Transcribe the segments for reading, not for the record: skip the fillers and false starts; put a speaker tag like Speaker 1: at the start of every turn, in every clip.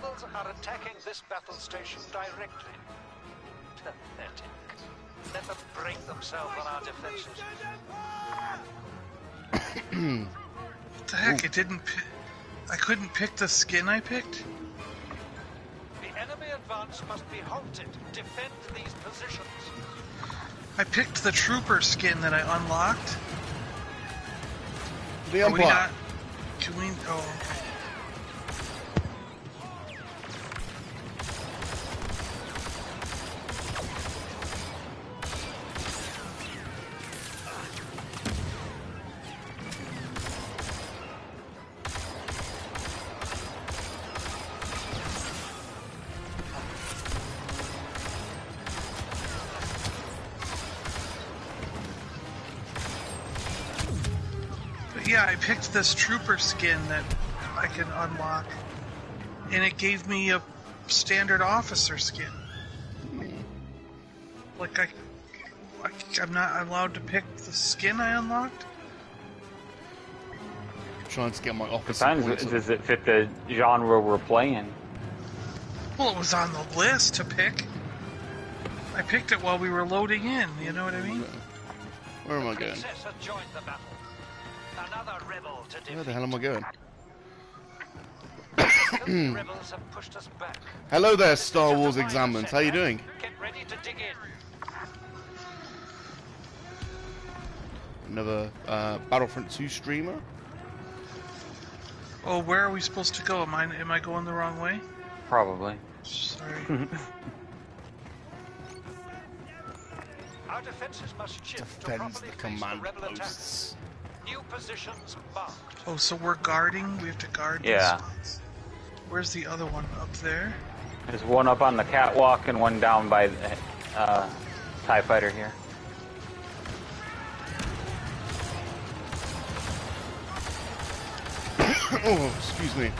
Speaker 1: rebels are attacking this battle station directly. Pathetic. Let them break themselves on our defenses.
Speaker 2: What the heck? It didn't. I couldn't pick the skin I picked.
Speaker 1: The enemy advance must be halted. Defend these positions.
Speaker 2: I picked the trooper skin that I unlocked.
Speaker 3: The
Speaker 2: Are we
Speaker 3: Empire.
Speaker 2: not? Can we? Oh, okay. Yeah, I picked this trooper skin that I can unlock, and it gave me a standard officer skin. Like I'm not allowed to pick the skin I unlocked.
Speaker 3: I'm trying to get my officer
Speaker 4: Sometimes
Speaker 3: points up.
Speaker 4: does it fit the genre we're playing?
Speaker 2: Well, it was on the list to pick. I picked it while we were loading in. You know what I mean?
Speaker 3: Where am I going?
Speaker 1: Princess has joined the battle. Another rebel to defeat.
Speaker 3: Where the hell am I going?
Speaker 1: The rebels have pushed us back.
Speaker 3: Hello there, Star Wars examined. How you doing?
Speaker 1: Get ready to dig in.
Speaker 3: Another Battlefront 2 streamer.
Speaker 2: Oh, where are we supposed to go? Am I going the wrong way?
Speaker 4: Probably.
Speaker 2: Sorry.
Speaker 1: Our defenses must shift to
Speaker 3: Defends
Speaker 1: properly
Speaker 3: the
Speaker 1: face
Speaker 3: command
Speaker 1: rebel
Speaker 3: posts.
Speaker 1: attacks. New positions marked.
Speaker 2: Oh, so we're guarding? We have to guard these
Speaker 4: Yeah.
Speaker 2: spots? Where's the other one? Up there?
Speaker 4: There's one up on the catwalk and one down by the TIE fighter here.
Speaker 3: Oh, excuse me.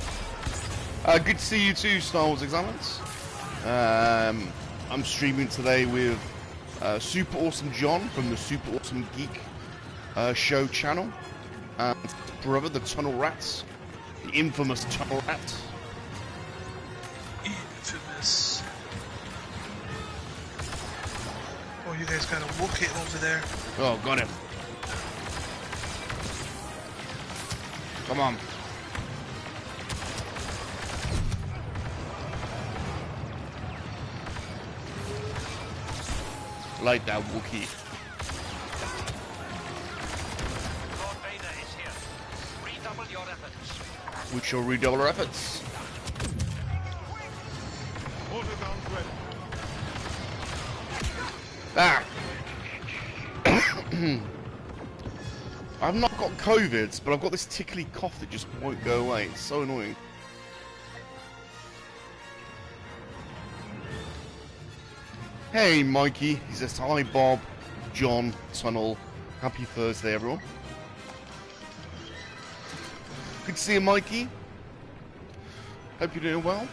Speaker 3: Good to see you too, Star Wars examiners. I'm streaming today with Super Awesome John from the Super Awesome Geek Show channel, and brother, the Tunnel Rats, the infamous Tunnel Rat.
Speaker 2: Infamous. Oh, you guys got a Wookiee over there.
Speaker 3: Oh, got him. Come on. Like that Wookiee.
Speaker 1: Lord Vader is here. Redouble your efforts.
Speaker 3: We shall redouble our efforts. Ah! I've not got COVID, but I've got this tickly cough that just won't go away. It's so annoying. Hey, Mikey. He says, hi, Bob, John, Tunnel. Happy Thursday, everyone. Good to see you, Mikey. Hope you're doing well.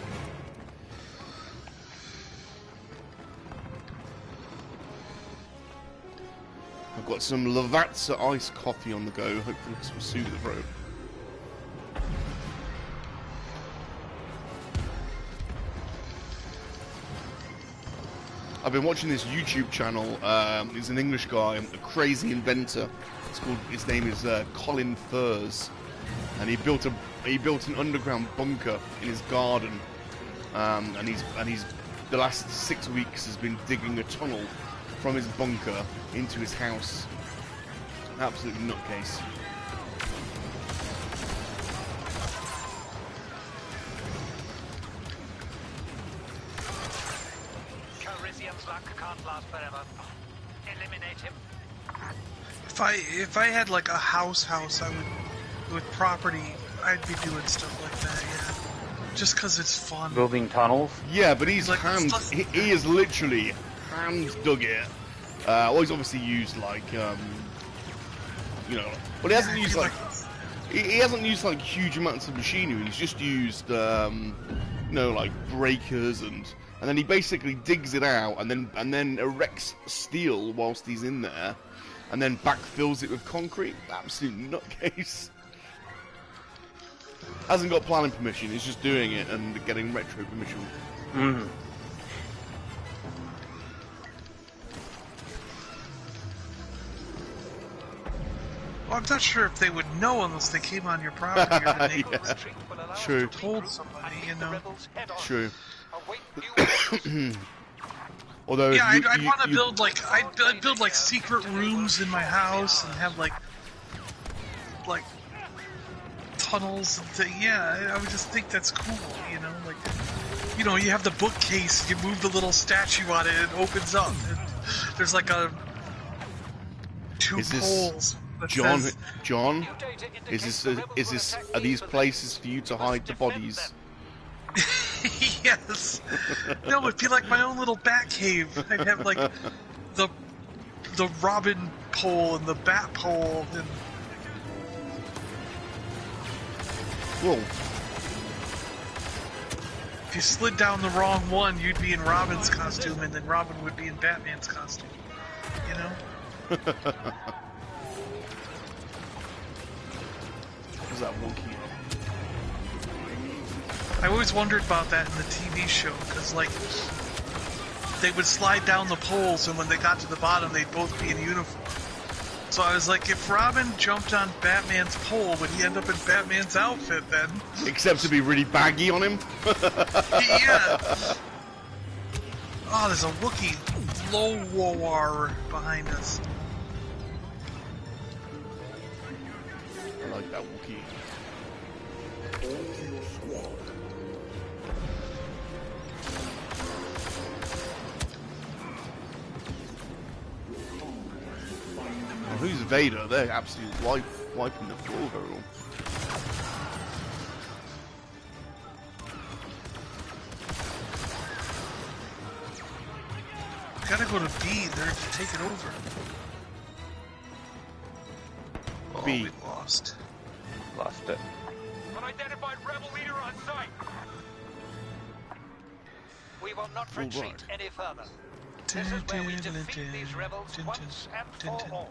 Speaker 3: I've got some Lavazza iced coffee on the go, hopefully some soothe the throat. I've been watching this YouTube channel. He's an English guy, a crazy inventor. His name is Colin Furs, and he built an underground bunker in his garden. And he's the last 6 weeks has been digging a tunnel from his bunker into his house. Absolutely nutcase.
Speaker 1: Calrissian's luck can't last forever. Eliminate him.
Speaker 2: If I had like a house, I would with property. I'd be doing stuff like that. Yeah, just because it's fun.
Speaker 4: Building tunnels?
Speaker 3: Yeah, but he's
Speaker 2: Like,
Speaker 3: he is literally hand dug it. Well, he's obviously used like you know, but he hasn't used like he hasn't used like huge amounts of machinery. He's just used you know, like breakers and then he basically digs it out and then erects steel whilst he's in there, and then backfills it with concrete. Absolute nutcase. Hasn't got planning permission. It's just doing it and getting retro permission.
Speaker 4: Mm.
Speaker 2: Well, I'm not sure if they would know unless they came on your property or the neighbors
Speaker 3: Yeah. True.
Speaker 2: told somebody, you know.
Speaker 3: True. Although,
Speaker 2: Yeah, I'd want to build like I'd build like secret rooms in my house and have like tunnels and yeah, I would just think that's cool, you know, like you have the bookcase, you move the little statue on it, it opens up, and there's like two poles.
Speaker 3: John, is this are these places for you to hide the bodies?
Speaker 2: Yes. No, it'd be like my own little bat cave. I'd have like the robin pole and the bat pole and
Speaker 3: Whoa.
Speaker 2: if you slid down the wrong one, you'd be in Robin's costume, and then Robin would be in Batman's costume. You know?
Speaker 3: What's that monkey?
Speaker 2: I always wondered about that in the TV show, because, like, they would slide down the poles, and when they got to the bottom, they'd both be in uniform. So I was like, if Robin jumped on Batman's pole, would he end up in Batman's outfit then?
Speaker 3: Except to be really baggy on him?
Speaker 2: Yeah. Oh, there's a Wookiee Lowar behind us.
Speaker 3: I like that Wookiee. Who's Vader? They're absolutely wiping the floor very well.
Speaker 2: Gotta go to B, they're taking over. Oh,
Speaker 3: B.
Speaker 2: we lost.
Speaker 4: Lost it.
Speaker 1: Unidentified rebel leader on site. We will not retreat any further. This is where we defeat these rebels once and for all.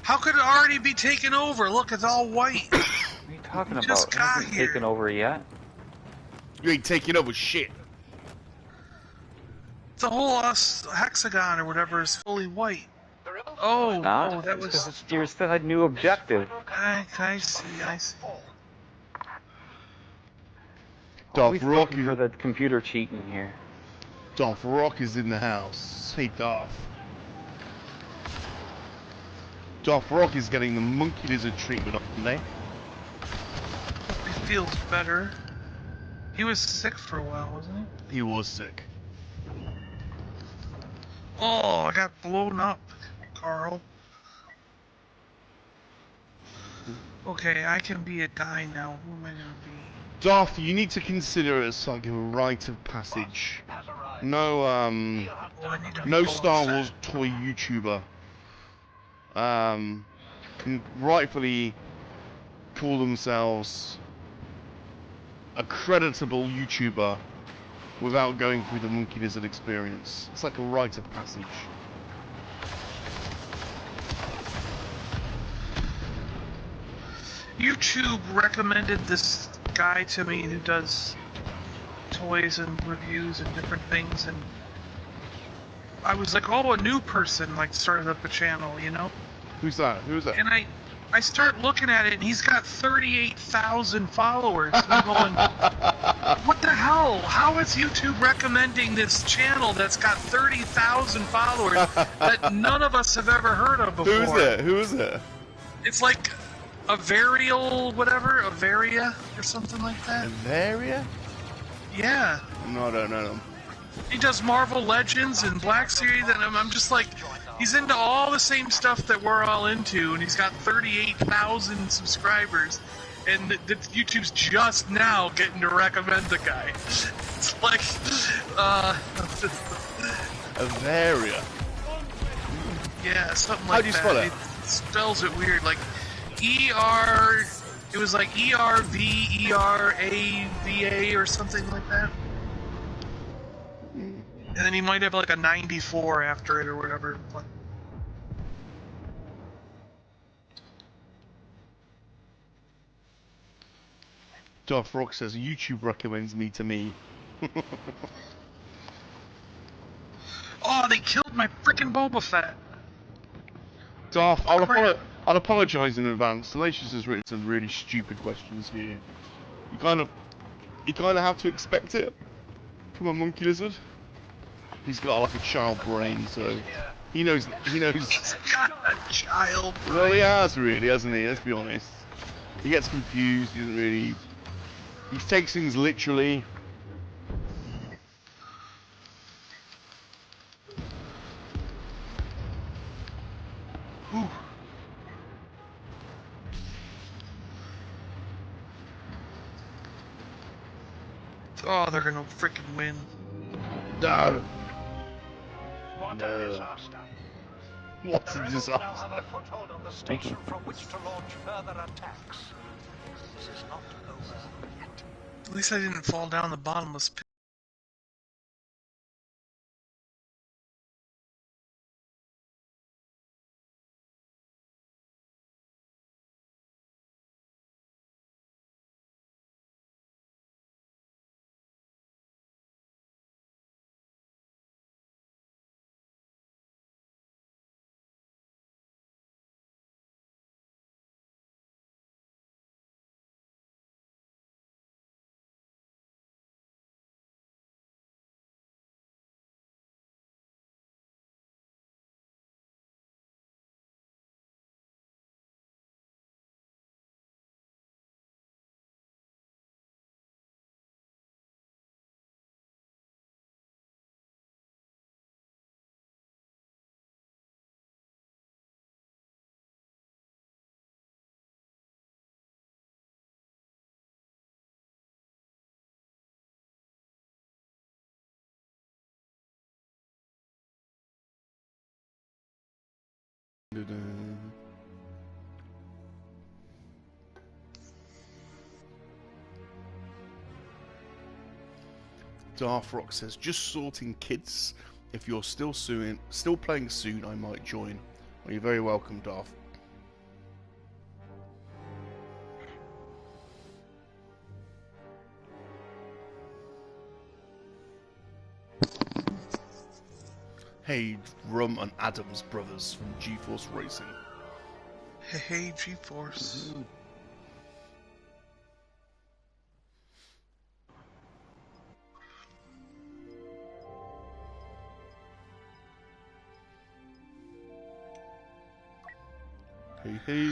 Speaker 2: How could it already be taken over? Look, it's all white.
Speaker 4: What are you talking about?
Speaker 2: Just got
Speaker 4: Hasn't
Speaker 2: here.
Speaker 4: taken over yet?
Speaker 3: You ain't taking over shit.
Speaker 2: The whole hexagon or whatever is fully white. Oh,
Speaker 4: Not?
Speaker 2: oh, that was.
Speaker 4: You still had new objective.
Speaker 2: I see, I see.
Speaker 3: Darth Rock
Speaker 4: Looking for the computer cheating here.
Speaker 3: Darth Rock is in the house. Hey, Darth. Darth Rock is getting the monkey-lizard treatment, aren't they?
Speaker 2: Hope he feels better. He was sick for a while, wasn't he?
Speaker 3: He was sick.
Speaker 2: Oh, I got blown up, Carl. Okay, I can be a guy now. Who am I gonna be?
Speaker 3: Darth, you need to consider it as like a rite of passage. No,
Speaker 2: Oh, I need to be
Speaker 3: no
Speaker 2: both.
Speaker 3: Star Wars toy YouTuber can rightfully call themselves a creditable YouTuber without going through the monkey-lizard experience. It's like a rite of passage.
Speaker 2: YouTube recommended this guy to me who does toys and reviews and different things, and I was like, oh, a new person like started up a channel, you know?
Speaker 3: Who's that? Who's that?
Speaker 2: And I start looking at it, and he's got 38,000 followers. And I'm going, what the hell? How is YouTube recommending this channel that's got 30,000 followers that none of us have ever heard of before?
Speaker 3: Who's it? Who is it?
Speaker 2: It's like Avarial, whatever, Avaria, or something like that.
Speaker 3: Avaria?
Speaker 2: Yeah.
Speaker 3: No, I don't know.
Speaker 2: He does Marvel Legends and Black Series, and I'm just like, he's into all the same stuff that we're all into, and he's got 38,000 subscribers, and YouTube's just now getting to recommend the guy. It's like,
Speaker 3: Avaria.
Speaker 2: yeah, something
Speaker 3: How
Speaker 2: like
Speaker 3: do you
Speaker 2: that.
Speaker 3: spell it?
Speaker 2: It spells it weird, like E-R, it was like E-R-V-E-R-A-V-A or something like that. And then he might have like a 94 after it or whatever.
Speaker 3: Darth Rock says YouTube recommends me to me.
Speaker 2: Oh, they killed my freaking Boba Fett.
Speaker 3: Darth, I'll apologise in advance. Salacious has written some really stupid questions here. You kind of have to expect it from a monkey lizard. He's got like a child brain, so he knows.
Speaker 2: He's got a child brain.
Speaker 3: Well, he has really, hasn't he? Let's be honest. He gets confused. He doesn't really. He takes things literally.
Speaker 2: Ooh. Oh, they're gonna freaking win.
Speaker 3: No.
Speaker 1: What
Speaker 3: No.
Speaker 1: a disaster.
Speaker 3: What's a
Speaker 1: Now
Speaker 3: disaster?
Speaker 1: have a foothold on the station from which to launch further attacks. This is not over yet.
Speaker 2: At least I didn't fall down the bottomless pit.
Speaker 3: Darth Rock says, just sorting kids. If you're still playing soon, I might join. Well, you're very welcome, Darth. Hey, Rum and Adams brothers from GeForce Racing.
Speaker 2: Hey, GeForce.
Speaker 3: Hey, hey.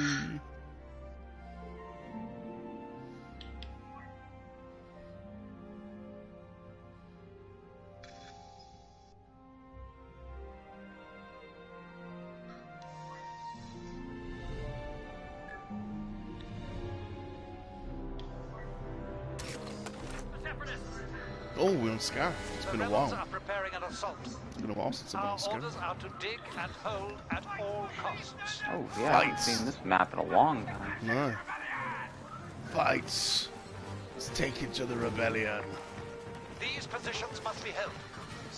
Speaker 3: Oh, we're on Scar. It's been a while.
Speaker 1: Are preparing an assault.
Speaker 3: It's been a while since I've been
Speaker 1: Our
Speaker 3: on Scar.
Speaker 1: orders are to dig and hold at all costs.
Speaker 4: Oh yeah, I haven't seen this map in a long time.
Speaker 3: No. Fights. Let's take it to the rebellion.
Speaker 1: These positions must be held.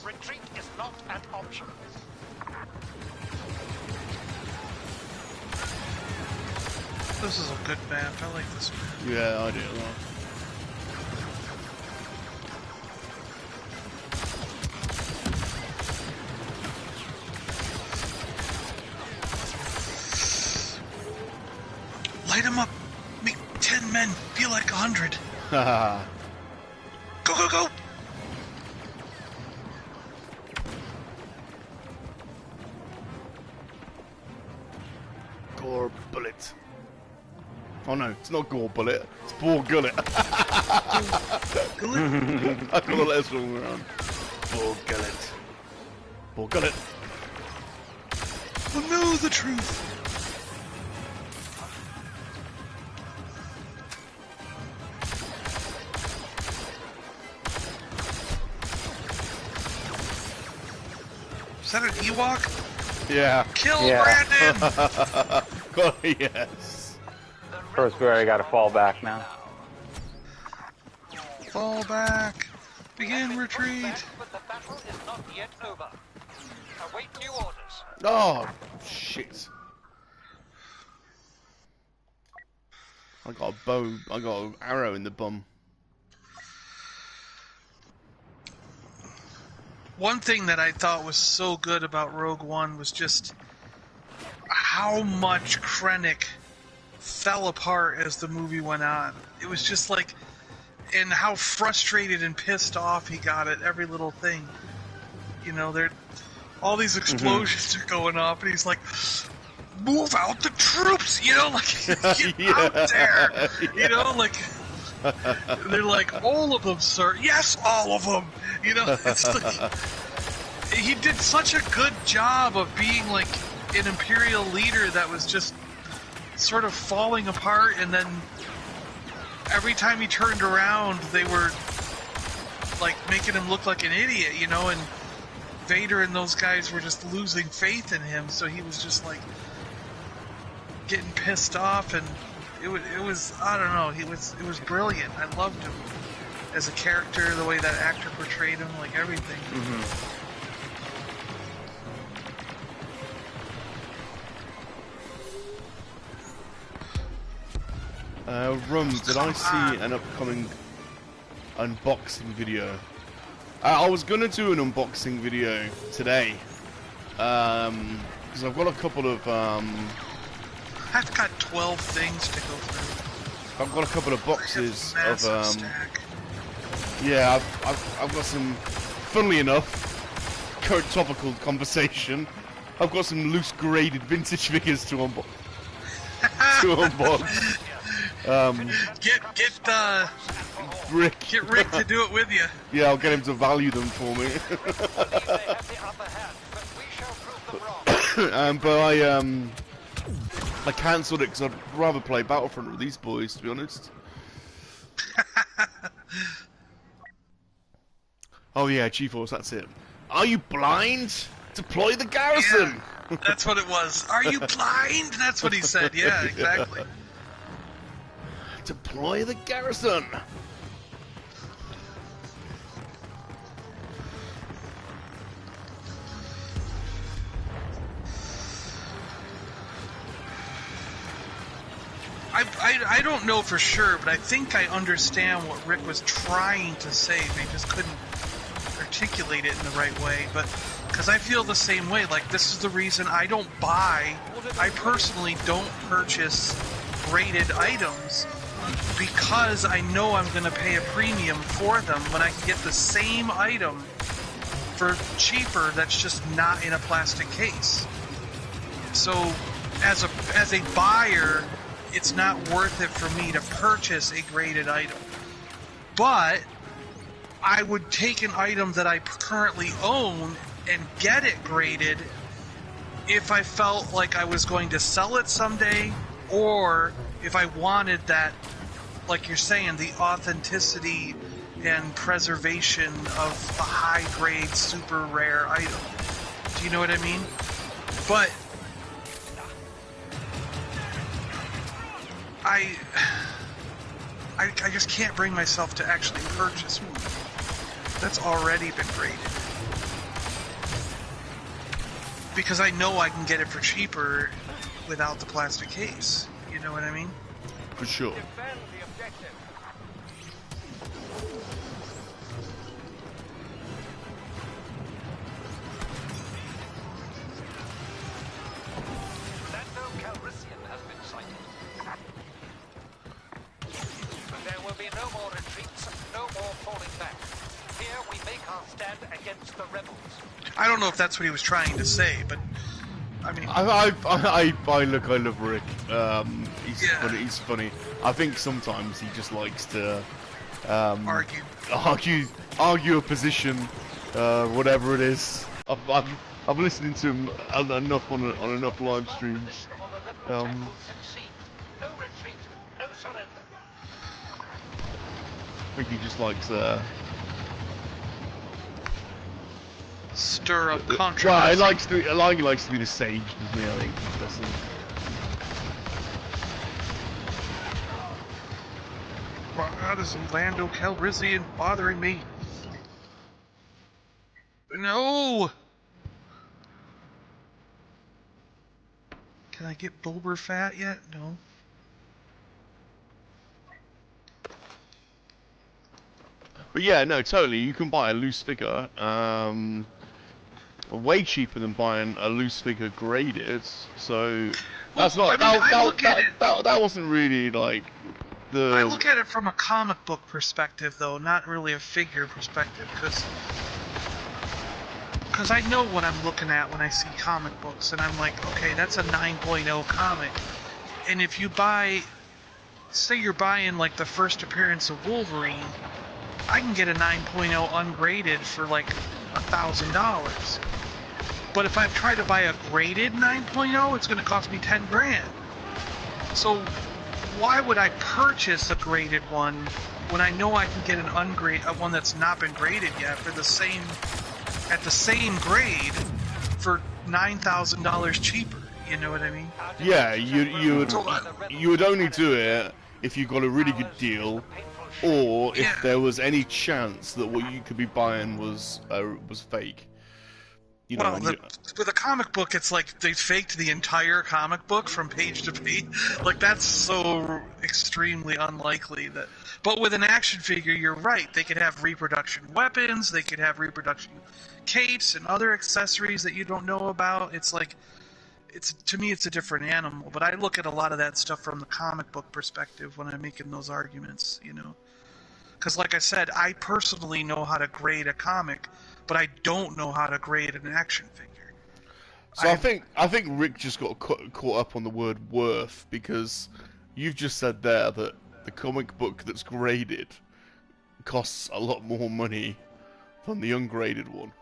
Speaker 1: Retreat is not an option.
Speaker 2: This is a good map. I like this map.
Speaker 3: Yeah, I do a lot.
Speaker 2: Light them up. Make 10 men feel like 100.
Speaker 3: Haha.
Speaker 2: Go, go, go!
Speaker 3: Gore bullet. Oh no, it's not gore bullet. It's bore gullet.
Speaker 2: Gullet?
Speaker 3: I got the letters wrong around. Bore gullet. Bore gullet.
Speaker 2: Oh no, the truth. Is that an Ewok?
Speaker 3: Yeah.
Speaker 2: Kill
Speaker 4: Yeah.
Speaker 2: Brandon!
Speaker 3: Oh, yes.
Speaker 4: First, we already got to fall back now.
Speaker 2: Fall back. Begin retreat.
Speaker 1: But the battle is not yet over. Await new orders.
Speaker 3: Oh, shit. I got a bow. I got an arrow in the bum.
Speaker 2: One thing that I thought was so good about Rogue One was just how much Krennic fell apart as the movie went on. It was just like, and how frustrated and pissed off he got at every little thing. You know, there, all these explosions are going off, and he's like, "Move out the troops!" You know, like get out there. You know, like they're like, "All of them, sir." Yes, all of them. You know, it's like he did such a good job of being like an Imperial leader that was just sort of falling apart, and then every time he turned around, they were like making him look like an idiot, you know, and Vader and those guys were just losing faith in him, so he was just like getting pissed off, and it was I don't know, it was brilliant. I loved him as a character, the way that actor portrayed him, like everything.
Speaker 3: Rum, did I see an upcoming unboxing video? I was gonna do an unboxing video today, because I've got a couple of
Speaker 2: I've got 12 things to go through.
Speaker 3: I've got a couple of boxes of
Speaker 2: stack.
Speaker 3: yeah, I've got some, funnily enough, current topical conversation. I've got some loose graded vintage figures to unbox.
Speaker 2: Get Rick to do it with you.
Speaker 3: Yeah, I'll get him to value them for me. But I cancelled it because I'd rather play Battlefront with these boys, to be honest. Oh yeah, G-Force, that's it. Are you blind? Deploy the garrison!
Speaker 2: Yeah, that's what it was. Are you blind? That's what he said. Yeah, exactly.
Speaker 3: Deploy the garrison!
Speaker 2: I don't know for sure, but I think I understand what Rick was trying to say, but he just couldn't articulate it in the right way. But because I feel the same way, like this is the reason I personally don't purchase graded items, because I know I'm going to pay a premium for them when I can get the same item for cheaper that's just not in a plastic case. So as a buyer, it's not worth it for me to purchase a graded item. But I would take an item that I currently own and get it graded if I felt like I was going to sell it someday, or if I wanted that, like you're saying, the authenticity and preservation of a high-grade, super rare item. Do you know what I mean? But I just can't bring myself to actually purchase one that's already been graded, because I know I can get it for cheaper without the plastic case. You know what I mean?
Speaker 3: For sure.
Speaker 2: I don't know if that's what he was trying to say, but I mean,
Speaker 3: I love Rick. He's
Speaker 2: Yeah.
Speaker 3: funny. He's funny. I think sometimes he just likes to
Speaker 2: argue.
Speaker 3: argue a position, whatever it is. I've listened to him enough on enough live streams. I think he just likes
Speaker 2: Stir up controversy.
Speaker 3: well, he likes to be the sage, doesn't he? I think that's it.
Speaker 2: Why is Lando Calrissian bothering me? No! Can I get Boba Fett yet? No.
Speaker 3: But yeah, no, totally. You can buy a loose figure, way cheaper than buying a loose figure graded. So that's
Speaker 2: Well,
Speaker 3: not that wasn't really like the.
Speaker 2: I look at it from a comic book perspective, though, not really a figure perspective, because I know what I'm looking at when I see comic books, and I'm like, okay, that's a 9.0 comic, and if you buy, say you're buying like the first appearance of Wolverine, I can get a 9.0 ungraded for like $1,000. But if I try to buy a graded 9.0, it's going to cost me 10 grand. So why would I purchase a graded one when I know I can get an one that's not been graded yet for the same grade for $9,000 cheaper? You know what I mean?
Speaker 3: Yeah, you would only do it if you got a really good deal, or if there was any chance that what you could be buying was fake. You know,
Speaker 2: with a comic book, it's like they faked the entire comic book from page to page. Like, that's so extremely unlikely. But with an action figure, you're right. They could have reproduction weapons, they could have reproduction capes and other accessories that you don't know about. It's like, to me, it's a different animal. But I look at a lot of that stuff from the comic book perspective when I'm making those arguments, you know. Because, like I said, I personally know how to grade a comic, but I don't know how to grade an action figure.
Speaker 3: So I think Rick just got caught up on the word worth, because you've just said there that the comic book that's graded costs a lot more money than the ungraded one,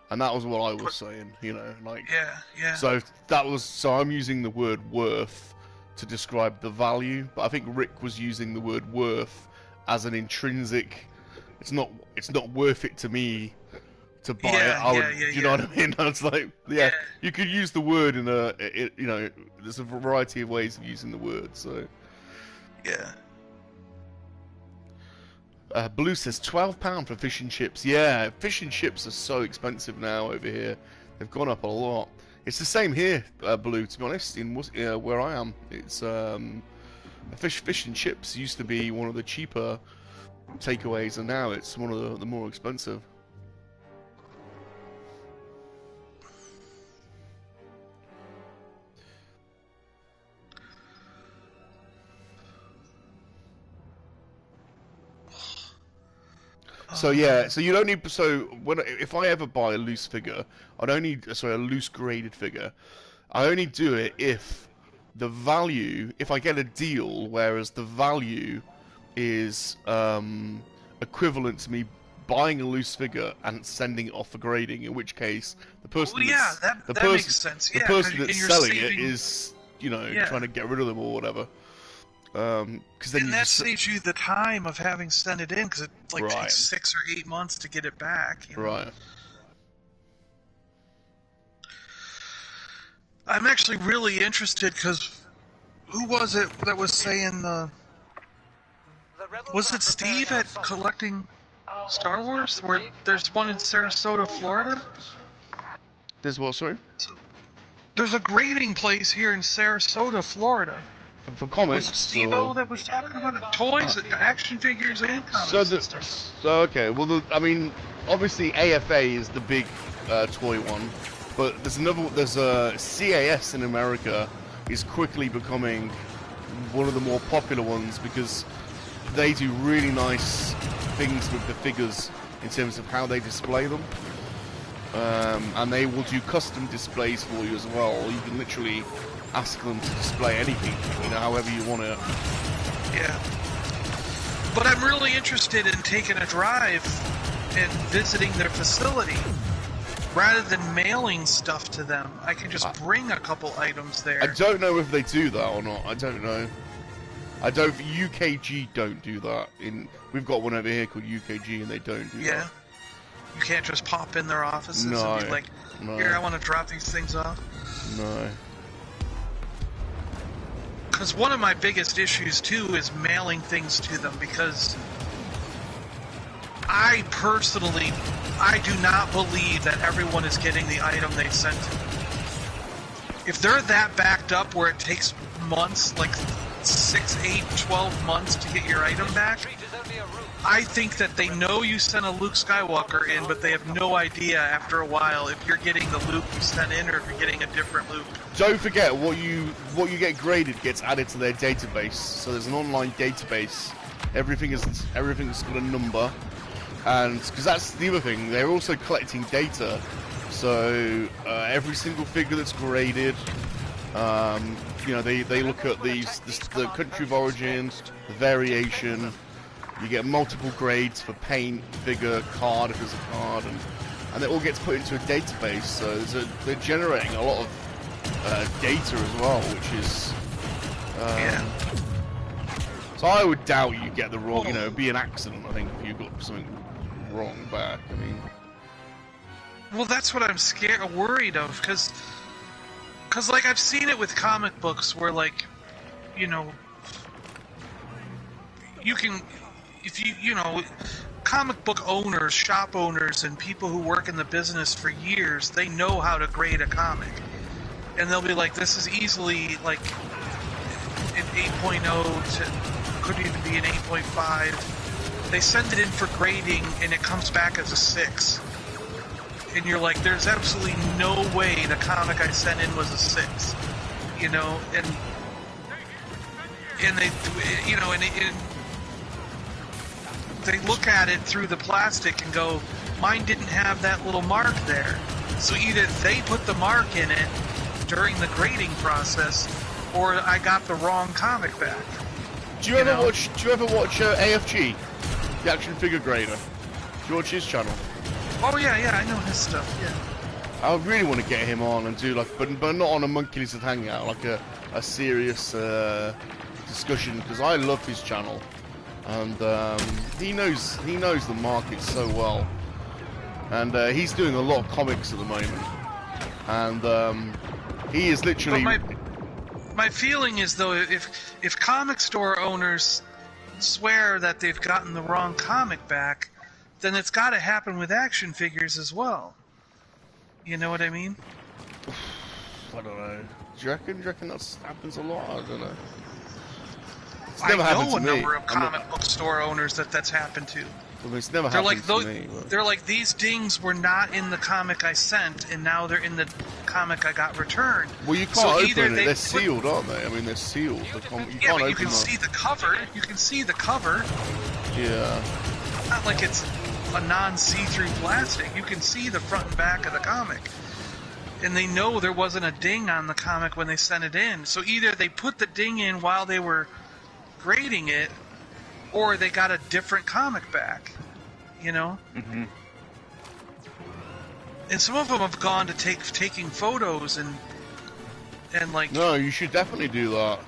Speaker 3: and that was what I was saying. You know, like
Speaker 2: yeah.
Speaker 3: So I'm using the word worth to describe the value, but I think Rick was using the word worth as an intrinsic. It's not worth it to me to buy it. You know what I mean? It's like, you could use the word in you know, there's a variety of ways of using the word. So
Speaker 2: yeah.
Speaker 3: Blue says £12 for fish and chips. Yeah, fish and chips are so expensive now over here. They've gone up a lot. It's the same here, Blue. To be honest, in where I am, it's fish and chips used to be one of the cheaper takeaways, and now it's one of the more expensive. So yeah, so you'd only if I ever buy a loose figure, a loose graded figure, I only do it if the value, if I get a deal, whereas the value is equivalent to me buying a loose figure and sending it off for grading, in which case the person
Speaker 2: that makes sense.
Speaker 3: The person that's selling it is, you know, trying to get rid of them or whatever. Because then
Speaker 2: that saves you the time of having sent it in, because it takes 6 or 8 months to get it back. You know?
Speaker 3: Right.
Speaker 2: I'm actually really interested, because who was it that was saying was it Steve at Collecting Star Wars, where there's one in Sarasota, Florida?
Speaker 3: There's what, sorry?
Speaker 2: There's a grading place here in Sarasota, Florida.
Speaker 3: For comics,
Speaker 2: was it Steve-O that was talking about it? Toys, action figures, and comics.
Speaker 3: So okay, well, I mean, obviously AFA is the big toy one, but there's a CAS in America is quickly becoming one of the more popular ones, because they do really nice things with the figures in terms of how they display them, and they will do custom displays for you as well. You can literally ask them to display anything, you know, however you want it.
Speaker 2: Yeah. But I'm really interested in taking a drive and visiting their facility. Rather than mailing stuff to them, I can just bring a couple items there.
Speaker 3: I don't know if they do that or not. I don't know. UKG don't do that. We've got one over here called UKG, and they don't do that.
Speaker 2: Yeah. You can't just pop in their offices and be like, here, I want to drop these things off.
Speaker 3: No.
Speaker 2: Because one of my biggest issues, too, is mailing things to them, because I do not believe that everyone is getting the item they sent to me. If they're that backed up where it takes months, like 6, 8, 12 months to get your item back,
Speaker 1: clear route.
Speaker 2: I think that they know you sent a Luke Skywalker in, but they have no idea after a while if you're getting the Luke you sent in or if you're getting a different Luke.
Speaker 3: Don't forget what you get graded gets added to their database. So there's an online database. Everything's got a number, and because that's the other thing, they're also collecting data. So every single figure that's graded, you know, they look at the country of origin, the variation. You get multiple grades for paint, figure, card if there's a card, and it all gets put into a database. So they're generating a lot of data as well, which is
Speaker 2: Yeah.
Speaker 3: So I would doubt you get the wrong. You know, it'd be an accident. I think if you got something wrong back. I mean,
Speaker 2: well, that's what I'm worried of, because like I've seen it with comic books where, like, you know, you can, if you know, comic book owners, shop owners, and people who work in the business for years, they know how to grade a comic, and they'll be like, this is easily like an 8.0 to could even be an 8.5. They send it in for grading, and it comes back as a 6. And you're like, there's absolutely no way the comic I sent in was a 6, you know, and they, you know, and they look at it through the plastic and go, mine didn't have that little mark there. So either they put the mark in it during the grading process, or I got the wrong comic back.
Speaker 3: do you ever watch AFG, the action figure grader? Do you watch his channel?
Speaker 2: Oh yeah, I know his stuff. Yeah.
Speaker 3: I really want to get him on and do like, but not on a MoNKey-LiZaRD hangout, like a serious discussion, because I love his channel, and he knows the market so well, and he's doing a lot of comics at the moment, and he is literally.
Speaker 2: But my feeling is, though, if comic store owners swear that they've gotten the wrong comic back, then it's got to happen with action figures as well. You know what I mean?
Speaker 3: I don't know. Do you reckon that happens a lot? I don't know. It's
Speaker 2: I
Speaker 3: never happened
Speaker 2: know
Speaker 3: to
Speaker 2: a
Speaker 3: me.
Speaker 2: number of comic book store owners that's happened to.
Speaker 3: I mean, it's never
Speaker 2: They're
Speaker 3: happened
Speaker 2: like,
Speaker 3: to me. But...
Speaker 2: they're like, these dings were not in the comic I sent, and now they're in the comic I got returned.
Speaker 3: Well, you can't
Speaker 2: so
Speaker 3: open it. They're sealed, aren't they? I mean, they're sealed. You
Speaker 2: yeah,
Speaker 3: can't
Speaker 2: but you
Speaker 3: open
Speaker 2: can see the cover. You can see the cover.
Speaker 3: Yeah.
Speaker 2: It's not like it's a non-see-through plastic. You can see the front and back of the comic. And they know there wasn't a ding on the comic when they sent it in. So either they put the ding in while they were grading it, or they got a different comic back. You know?
Speaker 4: Mm-hmm.
Speaker 2: And some of them have gone to taking photos and like...
Speaker 3: No, you should definitely do that.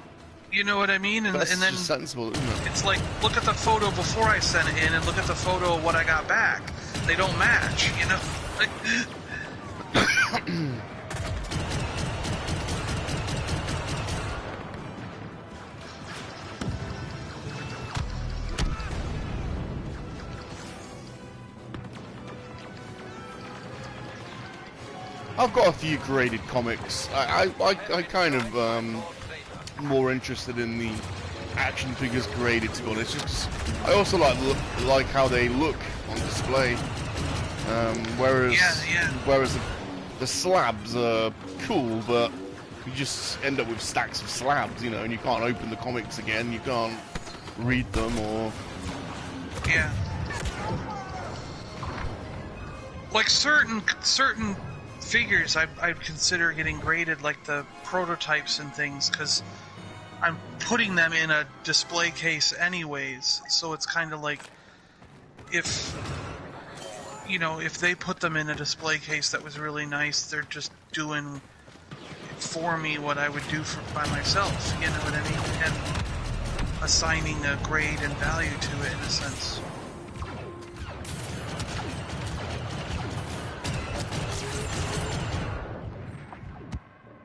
Speaker 2: You know what I mean? And
Speaker 3: That's
Speaker 2: then
Speaker 3: just sensible, isn't it?
Speaker 2: it's like, look at the photo before I sent it in and look at the photo of what I got back. They don't match, you know? Like,
Speaker 3: I've got a few graded comics. I kind of more interested in the action figures graded, to be honest. Just 'cause I also like how they look on display. Whereas the slabs are cool, but you just end up with stacks of slabs, you know, and you can't open the comics again. You can't read them or.
Speaker 2: yeah. Like certain figures I'd consider getting graded, like the prototypes and things, because I'm putting them in a display case anyways, so it's kind of like if they put them in a display case that was really nice, they're just doing for me what I would do by myself, you know what I mean? And assigning a grade and value to it in a sense.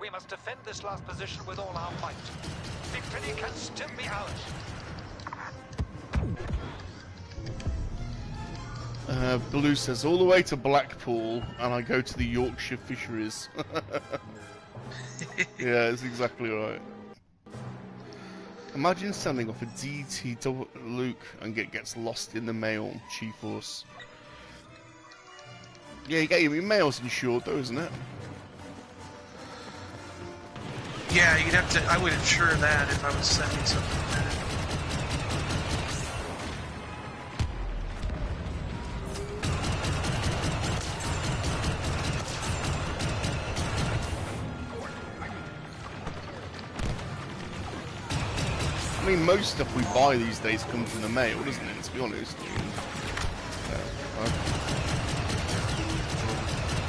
Speaker 1: We must defend this last position with all our might. Victory can still be ours.
Speaker 3: Blue says, all the way to Blackpool, and I go to the Yorkshire fisheries. Yeah, that's exactly right. Imagine sending off a DT to Luke and gets lost in the mail, G-Force. Yeah, your mail's insured though, isn't it?
Speaker 2: Yeah, you'd have to. I would insure that if I was sending something like that.
Speaker 3: I mean, most stuff we buy these days comes in the mail, doesn't it? To be honest.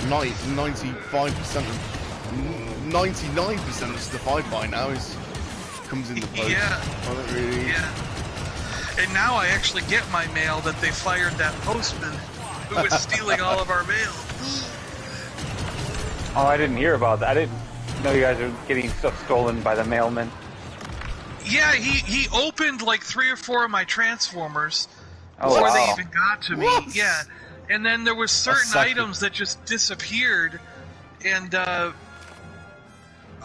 Speaker 3: 95%, 99% of stuff I buy now comes in the post.
Speaker 2: Yeah.
Speaker 3: I don't really.
Speaker 2: Yeah. And now I actually get my mail that they fired that postman who was stealing all of our mail.
Speaker 4: Oh, I didn't hear about that. I didn't know you guys are getting stuff stolen by the mailman.
Speaker 2: Yeah, he opened like 3 or 4 of my transformers
Speaker 4: Oh,
Speaker 2: before they
Speaker 4: wow.
Speaker 2: even got to me.
Speaker 3: What?
Speaker 2: Yeah, and then there were certain items that just disappeared, and I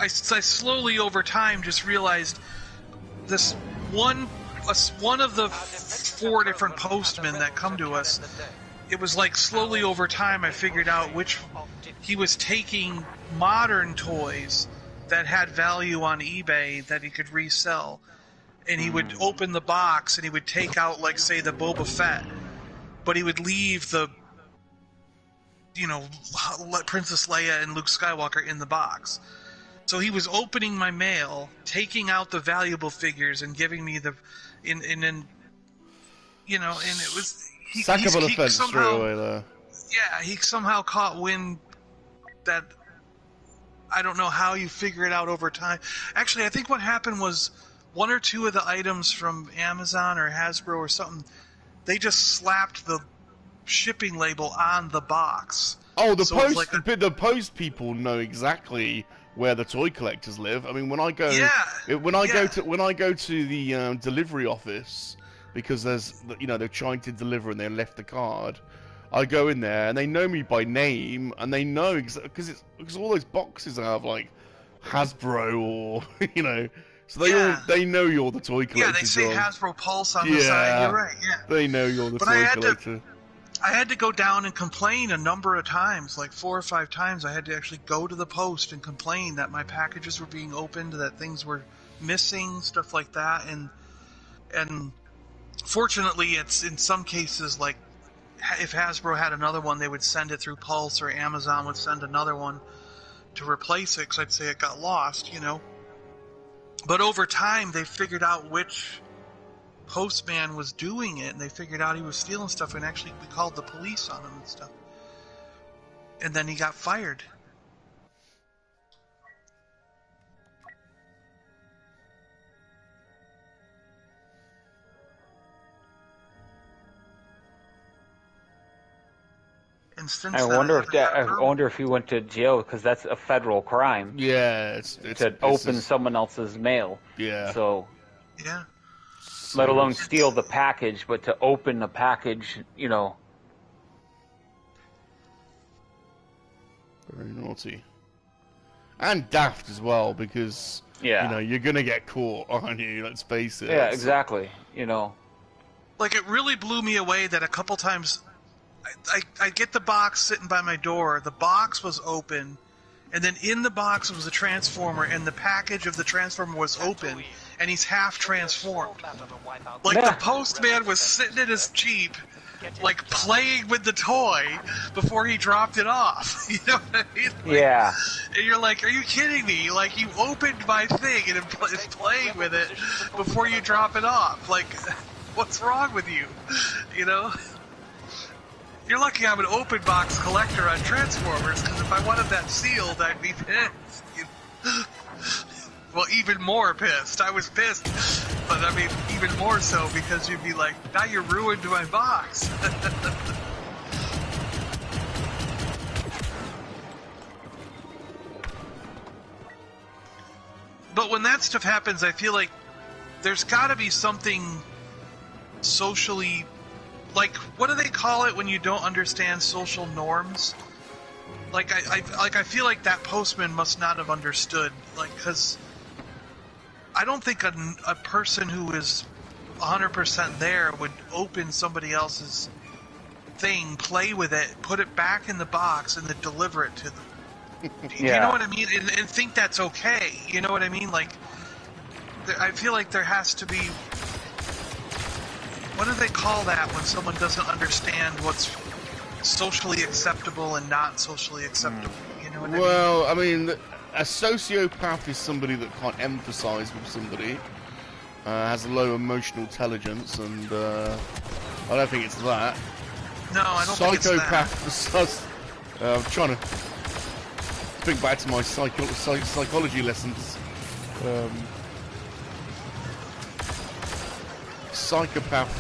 Speaker 2: slowly over time just realized this one of the 4 different postmen that come to us. It was like slowly over time I figured out which he was taking modern toys that had value on eBay that he could resell, and he would open the box and he would take out, like, say, the Boba Fett, but he would leave the, you know, Princess Leia and Luke Skywalker in the box. So he was opening my mail, taking out the valuable figures and giving me the, and then, you know, and it was
Speaker 3: Sackable offense straight
Speaker 2: somehow,
Speaker 3: away there.
Speaker 2: yeah, he somehow caught wind that. I don't know how you figure it out over time. Actually, I think what happened was 1 or 2 of the items from Amazon or Hasbro or something, they just slapped the shipping label on the box.
Speaker 3: Oh, the
Speaker 2: So it's
Speaker 3: post
Speaker 2: like
Speaker 3: the post people know exactly where the toy collectors live. I mean, when I go go to the delivery office, because there's, you know, they're trying to deliver and they left the card. I go in there and they know me by name and they know because all those boxes have like Hasbro or you know, so they know you're the toy collector.
Speaker 2: Yeah, they say
Speaker 3: John.
Speaker 2: Hasbro Pulse on the side. You're right. Yeah,
Speaker 3: they know you're the
Speaker 2: but
Speaker 3: toy collector.
Speaker 2: I had to go down and complain a number of times, like 4 or 5 times. I had to actually go to the post and complain that my packages were being opened, that things were missing, stuff like that, and fortunately, it's in some cases like. If Hasbro had another one, they would send it through Pulse, or Amazon would send another one to replace it, because I'd say it got lost, you know. But over time, they figured out which postman was doing it, and they figured out he was stealing stuff, and actually we called the police on him and stuff. And then he got fired. And since
Speaker 4: I wonder if he went to jail, because that's a federal crime.
Speaker 3: Yeah, it's
Speaker 4: to open someone else's mail.
Speaker 3: Yeah.
Speaker 4: So.
Speaker 2: Yeah.
Speaker 4: Let alone steal the package, but to open the package, you know.
Speaker 3: Very naughty. And daft as well, because you know you're gonna get caught, aren't you? Let's face it.
Speaker 4: Yeah, exactly. You know.
Speaker 2: Like, it really blew me away that a couple times. I get the box sitting by my door. The box was open, and then in the box was a transformer, and the package of the transformer was open, and he's half transformed. Like, the postman was sitting in his Jeep, like, playing with the toy before he dropped it off. You know what I mean? Like,
Speaker 4: yeah.
Speaker 2: And you're like, are you kidding me? Like, you opened my thing and is playing with it before you drop it off. Like, what's wrong with you? You know? You're lucky I'm an open box collector on Transformers, because if I wanted that sealed, I'd be pissed. You know? Well, even more pissed. I was pissed, but I mean, even more so, because you'd be like, now you ruined my box. But when that stuff happens, I feel like there's got to be something socially. Like, what do they call it when you don't understand social norms? Like, I feel like that postman must not have understood, like, because I don't think a person who is 100% there would open somebody else's thing, play with it, put it back in the box, and then deliver it to them. You know what I mean? And think that's okay. You know what I mean? Like, I feel like there has to be... What do they call that when someone doesn't understand what's socially acceptable and not socially acceptable? You know what I mean?
Speaker 3: Well, I mean, a sociopath is somebody that can't empathise with somebody, has a low emotional intelligence, and I don't think it's that.
Speaker 2: No, I don't think it's that.
Speaker 3: Psychopath. I'm trying to think back to my psychology lessons. Psychopath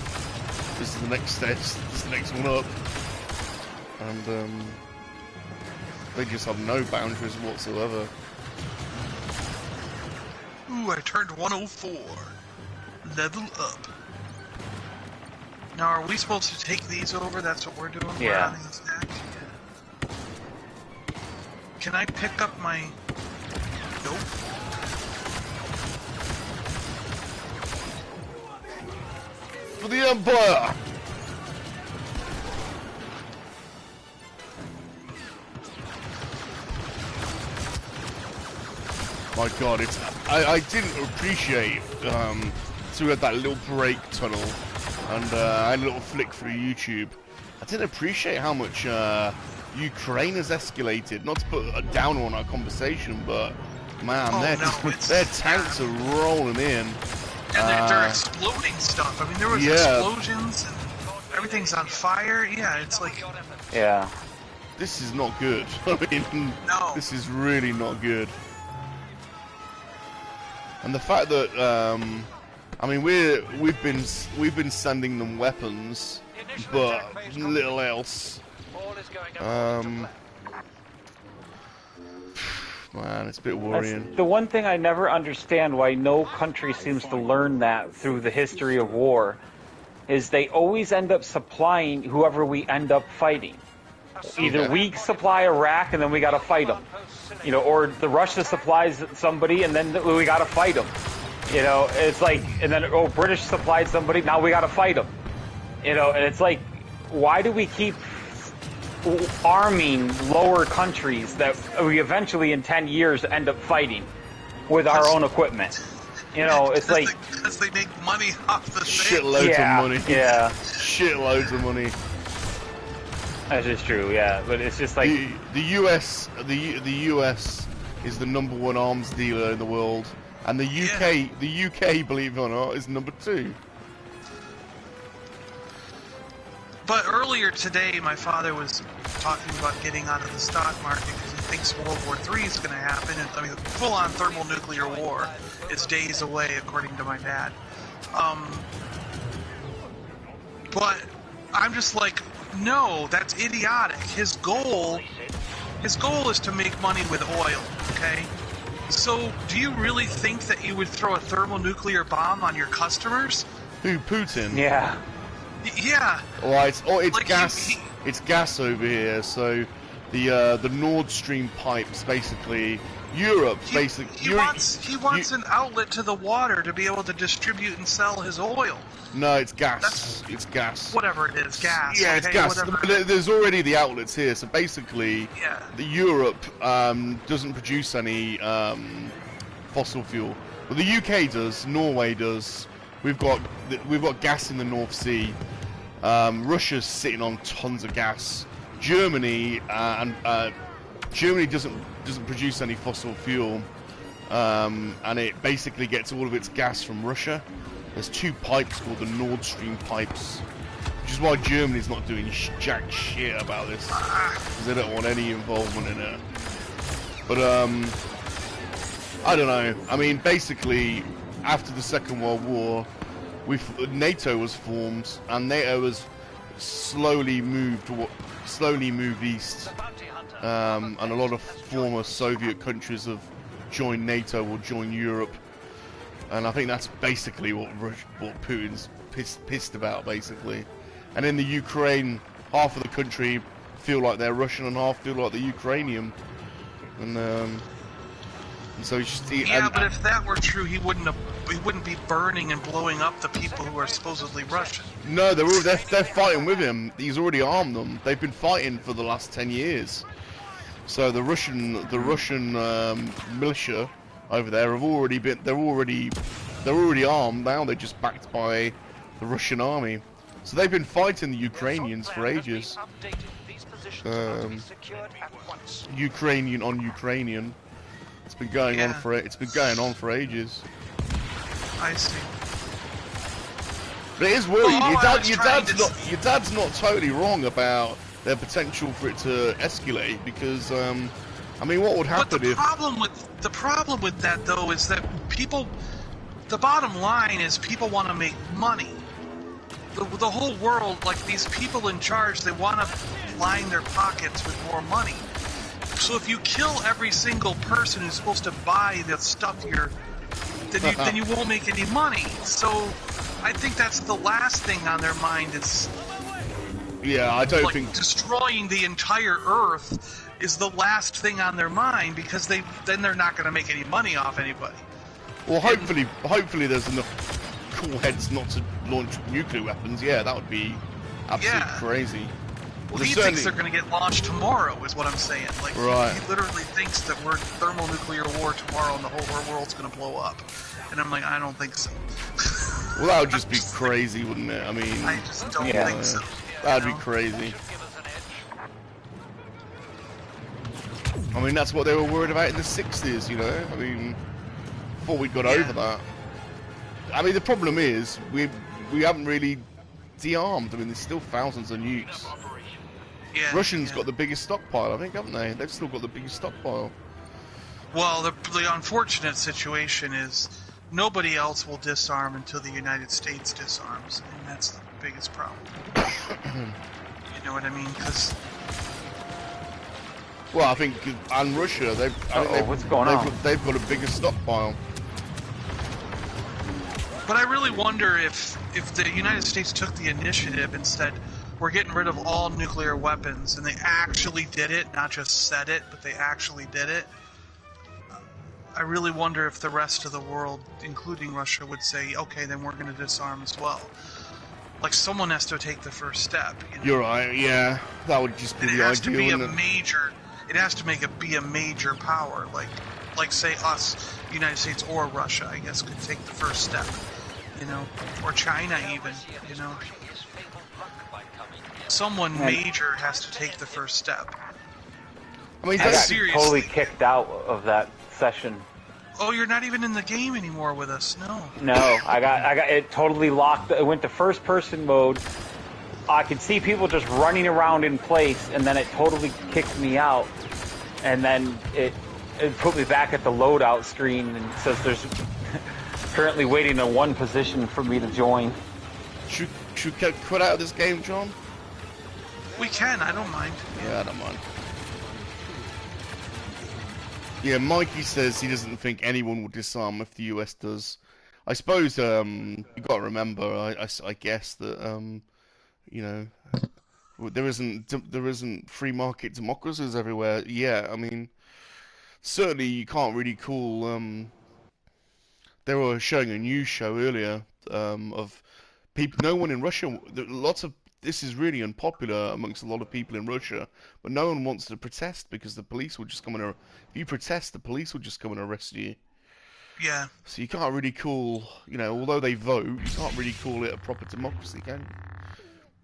Speaker 3: is the next step. This is the next one up, and they just have no boundaries whatsoever.
Speaker 2: Ooh, I turned 104. Level up. Now, are we supposed to take these over? That's what we're doing?
Speaker 4: Yeah.
Speaker 2: We're on these next? Can I pick up my... Nope.
Speaker 3: For the Empire! My God, it's... I didn't appreciate, so we had that little break tunnel, and I had a little flick through YouTube. I didn't appreciate how much Ukraine has escalated. Not to put a downer on our conversation, but man, their tanks are rolling in.
Speaker 2: And they're exploding stuff. I mean, there was explosions, and everything's on fire. Yeah, it's like...
Speaker 4: Yeah.
Speaker 3: This is not good. I mean,
Speaker 2: no.
Speaker 3: This is really not good. And the fact that, I mean, we've been sending them weapons, but little else. Man, it's a bit worrying.
Speaker 4: That's the one thing I never understand why no country seems to learn that through the history of war, is they always end up supplying whoever we end up fighting. Either we supply Iraq and then we gotta fight them, you know, or the Russia supplies somebody and then we gotta fight them. You know, it's like, and then British supplied somebody, now we gotta fight them. You know, and it's like, why do we keep arming lower countries that we eventually in 10 years end up fighting with our own equipment? You know, it's like...
Speaker 2: Because they make money off the
Speaker 3: shitloads of money.
Speaker 4: Yeah.
Speaker 3: Shitloads of money.
Speaker 4: That is true, yeah, but it's just like...
Speaker 3: The US is the #1 arms dealer in the world, and the UK, believe it or not, is #2.
Speaker 2: But earlier today, my father was talking about getting onto the stock market because he thinks World War III is going to happen. And, I mean, full-on thermonuclear war is days away, according to my dad. But I'm just like, no, that's idiotic. His goal is to make money with oil, okay? So, do you really think that you would throw a thermonuclear bomb on your customers?
Speaker 3: Who, Putin?
Speaker 2: Yeah. Yeah.
Speaker 3: Right. Oh, it's
Speaker 2: like
Speaker 3: gas. It's gas over here. So, the Nord Stream pipes, basically, Europe, basically.
Speaker 2: He wants an outlet to the water to be able to distribute and sell his oil.
Speaker 3: No, it's gas. It's gas.
Speaker 2: Whatever it is, gas.
Speaker 3: Yeah, it's gas. There's already the outlets here, so basically, the Europe doesn't produce any fossil fuel. Well, the UK does. Norway does. We've got gas in the North Sea. Russia's sitting on tons of gas. Germany Germany doesn't produce any fossil fuel, and it basically gets all of its gas from Russia. There's 2 pipes called the Nord Stream pipes, which is why Germany's not doing jack shit about this, because they don't want any involvement in it. But I don't know. I mean, basically, after the Second World War, NATO was formed, and NATO has slowly moved east, and a lot of former Soviet countries have joined NATO or joined Europe. And I think that's basically what Putin's pissed about, basically. And in the Ukraine, half of the country feel like they're Russian and half feel like they're Ukrainian. And So he's just,
Speaker 2: but if that were true, he wouldn't be burning and blowing up the people who are supposedly Russian.
Speaker 3: No, they're fighting with him. He's already armed them. They've been fighting for the last 10 years. So the Russian militia over there have already been. They're already armed now. They're just backed by the Russian army. So they've been fighting the Ukrainians for ages. Ukrainian on Ukrainian. It's been going on for ages.
Speaker 2: I see.
Speaker 3: But it is worrying. Your dad's not totally wrong about their potential for it to escalate, because I mean, what would happen
Speaker 2: the problem with that though is that people, the bottom line is people want to make money. The whole world, like these people in charge, they want to line their pockets with more money. So if you kill every single person who's supposed to buy the stuff then you won't make any money. So I think that's the last thing on their mind is.
Speaker 3: Yeah, I don't think
Speaker 2: destroying the entire Earth is the last thing on their mind, because then they're not going to make any money off anybody.
Speaker 3: Well, hopefully there's enough cool heads not to launch nuclear weapons. Yeah, that would be absolutely crazy.
Speaker 2: Well, he thinks they're going to get launched tomorrow, is what I'm saying. Like,
Speaker 3: right.
Speaker 2: He literally thinks that we're thermonuclear war tomorrow and the whole world's going to blow up. And I'm like, I don't think so.
Speaker 3: Well, that would just be crazy, wouldn't it? I mean,
Speaker 2: I just don't think so.
Speaker 3: That'd be crazy. I mean, that's what they were worried about in the 60s, you know? I mean, before we got over that. I mean, the problem is, we haven't really de-armed. I mean, there's still thousands of nukes.
Speaker 2: Yeah,
Speaker 3: Russians got the biggest stockpile, I think, haven't they? They've still got the biggest stockpile.
Speaker 2: Well, the unfortunate situation is nobody else will disarm until the United States disarms, and that's the biggest problem. You know what I mean? Because...
Speaker 3: Well, I think, and Russia,
Speaker 4: what's going on?
Speaker 3: They've got a bigger stockpile.
Speaker 2: But I really wonder if the United States took the initiative and said, we're getting rid of all nuclear weapons, and they actually did it, not just said it, but they actually did it. I really wonder if the rest of the world, including Russia, would say, okay, then we're going to disarm as well. Like, someone has to take the first step. You know?
Speaker 3: You're right, yeah. That would just be the ideal, wouldn't it?
Speaker 2: It has to be a major power, like say us, the United States or Russia, I guess, could take the first step, you know, or China even, you know. Someone major has to take the first step.
Speaker 3: I mean,
Speaker 4: I got totally kicked out of that session.
Speaker 2: Oh, you're not even in the game anymore with us, no.
Speaker 4: No, I got it totally locked. It went to first person mode. I could see people just running around in place, and then it totally kicked me out. And then it put me back at the loadout screen and says there's currently waiting in one position for me to join.
Speaker 3: Should we quit out of this game, John?
Speaker 2: We can, I don't mind.
Speaker 3: Yeah, I don't mind. Yeah, Mikey says he doesn't think anyone will disarm if the US does. I suppose you got to remember, I guess that you know, there isn't free market democracies everywhere. Yeah, I mean, certainly you can't really call. They were showing a news show earlier of people. No one in Russia. This is really unpopular amongst a lot of people in Russia, but no one wants to protest because the police will just come and. If you protest, the police will just come and arrest you.
Speaker 2: Yeah.
Speaker 3: So you can't really call, you know, although they vote, you can't really call it a proper democracy, can you?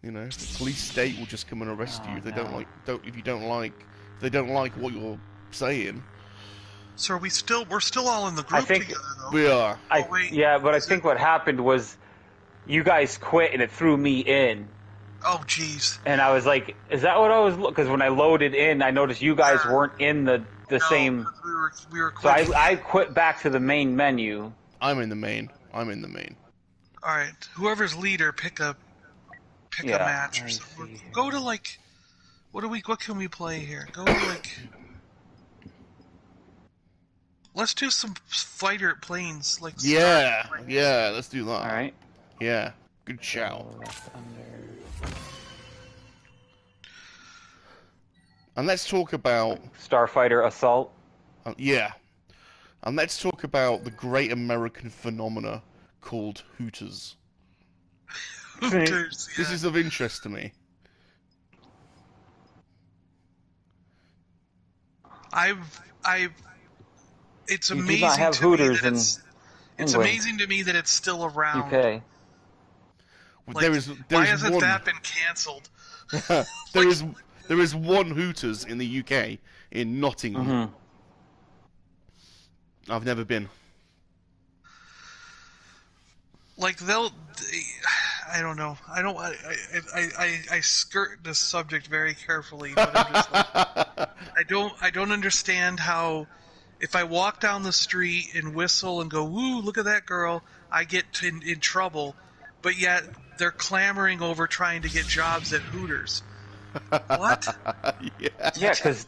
Speaker 3: You know, the police state will just come and arrest you if they don't like what you're saying.
Speaker 2: So we're still all in the group together, though.
Speaker 3: We are.
Speaker 4: Yeah, but I think what happened was you guys quit and it threw me in.
Speaker 2: Oh, jeez.
Speaker 4: And I was like, is that what I was... Because when I loaded in, I noticed you guys weren't in the same...
Speaker 2: We were
Speaker 4: so I quit back to the main menu.
Speaker 3: I'm in the main.
Speaker 2: Alright, whoever's leader, pick a match or something. Go to, like... What can we play here? Go to, like... Let's do some fighter planes, like...
Speaker 3: Yeah, let's do that.
Speaker 4: Alright.
Speaker 3: Yeah, good shout. And let's talk about...
Speaker 4: Starfighter Assault.
Speaker 3: Yeah. And let's talk about the great American phenomena called Hooters.
Speaker 2: Hooters,
Speaker 3: This is of interest to me.
Speaker 2: It's
Speaker 4: You do
Speaker 2: amazing
Speaker 4: not have
Speaker 2: to me
Speaker 4: Hooters
Speaker 2: that
Speaker 4: in
Speaker 2: it's
Speaker 4: England.
Speaker 2: amazing to me that it's still around.
Speaker 4: UK.
Speaker 2: Like, why hasn't
Speaker 3: one,
Speaker 2: that been cancelled?
Speaker 3: there is one Hooters in the UK in Nottingham.
Speaker 4: Mm-hmm.
Speaker 3: I've never been.
Speaker 2: Like I don't know. I skirt this subject very carefully, but I'm just like, I don't understand how if I walk down the street and whistle and go, "Woo, look at that girl," I get in trouble, but yet they're clamoring over trying to get jobs at Hooters. What?
Speaker 3: Yeah.
Speaker 4: Yeah, because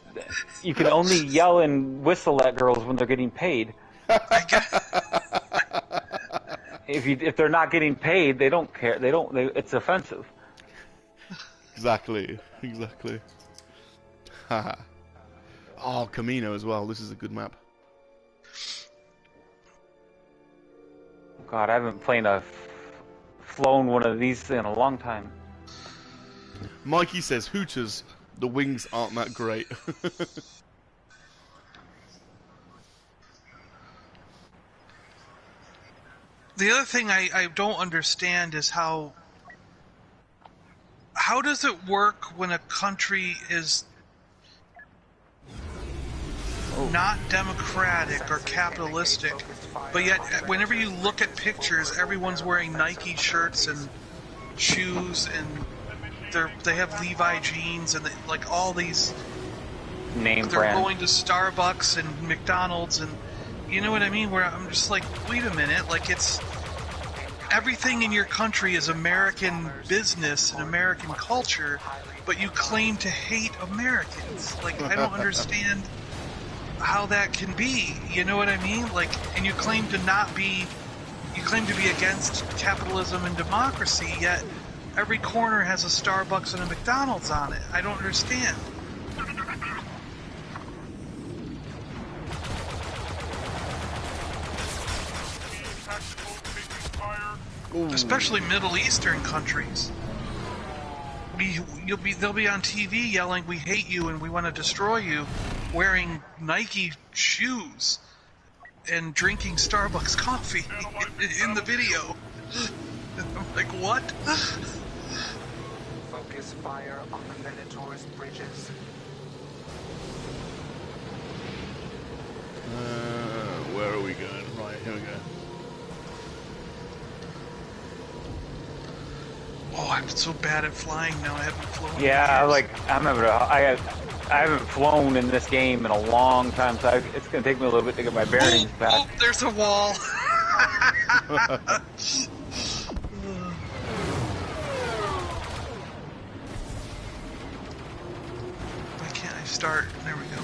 Speaker 4: you can only yell and whistle at girls when they're getting paid.
Speaker 2: I guess.
Speaker 4: If they're not getting paid, they don't care. It's offensive.
Speaker 3: Exactly. Oh, Camino as well. This is a good map.
Speaker 4: God, I haven't flown one of these in a long time.
Speaker 3: Mikey says Hooters. The wings aren't that great.
Speaker 2: The other thing I don't understand is how does it work when a country is not democratic or capitalistic, but yet whenever you look at pictures, everyone's wearing Nike shirts and shoes, and they have Levi jeans and like all these
Speaker 4: Name
Speaker 2: they're
Speaker 4: brand.
Speaker 2: going to Starbucks and McDonald's, and you know what I mean? Where I'm just like, wait a minute, like it's everything in your country is American business and American culture, but you claim to hate Americans. Like, I don't understand how that can be. You know what I mean? Like, and you claim to be against capitalism and democracy, yet every corner has a Starbucks and a McDonald's on it. I don't understand.
Speaker 3: Ooh.
Speaker 2: Especially Middle Eastern countries. They'll be on TV yelling, "We hate you and we want to destroy you," wearing Nike shoes and drinking Starbucks coffee in the video. I'm like, what?
Speaker 1: Focus fire on the Minotaur's bridges.
Speaker 3: Where are we going? Right, here we go.
Speaker 2: Oh, I'm so bad at flying now. I haven't flown.
Speaker 4: Yeah,
Speaker 2: in years.
Speaker 4: I haven't flown in this game in a long time, so it's gonna take me a little bit to get my bearings back.
Speaker 2: Oh, there's a wall. Why can't I start? There we go.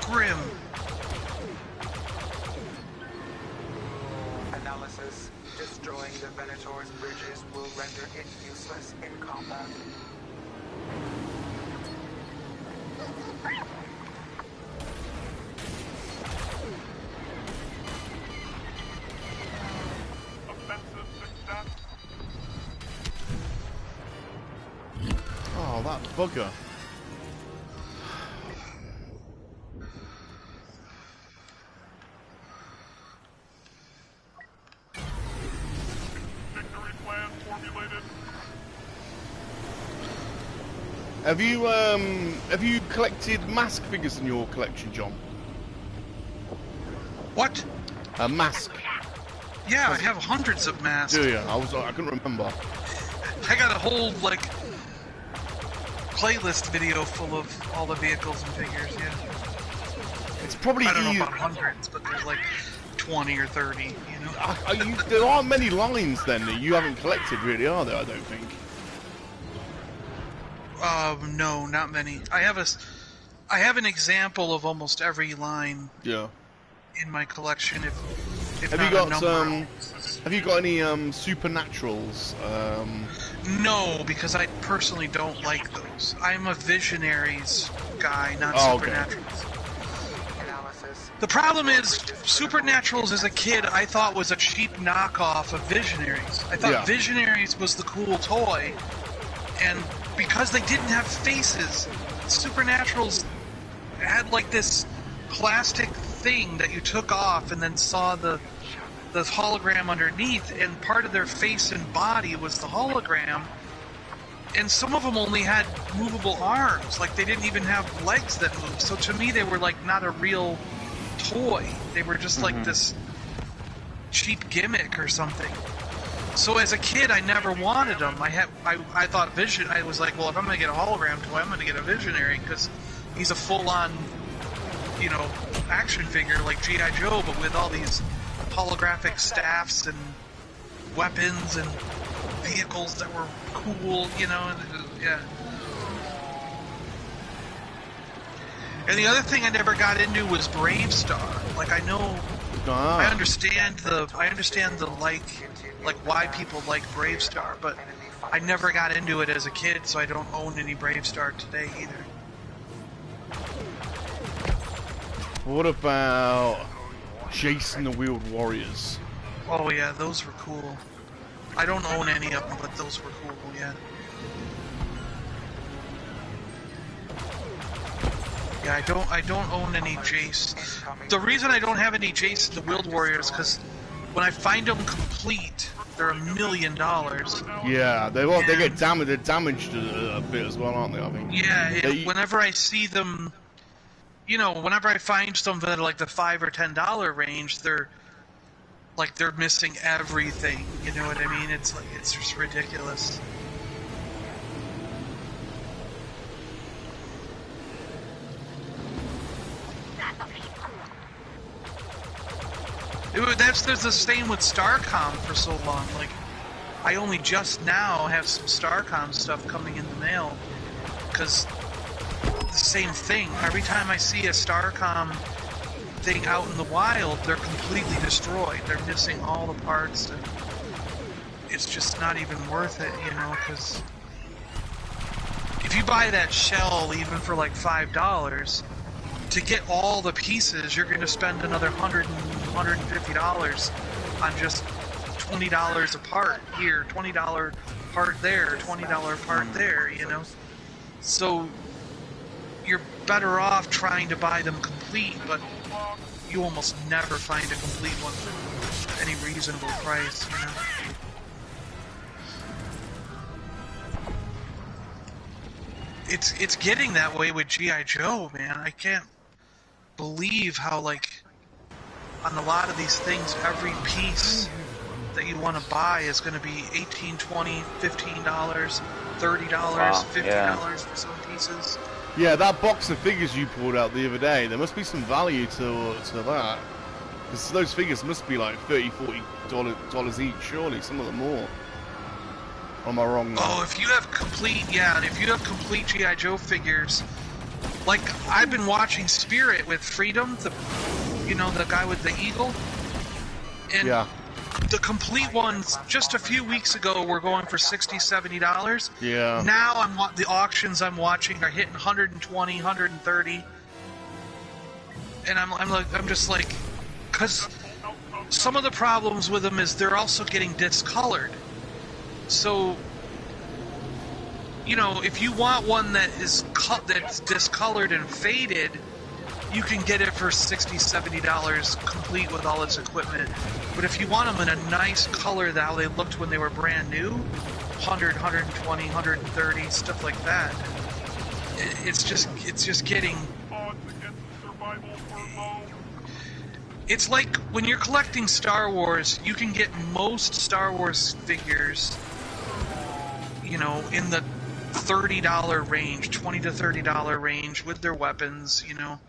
Speaker 2: Grim.
Speaker 1: Analysis. Destroying the Minotaur's bridges will render it useless in combat.
Speaker 3: Oh, that bugger. Have you collected mask figures in your collection, John?
Speaker 2: What?
Speaker 3: A mask.
Speaker 2: Yeah, I have hundreds of masks.
Speaker 3: Do you? I couldn't remember.
Speaker 2: I got a whole playlist video full of all the vehicles and figures. Yeah.
Speaker 3: It's probably
Speaker 2: I don't know about hundreds, but there's like 20 or 30. You know.
Speaker 3: There aren't many lines then that you haven't collected, really, are there? I don't think.
Speaker 2: No, not many. I have an example of almost every line.
Speaker 3: Yeah.
Speaker 2: In my collection, if
Speaker 3: Have
Speaker 2: not
Speaker 3: you
Speaker 2: a
Speaker 3: got
Speaker 2: number.
Speaker 3: Have you got any supernaturals?
Speaker 2: No, because I personally don't like those. I'm a Visionaries guy, not
Speaker 3: Okay.
Speaker 2: Supernaturals. The problem is, Supernaturals as a kid I thought was a cheap knockoff of Visionaries. I thought Visionaries was the cool toy, and because they didn't have faces, Supernaturals had like this plastic thing that you took off and then saw the hologram underneath, and part of their face and body was the hologram, and some of them only had movable arms, like they didn't even have legs that moved. So to me they were like not a real toy, they were just like this cheap gimmick or something. So as a kid I never wanted them. I thought I was like, well, if I'm gonna get a hologram toy, I'm gonna get a Visionary, because he's a full-on, you know, action figure like G.I. Joe, but with all these holographic staffs and weapons and vehicles that were cool, you know, yeah. And the other thing I never got into was Bravestar. Like, I know, I understand the like why people like Bravestar, but I never got into it as a kid, so I don't own any Bravestar today either.
Speaker 3: What about Jason the Wheeled Warriors?
Speaker 2: Oh yeah, those were cool. I don't own any of them, but those were cool, yeah. Yeah, I don't own any Jace. The reason I don't have any Jason the Wheeled Warriors, because when I find them complete, they're $1 million.
Speaker 3: Yeah, they get damaged. They're damaged a bit as well, aren't they? I think.
Speaker 2: Yeah, whenever I see them, you know, whenever I find something at like the $5 or $10 range, they're missing everything. You know what I mean? It's like, it's just ridiculous. There's the same with Starcom for so long. Like, I only just now have some Starcom stuff coming in the mail, because the same thing. Every time I see a Starcom thing out in the wild, they're completely destroyed. They're missing all the parts, and it's just not even worth it, you know, because if you buy that shell even for like $5, to get all the pieces, you're going to spend another $100 $150 on just $20 a part here, $20 part there, $20 part there, you know? So you're better off trying to buy them complete, but you almost never find a complete one for any reasonable price, you know? It's getting that way with G.I. Joe, man. I can't believe how, like, on a lot of these things, every piece that you want to buy is going to be $18, $20, $15, $30, wow, $50 yeah. For some pieces.
Speaker 3: Yeah, that box of figures you pulled out the other day, there must be some value to that. Because those figures must be like $30, $40 each, surely, some of them more. Or am I wrong there?
Speaker 2: Oh, if you have complete, yeah, and if you have complete G.I. Joe figures, like, I've been watching Spirit with Freedom, you know, the guy with the eagle, and yeah. The complete ones just a few weeks ago were going for $60, $70.
Speaker 3: Yeah.
Speaker 2: Now the auctions I'm watching are hitting $120, $130, and I'm just like, because some of the problems with them is they're also getting discolored. So, you know, if you want one that's discolored and faded, you can get it for $60, $70 complete with all its equipment. But if you want them in a nice color that how they looked when they were brand new, 100, 120, 130, stuff like that, it's just getting... It's like when you're collecting Star Wars, you can get most Star Wars figures, you know, in the $30 range, $20 to $30 range with their weapons, you know.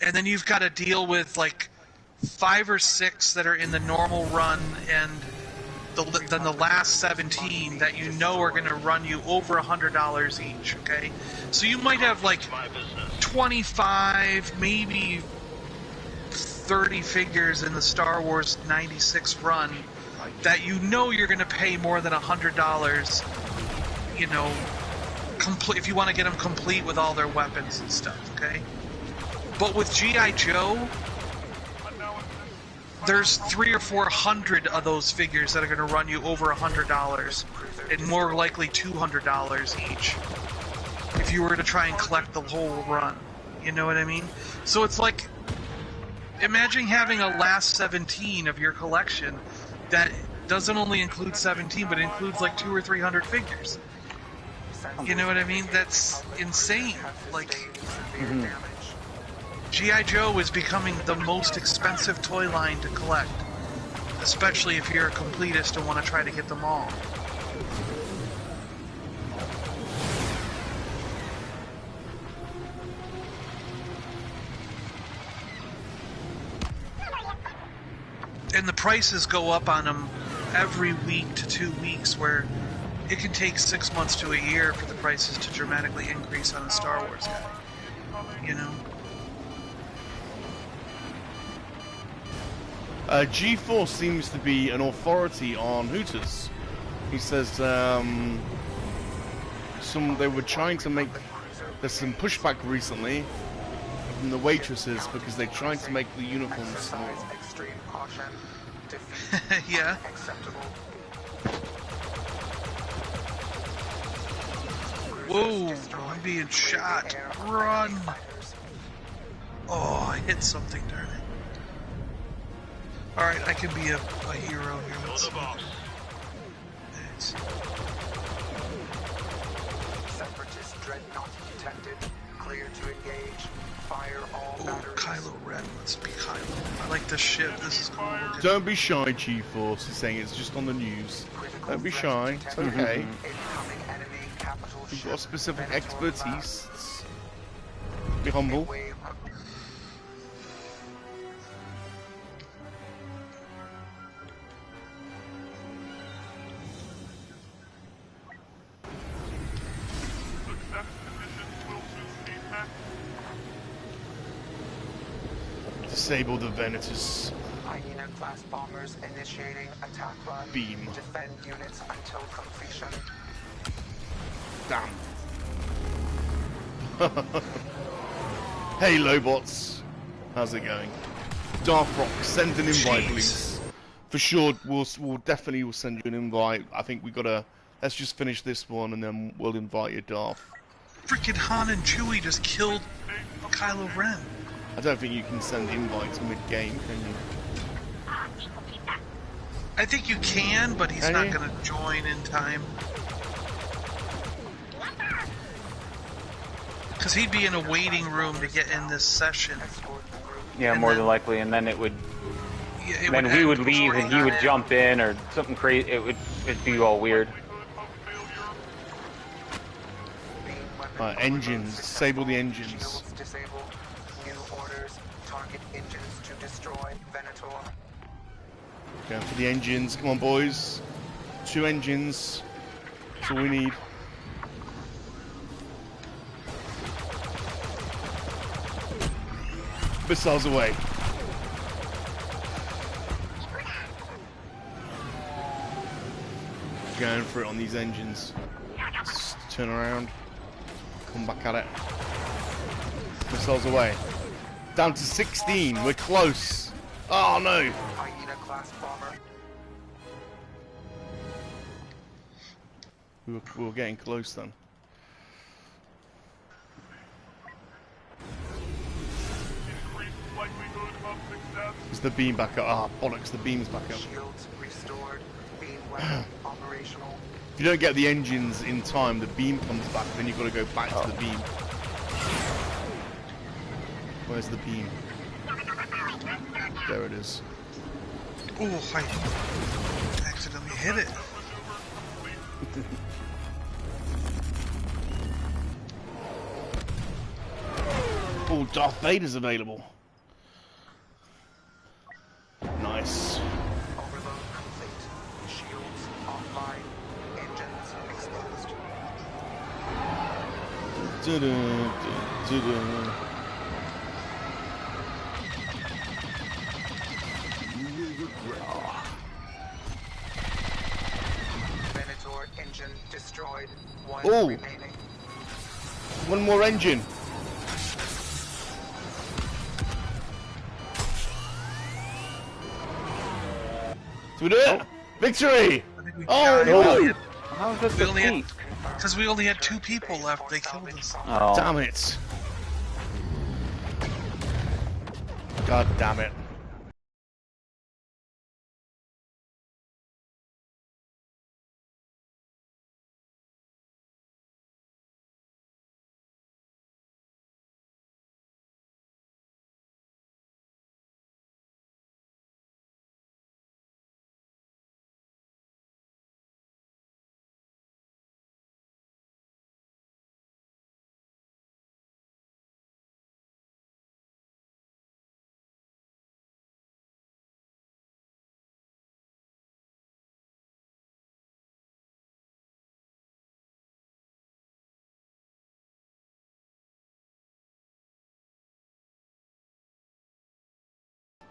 Speaker 2: And then you've got to deal with like 5 or 6 that are in the normal run, and than the last 17 that you know are going to run you over $100 each. Okay, so you might have like 25, maybe 30 figures in the Star Wars 96 run that you know you're going to pay more than $100. You know, complete if you want to get them complete with all their weapons and stuff. Okay, but with G.I. Joe, there's 300 or 400 of those figures that are going to run you over $100, and more likely $200 each if you were to try and collect the whole run. You know what I mean? So it's like, imagine having a last 17 of your collection that doesn't only include 17, but includes like 200 or 300 figures. You know what I mean? That's insane. Like, G.I. Joe is becoming the most expensive toy line to collect, especially if you're a completist and want to try to get them all. And the prices go up on them every week to 2 weeks, where it can take 6 months to a year for the prices to dramatically increase on a Star Wars guy. You know?
Speaker 3: G4 seems to be an authority on Hooters. He says they were trying to make, there's some pushback recently from the waitresses because they're trying to make the uniforms smaller.
Speaker 2: Yeah. Whoa, I'm being shot. Run! Oh, I hit something, darn it. Alright, I can be a hero here. Let's see. Thanks.
Speaker 5: Separatist dreadnought detected. Clear to engage. Fire all batteries.
Speaker 2: Kylo Ren. Let's be Kylo. I like this ship. This is cool looking.
Speaker 3: Don't be shy, G-Force. He's saying it's just on the news. Don't be shy. It's okay. You've got specific expertise. Be humble. Disable the Venatus.
Speaker 5: Hyena class bombers initiating attack run.
Speaker 3: Beam.
Speaker 5: Defend units until completion.
Speaker 3: Damn. Hey, Lobots. How's it going? Darth Rock, send an invite, please. For sure, we'll definitely send you an invite. I think we gotta. Let's just finish this one and then we'll invite you, Darth.
Speaker 2: Freaking Han and Chewie just killed Kylo Ren.
Speaker 3: I don't think you can send invites mid-game, can you?
Speaker 2: I think you can, but he's not going to join in time. Because he'd be in a waiting room to get in this session.
Speaker 4: Yeah,
Speaker 2: and
Speaker 4: more
Speaker 2: then,
Speaker 4: than likely, and then it would.
Speaker 2: Yeah,
Speaker 4: then we would leave, and he would jump in, or something crazy. It'd be all weird.
Speaker 3: Engines. Disable the engines. Going for the engines. Come on, boys. 2 engines. That's all we need. Missiles away. Going for it on these engines. Just turn around. Come back at it. Missiles away. Down to 16. We're close. Oh no. We were getting close then. Is the beam back up? Ah, bollocks, the beam's back up. If you don't get the engines in time, the beam comes back, then you've got to go back to the beam. Where's the beam? There it is.
Speaker 2: Oh, I accidentally hit it.
Speaker 3: Oh, Darth Vader's available. Nice.
Speaker 5: Venator engine destroyed. One
Speaker 3: Oh.
Speaker 5: remaining.
Speaker 3: One more engine. Do we do it? Victory!
Speaker 2: I think we
Speaker 3: Oh
Speaker 2: died.
Speaker 3: no!
Speaker 4: How is it
Speaker 2: We only had,
Speaker 4: defeat?
Speaker 2: because we only had 2 people left. They killed us.
Speaker 4: Oh.
Speaker 3: Damn it! God damn it!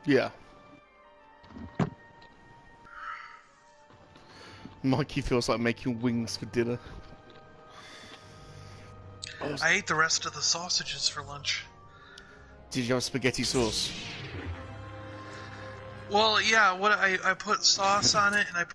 Speaker 3: Yeah. Mikey feels like making wings for dinner.
Speaker 2: I ate the rest of the sausages for lunch.
Speaker 3: Did you have spaghetti sauce?
Speaker 2: Well, yeah, what I put sauce on it, and I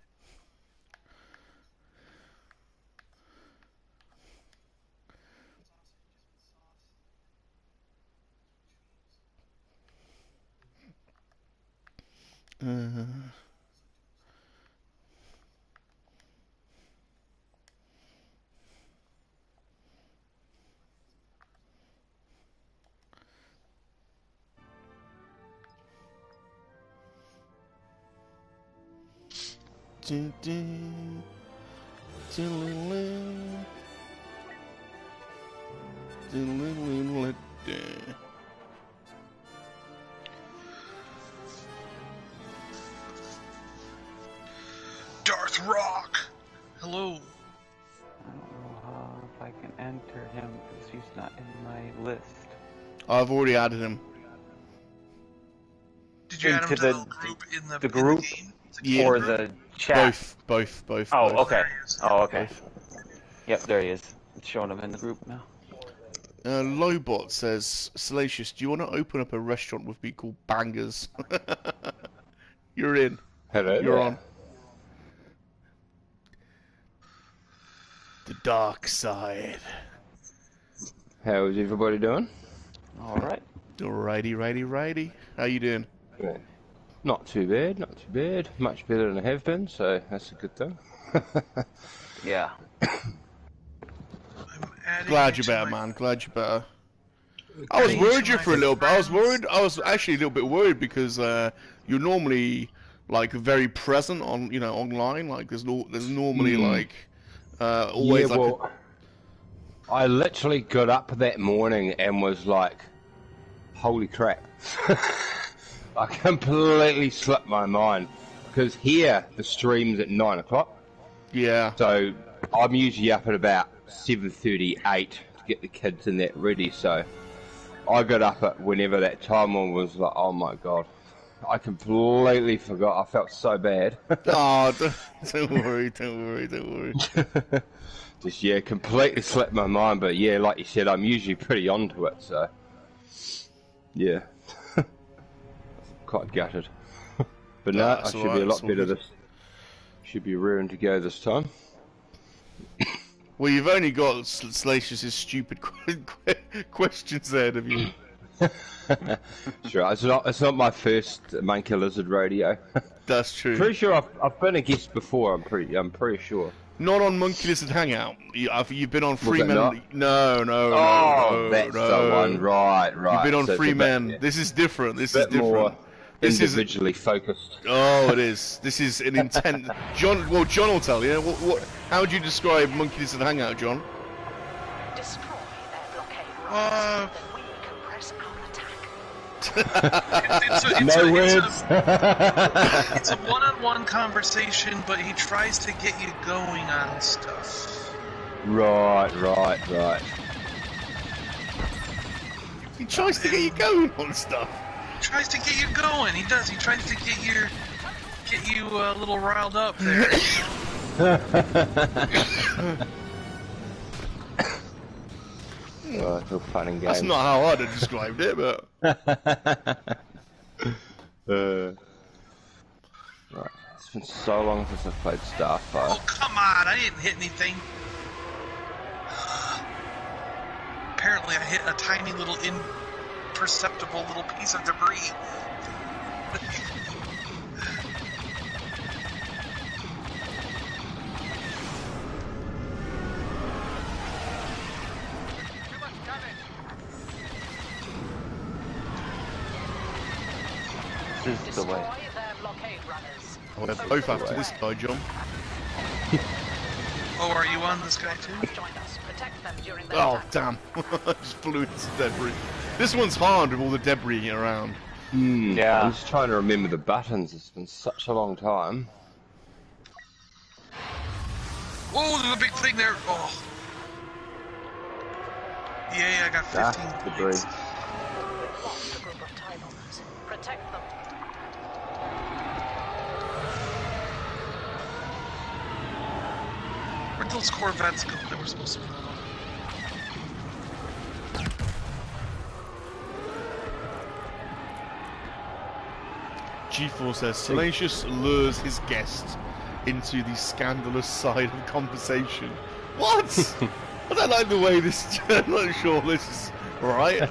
Speaker 2: Darth Rock. Hello.
Speaker 4: I don't know how if I can enter him because he's not in my list.
Speaker 3: I've already added him.
Speaker 2: Did you add him
Speaker 4: Into
Speaker 2: to the
Speaker 4: the-
Speaker 2: group in the
Speaker 4: the group?
Speaker 2: game?
Speaker 3: Yeah.
Speaker 4: Or the chat.
Speaker 3: Both.
Speaker 4: Oh,
Speaker 3: both.
Speaker 4: okay. Oh, okay.
Speaker 3: Both.
Speaker 4: Yep, there he is. It's showing him in the group now.
Speaker 3: Lowbot says, Salacious, do you want to open up a restaurant with me called Bangers? You're in.
Speaker 6: Hello.
Speaker 3: You're on. The dark side.
Speaker 6: How's everybody doing?
Speaker 4: Alright.
Speaker 3: Righty. How you doing?
Speaker 6: Yeah. Not too bad, not too bad. Much better than I have been, so that's a good thing.
Speaker 4: Yeah.
Speaker 2: I'm adding
Speaker 3: Glad
Speaker 2: you
Speaker 3: you're
Speaker 2: to
Speaker 3: better,
Speaker 2: my-
Speaker 3: man. Glad you're better. I was
Speaker 2: Adding
Speaker 3: worried
Speaker 2: to
Speaker 3: you
Speaker 2: my
Speaker 3: for a little bit. I was
Speaker 2: friends.
Speaker 3: worried. I was actually a little bit worried because you're normally like very present on, online. Like there's normally like always
Speaker 6: yeah,
Speaker 3: like.
Speaker 6: well, I literally got up that morning and was like, holy crap. I completely slipped my mind. Because here, the stream's at 9 o'clock.
Speaker 3: Yeah.
Speaker 6: So I'm usually up at about 7:38 to get the kids and that ready. So I got up at whenever that time was like, oh my god. I completely forgot. I felt so bad.
Speaker 3: Oh, don't worry.
Speaker 6: Just, yeah, completely slipped my mind. But yeah, like you said, I'm usually pretty onto it. So yeah. Quite gutted. But no, I
Speaker 3: That's
Speaker 6: should be a
Speaker 3: alright,
Speaker 6: lot
Speaker 3: it's all
Speaker 6: better
Speaker 3: good.
Speaker 6: this. Should be raring to go this time.
Speaker 3: Well, you've only got Salacious's stupid questions ahead of you.
Speaker 6: Sure, it's not my first MoNKey-LiZaRD radio.
Speaker 3: That's true.
Speaker 6: Pretty sure I've been a guest before. I'm pretty sure.
Speaker 3: Not on MoNKey-LiZaRD Hangout. You've been on Free
Speaker 6: it
Speaker 3: Men.
Speaker 6: not?
Speaker 3: No,
Speaker 6: That's
Speaker 3: no.
Speaker 6: the one. Right.
Speaker 3: You've been on
Speaker 6: So it's
Speaker 3: Free
Speaker 6: a bit-
Speaker 3: Men. This is different. This is
Speaker 6: bit
Speaker 3: different.
Speaker 6: more
Speaker 3: This is
Speaker 6: individually focused.
Speaker 3: Oh, it is. This is an intent. John will tell you. How would you describe MoNKey-LiZaRD Hangout, John?
Speaker 7: Destroy their blockade runs, then we can press our attack.
Speaker 6: No words.
Speaker 2: It's a one-on-one conversation, but he tries to get you going on stuff.
Speaker 6: Right.
Speaker 3: He tries to get you going on stuff.
Speaker 2: He tries to get you going. He does. He tries to get you a little riled up there.
Speaker 6: Oh, no fun and games.
Speaker 3: That's not how I'd have described it, but.
Speaker 6: Right. It's been so long since I've played Starfire.
Speaker 2: Oh, come on! I didn't hit anything. Apparently, I hit a tiny little imperceptible little piece of debris.
Speaker 4: This is the way.
Speaker 3: Oh, they're both after this guy, John.
Speaker 2: Oh, are you on this guy too?
Speaker 3: Oh, damn. I just flew into debris. This one's hard with all the debris around.
Speaker 4: Yeah.
Speaker 6: I'm just trying to remember the buttons. It's been such a long time.
Speaker 2: Oh, there's a big thing there. Oh. Yeah, I got 15
Speaker 6: Debris.
Speaker 2: points.
Speaker 7: Lost a group of tide owners. Protect them.
Speaker 2: Where'd those Corvettes go that were supposed to be?
Speaker 3: G4 says, Salacious lures his guest into the scandalous side of conversation. What? I don't like the way this... I'm not sure this is right.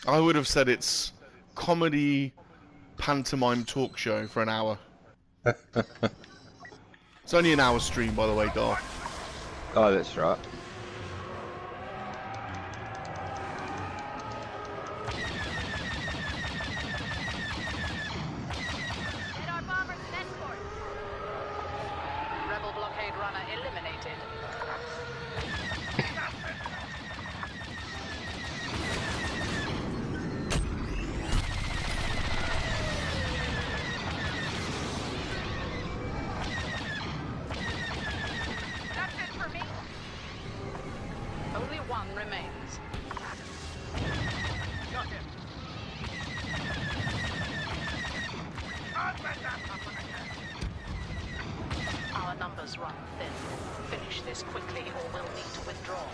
Speaker 3: I would have said it's comedy, pantomime talk show for an hour. It's only an hour stream, by the way, Gar.
Speaker 6: Oh, that's right.
Speaker 7: Rebel blockade runner eliminated. That's it for me. Only one remains. Got him. Our numbers run thin. Finish this quickly or we'll need to withdraw.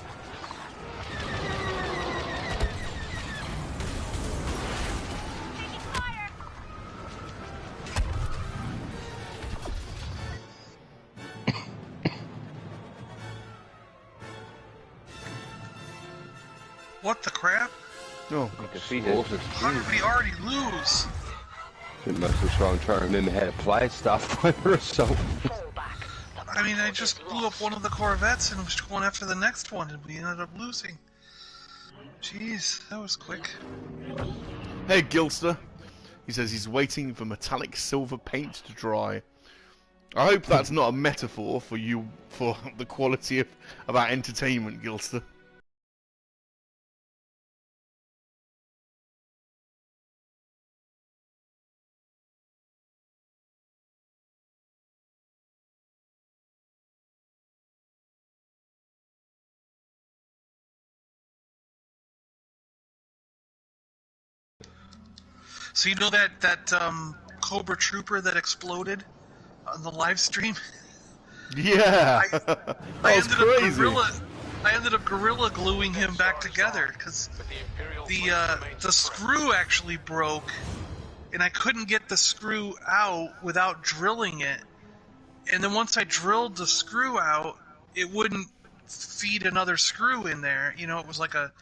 Speaker 7: Taking fire!
Speaker 2: What the crap?
Speaker 3: Oh,
Speaker 4: Defeated.
Speaker 2: How did we already lose?
Speaker 6: I mostly trying to remember how to play stuff by the result.
Speaker 7: Fall back. The
Speaker 2: I mean, I just blew up one of the Corvettes and was going after the next one, and we ended up losing. Jeez, that was quick.
Speaker 3: hey, Gilster. He says he's waiting for metallic silver paint to dry. I hope that's not a metaphor for you, for the quality of our entertainment, Gilster.
Speaker 2: So you know that Cobra Trooper that exploded on the live stream?
Speaker 3: Yeah,
Speaker 2: I ended up gorilla gluing him back together because the screw actually broke, and I couldn't get the screw out without drilling it. And then once I drilled the screw out, it wouldn't feed another screw in there. You know, it was like a.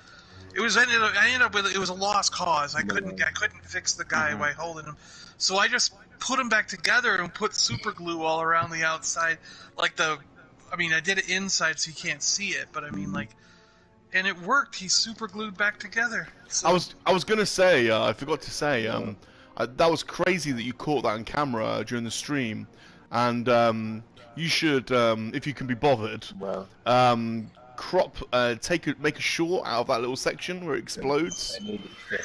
Speaker 2: I ended up with it was a lost cause. I couldn't fix the guy by holding him, so I just put him back together and put super glue all around the outside, I did it inside so you can't see it, but I mean and it worked. He's super glued back together. So.
Speaker 3: I was gonna say I forgot to say that was crazy that you caught that on camera during the stream, and you should if you can be bothered.
Speaker 6: Wow.
Speaker 3: make a short out of that little section where it explodes.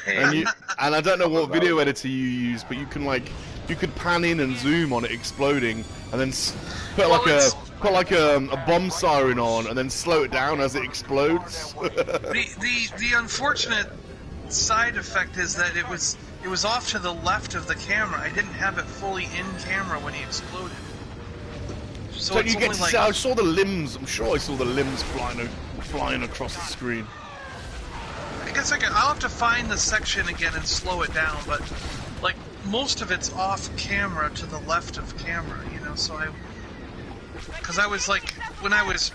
Speaker 6: And
Speaker 3: And I don't know what video editor you use, but you could pan in and zoom on it exploding, and then put like a bomb siren on, and then slow it down as it explodes.
Speaker 2: The unfortunate side effect is that it was off to the left of the camera. I didn't have it fully in camera when he exploded. So
Speaker 3: you get to see, I saw the limbs. I'm sure I saw the limbs flying across the screen.
Speaker 2: I guess I'll have to find the section again and slow it down, but like most of it's off camera to the left of camera, you know. So because I was like, when I was,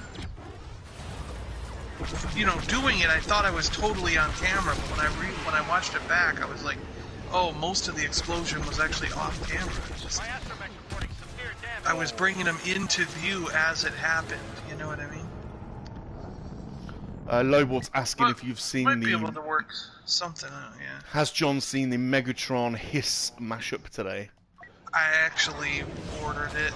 Speaker 2: you know, doing it, I thought I was totally on camera, but when I watched it back, I was like, oh, most of the explosion was actually off camera. I was bringing them into view as it happened. You know what I mean?
Speaker 3: Lobot's asking if you've seen
Speaker 2: might be able to work something out. Yeah.
Speaker 3: Has John seen the Megatron Hiss mashup today?
Speaker 2: I actually ordered it.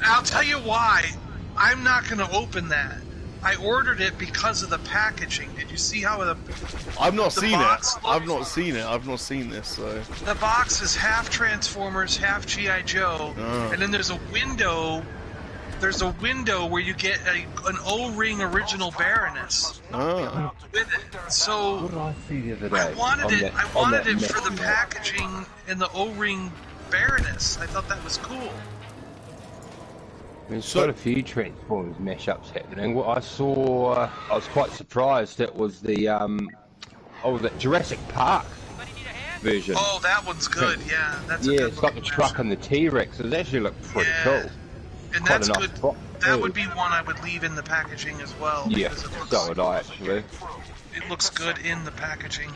Speaker 2: I'll tell you why. I'm not going to open that. I ordered it because of the packaging. Did you see how the
Speaker 3: I've not seen it.
Speaker 2: box
Speaker 3: I've not seen it. I've not seen this. So
Speaker 2: the box is half Transformers, half G.I. Joe, and then there's a window. There's a window where you get an O-ring original Baroness with it. So
Speaker 6: what did I see the other day?
Speaker 2: I wanted it for the packaging and the O-ring Baroness. I thought that was cool.
Speaker 6: There's quite a few Transformers mashups happening. What I saw, I was quite surprised. It was the that Jurassic Park version.
Speaker 2: Oh, that one's good. Yeah, that's a good
Speaker 6: it's like the truck and the T-Rex. It actually looked pretty cool.
Speaker 2: And that's good. That would be one I would leave in the packaging as well.
Speaker 6: Yeah, so would I actually.
Speaker 2: It looks good in the packaging.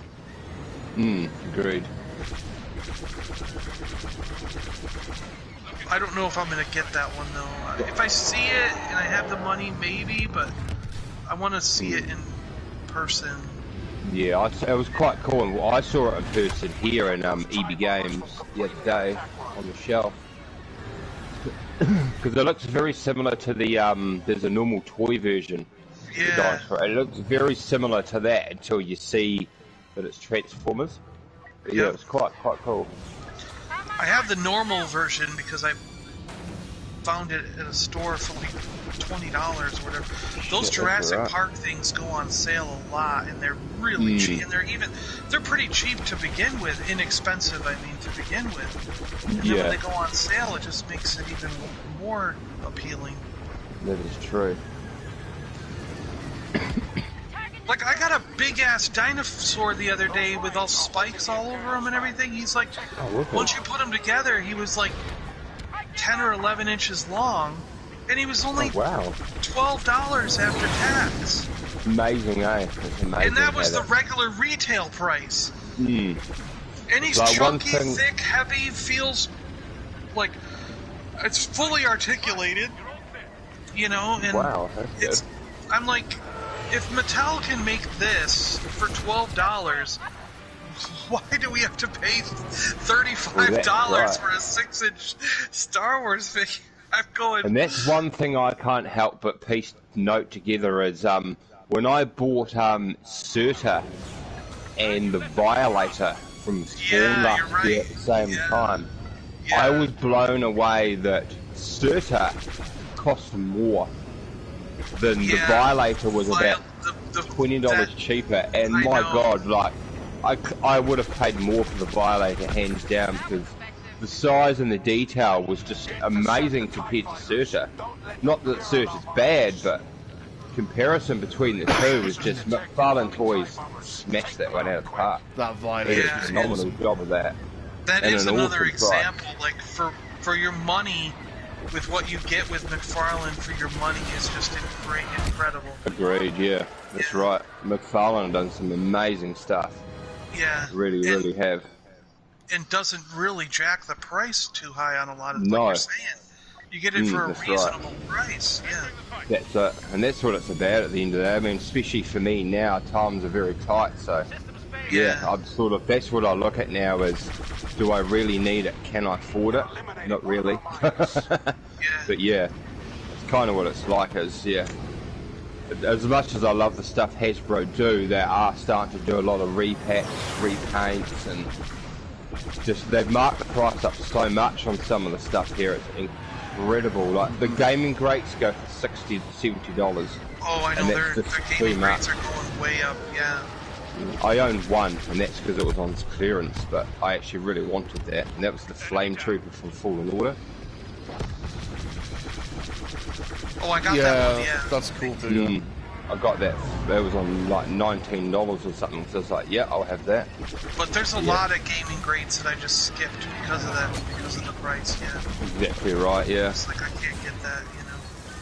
Speaker 6: Agreed.
Speaker 2: I don't know if I'm gonna get that one though. If I see it and I have the money, maybe, but I want to see it in person.
Speaker 6: Yeah, it was quite cool. And I saw it in person here in EB Games the other day on the shelf. Because it looks very similar to the, there's a normal toy version.
Speaker 2: Yeah.
Speaker 6: It looks very similar to that until you see that it's Transformers. But yeah, it's quite cool.
Speaker 2: I have the normal version because I found it at a store for like $20 or whatever. Those Jurassic Park things go on sale a lot, and they're really cheap. And they're pretty cheap to begin with, inexpensive. I mean, to begin with. And then when they go on sale, it just makes it even more appealing.
Speaker 6: That is true.
Speaker 2: Like, I got a big-ass dinosaur the other day with all spikes all over him and everything. He's like, once you put him together, he was like 10 or 11 inches long, and he was only $12 after tax.
Speaker 6: Amazing, eh? That's amazing.
Speaker 2: And that was the regular retail price.
Speaker 6: And
Speaker 2: he's chunky, thick, heavy, feels like it's fully articulated, you know, and I'm like, if Mattel can make this for $12, why do we have to pay $35 for a 6-inch Star Wars figure? I'm going.
Speaker 6: And that's one thing I can't help but note together is when I bought Surtur and the Violator from Spawn last year at the same time, I was blown away that Surtur cost more than the Violator was about $20 cheaper, and my God, like I would have paid more for the Violator hands down because the size and the detail was just amazing compared to Surtur. Not that Surtur's bad, but comparison between the two was just McFarlane Toys smashed that one out of the park.
Speaker 3: That Violator
Speaker 6: did a phenomenal job of that.
Speaker 2: That is another example, like for your money. With what you get with McFarlane for your money is just incredible.
Speaker 6: Agreed, yeah. That's right. McFarlane have done some amazing stuff.
Speaker 2: Yeah.
Speaker 6: Really have.
Speaker 2: And doesn't really jack the price too high on a lot of what you're saying. You get it for a reasonable price,
Speaker 6: That's it. And that's what it's about at the end of the day. I mean, especially for me now, times are very tight, so... Yeah, I'm sort of, that's what I look at now is, do I really need it? Can I afford it? Not really. But yeah, it's kind of what it's like. Is yeah. As much as I love the stuff Hasbro do, they are starting to do a lot of repacks, repaints, and just they've marked the price up so much on some of the stuff here. It's incredible. Like the gaming grates go for $60 to $70.
Speaker 2: Oh, I know their gaming rates are going way up. Yeah.
Speaker 6: I owned one, and that's because it was on clearance, but I actually really wanted that, and that was the Flame Trooper from Fallen Order.
Speaker 2: Oh, I got that one, yeah.
Speaker 3: That's cool too.
Speaker 6: I got that. It was on like $19 or something, so I was like, yeah, I'll have that.
Speaker 2: But there's a lot of gaming grades that I just skipped because of that, because of the price, yeah.
Speaker 6: Exactly right, yeah.
Speaker 2: It's like I can't get that, you know.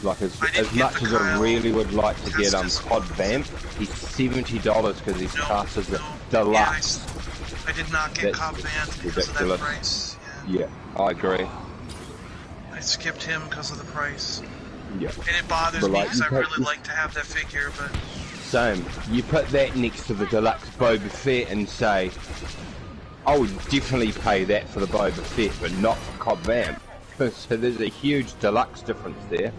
Speaker 6: Like as much as I really would like to get Pod Vamp, he's $70 because he's classed as a deluxe.
Speaker 2: Yeah, I did not get Cobb Vamp because of that price.
Speaker 6: Yeah, I agree.
Speaker 2: I skipped him because of the price.
Speaker 6: Yeah.
Speaker 2: And it bothers me because I really like to have that figure, but...
Speaker 6: Same. You put that next to the deluxe Boba Fett and say, I would definitely pay that for the Boba Fett, but not for Cobb Vamp. So there's a huge deluxe difference there.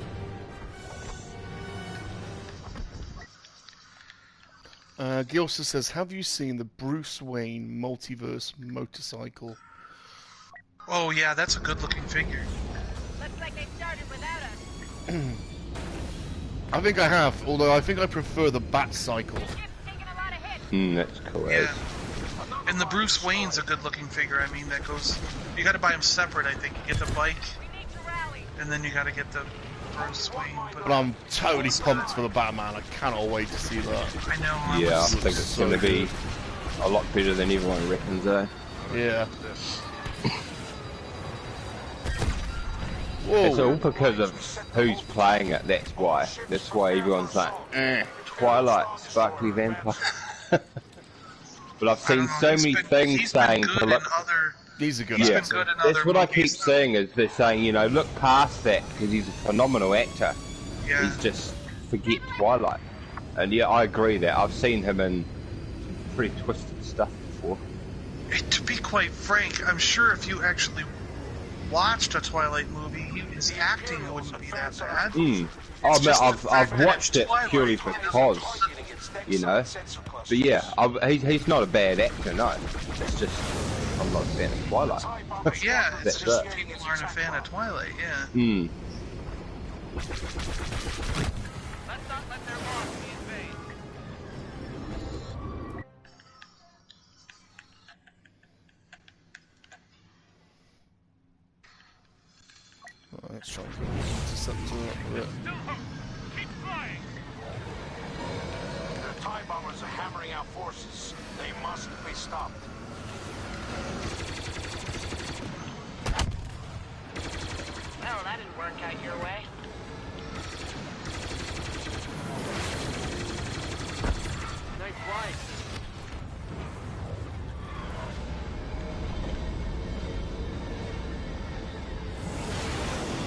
Speaker 3: Gilsa says, have you seen the Bruce Wayne multiverse motorcycle?
Speaker 2: Oh yeah, that's a good looking figure.
Speaker 8: Looks like they started without us.
Speaker 3: I think I have, although I think I prefer the Bat Cycle.
Speaker 6: That's correct.
Speaker 2: Yeah. And the Bruce Wayne's a good looking figure. I mean, that goes... You gotta buy them separate, I think. You get the bike, and then you gotta get the Bruce Wayne.
Speaker 3: But I'm totally pumped for the Batman. I cannot wait to see that.
Speaker 2: I know.
Speaker 6: Yeah, I think it's going to be a lot better than everyone reckons, eh?
Speaker 3: Yeah. Whoa.
Speaker 6: It's all because of who's playing it, that's why. That's why everyone's like, Twilight, Sparkly Vampire. But I've seen so many things saying...
Speaker 3: These are good.
Speaker 6: Yeah, that's what I keep saying, is they're saying, you know, look past that, because he's a phenomenal actor.
Speaker 2: Yeah.
Speaker 6: He's just forget Twilight. And yeah, I agree that. I've seen him in some pretty twisted stuff before.
Speaker 2: To be quite frank, I'm sure if you actually watched a Twilight movie, his acting wouldn't be that bad.
Speaker 6: Oh man, I've watched it purely because, you know. But yeah, he's not a bad actor, no. It's just, I'm not a fan of Twilight.
Speaker 2: Yeah, it's just people aren't a fan of Twilight, yeah.
Speaker 8: Let's not let their boss be in vain.
Speaker 3: Let's try to set to up with it.
Speaker 8: Keep flying.
Speaker 1: The TIE bombers are hammering our forces. They must be stopped.
Speaker 8: Well, that didn't work out your way. Nice flight.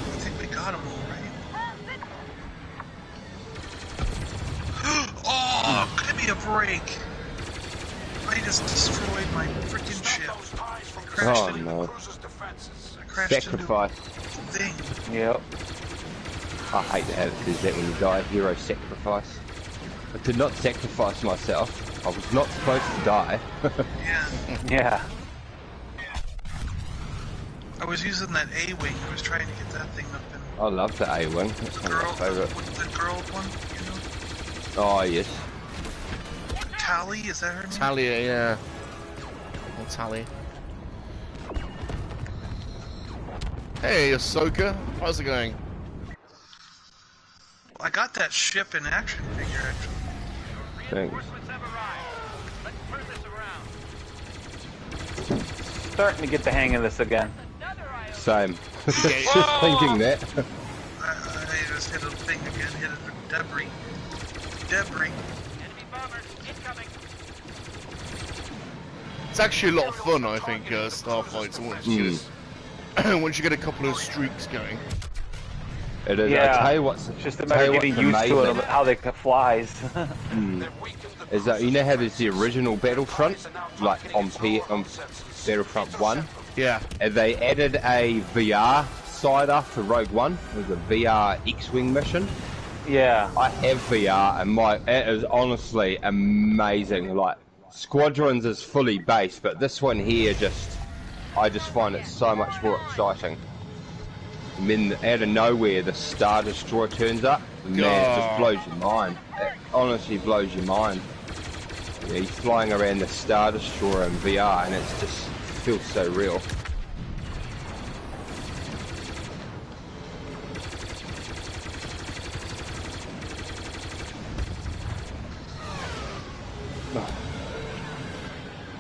Speaker 2: I think we got him all right. Oh, give me a break. I just destroyed my freaking ship.
Speaker 6: Oh no. Sacrifice.
Speaker 2: Thing.
Speaker 4: Yep.
Speaker 6: I hate that it says that when you die, hero sacrifice. I did not sacrifice myself. I was not supposed to die.
Speaker 2: Yeah.
Speaker 4: Yeah.
Speaker 2: I was using that A-wing. I was trying to get that thing up in...
Speaker 6: I love the A-wing. That's one of my favourite.
Speaker 2: The girl one, you know?
Speaker 6: Oh yes.
Speaker 2: Tally, is that her name?
Speaker 3: Talia, yeah. Or Tally. Hey, Ahsoka. How's it going?
Speaker 2: I got that ship in action figure, actually.
Speaker 6: Thanks.
Speaker 8: Reinforcements have arrived. Let's turn this around.
Speaker 4: Starting to get the hang of this again.
Speaker 8: Another IO.
Speaker 6: Same. Just thinking that.
Speaker 2: I just hit a thing again, hit it with debris. Debris.
Speaker 8: Enemy bombers incoming.
Speaker 3: It's actually a lot of fun, I think, Starfights once you get a couple of streaks going.
Speaker 6: It is.
Speaker 4: Yeah.
Speaker 6: I tell you what's
Speaker 4: Just a matter of getting used to it, how they flies.
Speaker 6: Is that, you know how there's the original Battlefront, like on Battlefront 1?
Speaker 3: Yeah.
Speaker 6: And they added a VR Outsider for Rogue One. It was a VR X-Wing mission.
Speaker 4: Yeah.
Speaker 6: I have VR, and it is honestly amazing. Like, Squadrons is fully based, but this one here I just find it so much more exciting. And then out of nowhere, the Star Destroyer turns up. Man, it just blows your mind. It honestly blows your mind. Yeah, he's flying around the Star Destroyer in VR, and it feels so real.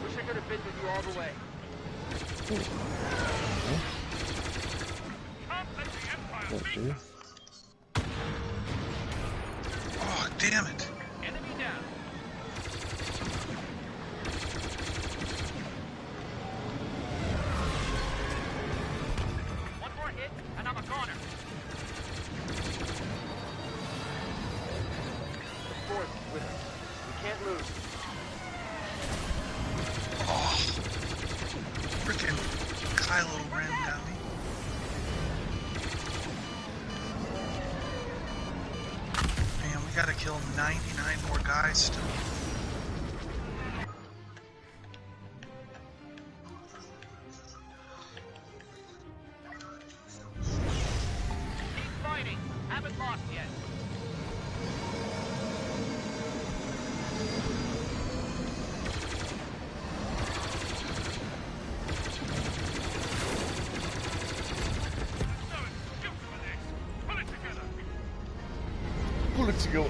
Speaker 8: Wish I could have been with you all the way.
Speaker 2: Oh, damn it.
Speaker 8: Enemy down. One more hit, and I'm a goner. Force with us. We can't lose.
Speaker 2: Oh. Frickin' Kylo Ren got me. Man, we gotta kill 99 more guys still.
Speaker 8: Keep fighting. Haven't lost yet.
Speaker 3: Pull it together.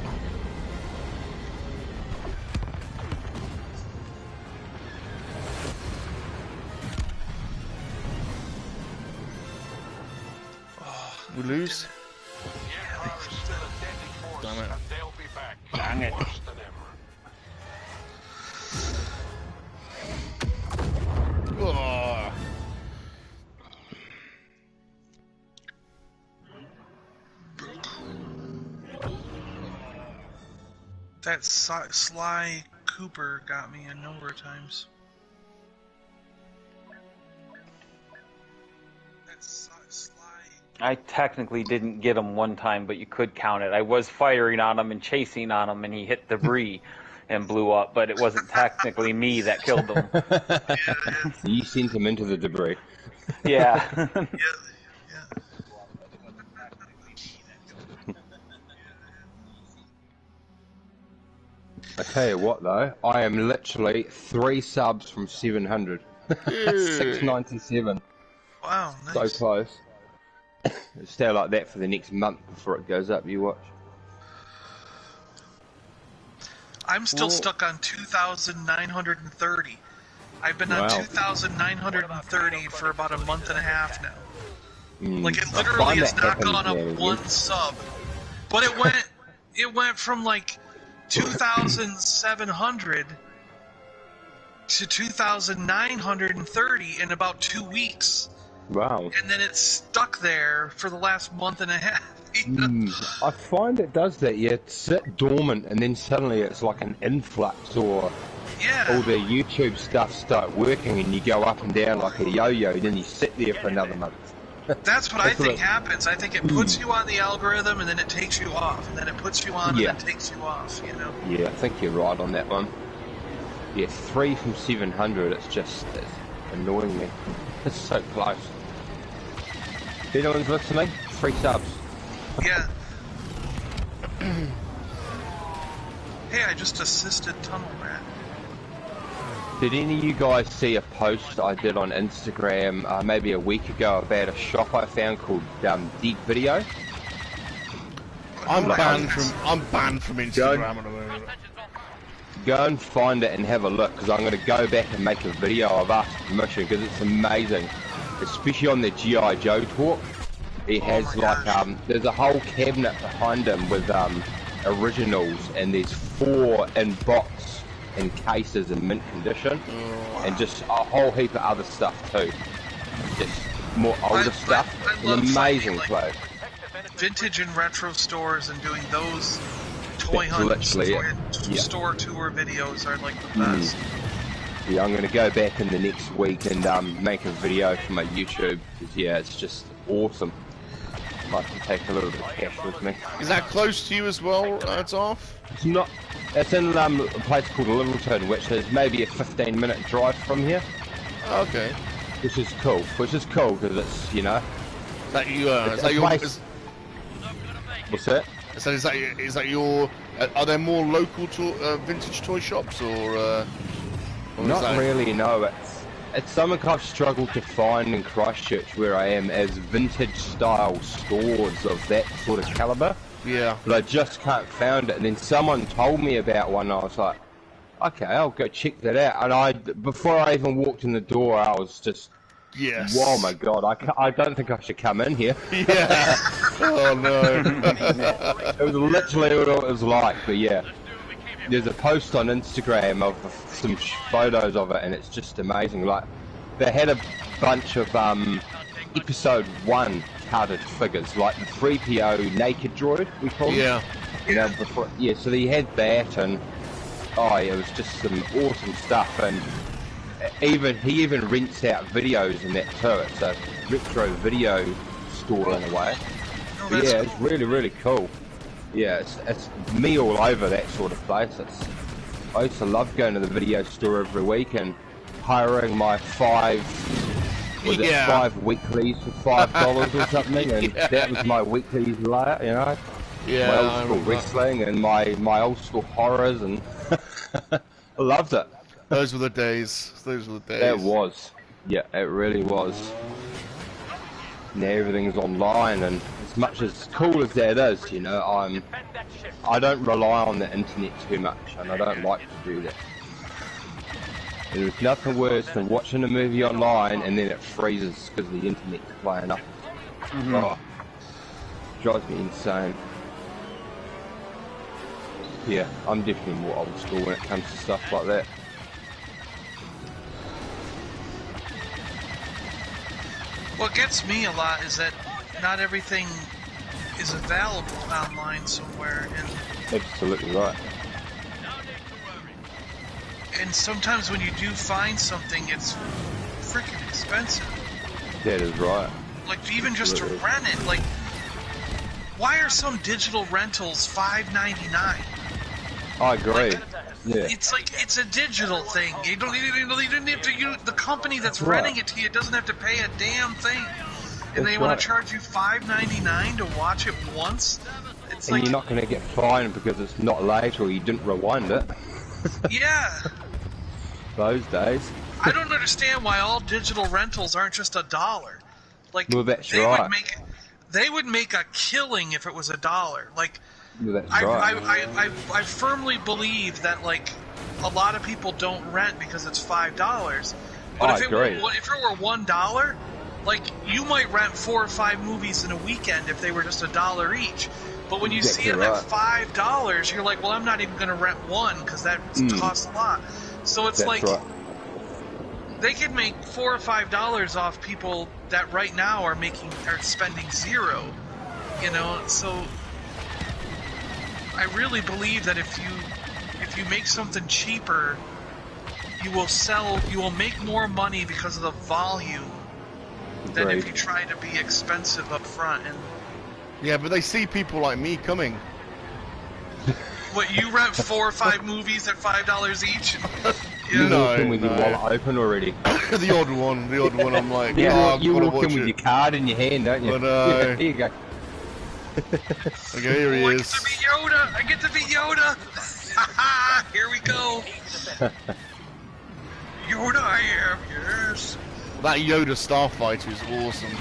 Speaker 3: We lose? Damn it.
Speaker 4: Dang it.
Speaker 3: Oh.
Speaker 2: That Sly Cooper got me a number of times.
Speaker 4: I technically didn't get him one time, but you could count it. I was firing on him and chasing on him, and he hit debris and blew up, but it wasn't technically me that killed him.
Speaker 6: You sent him into the debris.
Speaker 4: Yeah.
Speaker 6: I tell you what though, I am literally 3 subs from 700. 697.
Speaker 2: Wow, nice.
Speaker 6: So close. It'll stay like that for the next month before it goes up, you watch.
Speaker 2: I'm still stuck on 2,930. I've been on 2,930 for about a month and a half now. Like, it literally has not gone up one sub. But it went from like 2,700 to 2,930 in about 2 weeks.
Speaker 6: Wow.
Speaker 2: And then it's stuck there for the last month and a half.
Speaker 6: I find it does that. You sit dormant and then suddenly it's like an influx, or all the YouTube stuff start working and you go up and down like a yo-yo, and then you sit there for another month.
Speaker 2: That's what I think happens. I think it puts you on the algorithm and then it takes you off, and then it puts you on and then takes you off, you know?
Speaker 6: Yeah, I think you're right on that one. Yeah, 3 from 700, it's annoying me. It's so close. If anyone's listening, 3 subs.
Speaker 2: Yeah. Hey, I just assisted Tunnel Rat.
Speaker 6: Did any of you guys see a post I did on Instagram maybe a week ago about a shop I found called Deep Video?
Speaker 3: I'm banned from Instagram at the moment.
Speaker 6: Go and find it and have a look, because I'm going to go back and make a video of us mission, because it's amazing, especially on the G.I. Joe talk. He has there's a whole cabinet behind him with originals, and there's 4 in box and cases in mint condition, and just a whole heap of other stuff too. Just more older stuff. It's an amazing place.
Speaker 2: Vintage and retro stores and doing those toy hunt store tour videos are like the best.
Speaker 6: Yeah, I'm going to go back in the next week and make a video for my YouTube. Yeah, it's just awesome. Might have to take a little bit of cash with me.
Speaker 3: Is that close to you as well, Darth?
Speaker 6: It's not. It's in a place called Littleton, which is maybe a 15-minute drive from here.
Speaker 3: Okay.
Speaker 6: Which is cool. Which is cool because it's, you know.
Speaker 3: Is that you? Is that your?
Speaker 6: What's that?
Speaker 3: Is that your? Are there more local vintage toy shops or
Speaker 6: not really? No, it's something I've struggled to find in Christchurch where I am as vintage style stores of that sort of caliber.
Speaker 3: Yeah.
Speaker 6: But I just can't find it. And then someone told me about one. And I was like, okay, I'll go check that out. And before I even walked in the door, I was just.
Speaker 3: Yes.
Speaker 6: Oh my god, I don't think I should come in here.
Speaker 3: Yeah. Oh no.
Speaker 6: It was literally what it was like, but yeah. There's a post on Instagram of some photos of it and it's just amazing. Like, they had a bunch of episode 1 carded figures, like the 3PO naked droid, we call it.
Speaker 3: Yeah.
Speaker 6: You know, before, yeah, so they had that and, oh yeah, it was just some awesome stuff and he even rents out videos in that too. It's a retro video store in a way. But yeah, it's really, really cool. Yeah, it's me all over that sort of place. I used to love going to the video store every week and hiring my 5 weeklies for $5 or something, and that was my weeklies layer, you know.
Speaker 3: Yeah,
Speaker 6: my old school wrestling and my old school horrors, and I loved it.
Speaker 3: Those were the days. Those were the days.
Speaker 6: It was. Yeah, it really was. Now everything's online, and as much as cool as that is, you know, I don't rely on the internet too much, and I don't like to do that. There's nothing worse than watching a movie online and then it freezes because the internet's playing up. Oh, drives me insane. Yeah, I'm definitely more old school when it comes to stuff like that.
Speaker 2: What gets me a lot is that not everything is available online somewhere, and
Speaker 6: absolutely right.
Speaker 2: And sometimes when you do find something, it's freaking expensive.
Speaker 6: That is right.
Speaker 2: Like, even just to rent it, like, why are some digital rentals $5.99?
Speaker 6: I agree.
Speaker 2: Like,
Speaker 6: yeah.
Speaker 2: It's like, it's a digital thing. You don't have to, the company that's renting it to you doesn't have to pay a damn thing. And they want to charge you $5.99 to watch it once? It's
Speaker 6: and
Speaker 2: like,
Speaker 6: you're not going to get fined because it's not late or you didn't rewind it.
Speaker 2: Yeah.
Speaker 6: Those days.
Speaker 2: I don't understand why all digital rentals aren't just $1. Like,
Speaker 6: well, that's
Speaker 2: they
Speaker 6: right.
Speaker 2: they would make a killing if it was $1. Like,
Speaker 6: well, that's right.
Speaker 2: I firmly believe that, like, a lot of people don't rent because it's $5. But
Speaker 6: I
Speaker 2: if
Speaker 6: agree.
Speaker 2: it were $1, like, you might rent 4 or 5 movies in a weekend if they were just $1 each. But when you see them at $5, you're like, well, I'm not even going to rent one because that costs a lot. So it's
Speaker 6: that's right.
Speaker 2: They could make $4 or $5 off people that right now are spending $0. You know, so I really believe that if you make something cheaper, you will make more money because of the volume than if you try to be expensive up front. And
Speaker 3: yeah, but they see people like me coming.
Speaker 2: what, you rent 4 or 5 movies at $5 each?
Speaker 6: You walk in with your wallet open already.
Speaker 3: The odd one. I'm like,
Speaker 6: you walk in with your card in your hand, don't you? Yeah, here you go.
Speaker 3: Okay, here he is.
Speaker 2: I get to be Yoda. Here we go. Yoda, I am. Yes.
Speaker 3: That Yoda Starfighter is awesome.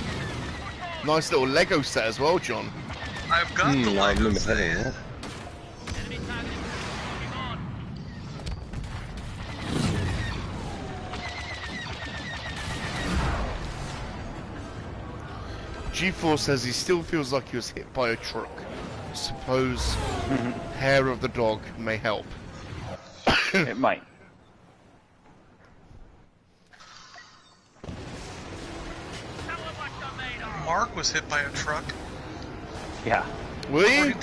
Speaker 3: Nice little Lego set as well, John.
Speaker 2: I've got the Lego set.
Speaker 3: G4 says he still feels like he was hit by a truck. Suppose hair of the dog may help.
Speaker 4: It might.
Speaker 2: Mark was hit by a truck.
Speaker 4: Yeah.
Speaker 3: Were you?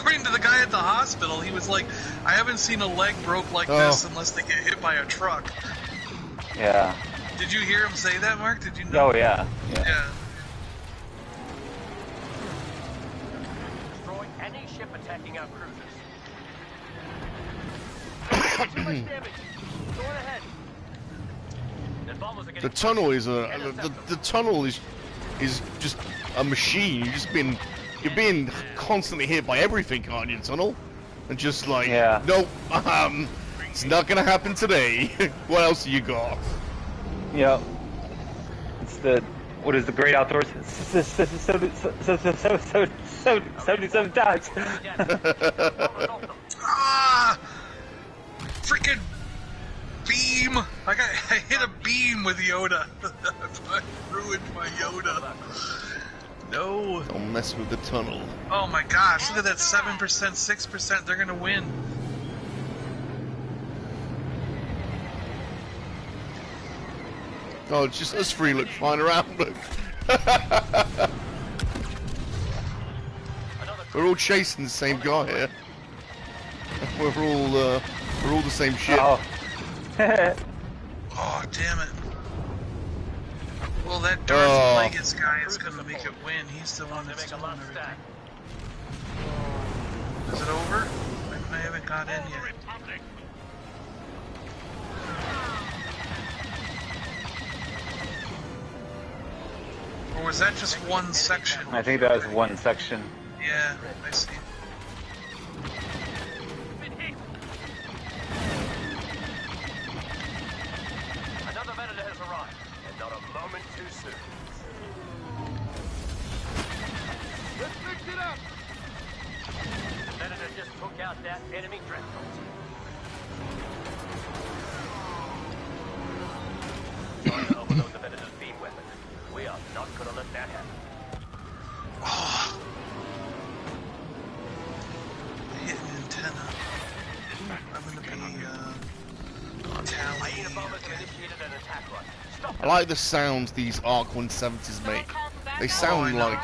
Speaker 2: according to the guy at the hospital, he was like, I haven't seen a leg broke like this unless they get hit by a truck.
Speaker 4: Yeah.
Speaker 2: Did you hear him say that, Mark? Did you know?
Speaker 4: Oh, yeah.
Speaker 2: Yeah.
Speaker 8: Destroy any ship attacking our cruisers. Too much damage. Go on ahead. The bombers are getting
Speaker 3: The tunnel is the tunnel is just a machine. You're being constantly hit by everything, aren't you, tunnel? And just like, nope, it's not gonna happen today. What else have you got?
Speaker 4: Yep. It's the, what is the great outdoors? 77 times.
Speaker 2: Ah! Freaking beam! I hit a beam with Yoda. I ruined my Yoda. No.
Speaker 3: Don't mess with the tunnel.
Speaker 2: Oh my gosh, look at that 7%, 6%, they're gonna win.
Speaker 3: Oh, it's just us three look flying around, look. We're all chasing the same guy here. We're all the same ship.
Speaker 4: Oh.
Speaker 2: Oh, damn it. Well, that Darth Plagueis guy is gonna make it win. He's the one that's doing everything. Is it over? I haven't got in yet. Or was that just one section?
Speaker 4: I think that was one section.
Speaker 2: Yeah, I see.
Speaker 8: Another Venator has arrived, and not a moment too soon. Let's fix it up! The Venator just took out that enemy dreadnought. Trying to overload the Venator's beam weapon. We are not gonna let that happen.
Speaker 2: Oh. Hit an antenna. I'm gonna be, tally again.
Speaker 3: I like the sounds these Arc 170s make. They sound like...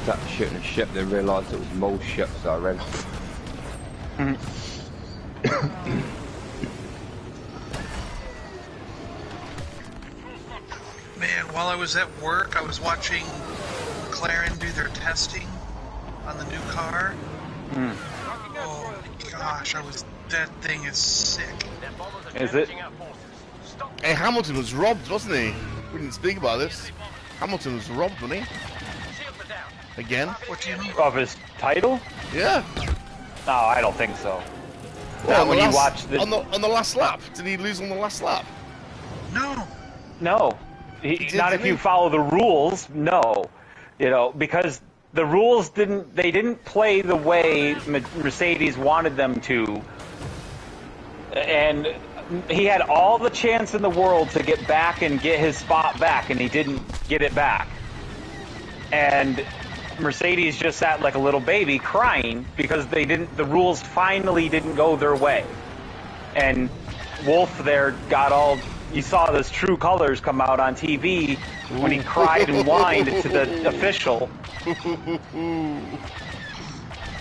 Speaker 6: Started shooting a ship, then realised it was mole ship, so I ran.
Speaker 2: Man, while I was at work, I was watching McLaren do their testing on the new car. Oh my gosh, that thing is sick.
Speaker 4: Is it?
Speaker 3: Hey, Hamilton was robbed, wasn't he? We didn't speak about this. Hamilton was robbed, wasn't he? Again?
Speaker 2: What do you mean?
Speaker 4: Of his title?
Speaker 3: Yeah.
Speaker 4: No, I don't think so.
Speaker 3: Well,
Speaker 4: Not when you watch the...
Speaker 3: on the last lap. Did he lose on the last lap?
Speaker 2: No.
Speaker 4: No. Not if you follow the rules, no. You know, because the rules didn't play the way Mercedes wanted them to. And he had all the chance in the world to get back and get his spot back, and he didn't get it back. And Mercedes just sat like a little baby crying because the rules finally didn't go their way. And Wolf there got all, you saw his true colors come out on TV when he cried and whined to the official.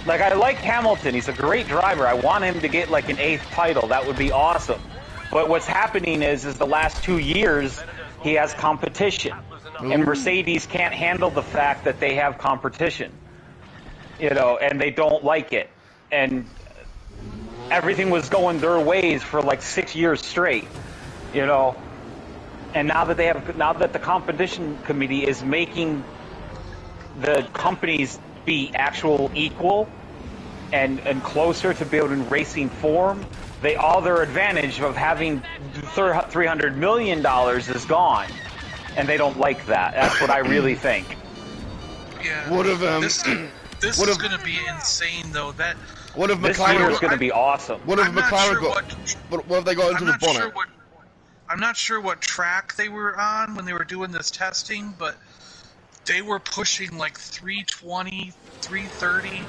Speaker 4: Like, I like Hamilton, he's a great driver. I want him to get like an 8th title, that would be awesome. But what's happening is the last 2 years he has competition. And Mercedes can't handle the fact that they have competition, you know, and they don't like it. And everything was going their ways for like 6 years straight, you know. And now that the competition committee is making the companies be actual equal and closer to building racing form, all their advantage of having $300 million is gone. And they don't like that. That's what I really think.
Speaker 2: Yeah.
Speaker 3: What if
Speaker 2: this is going to be insane, though.
Speaker 3: What if
Speaker 4: this
Speaker 3: McLaren
Speaker 4: year is going to be awesome.
Speaker 3: What if
Speaker 2: I'm not
Speaker 3: McLaren
Speaker 2: sure
Speaker 3: what have they got into the bonnet?
Speaker 2: I'm not sure what track they were on when they were doing this testing, but they were pushing like 320, 330.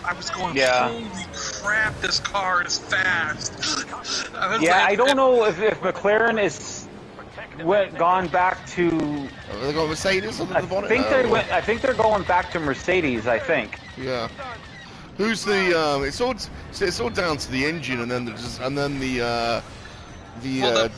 Speaker 2: I was going, holy crap, this car is fast.
Speaker 4: I don't know if McLaren is gone back to.
Speaker 3: They got Mercedes on the bonnet.
Speaker 4: I think they're going back to Mercedes. I think.
Speaker 3: Yeah. Who's the? It's all down to the engine, and then the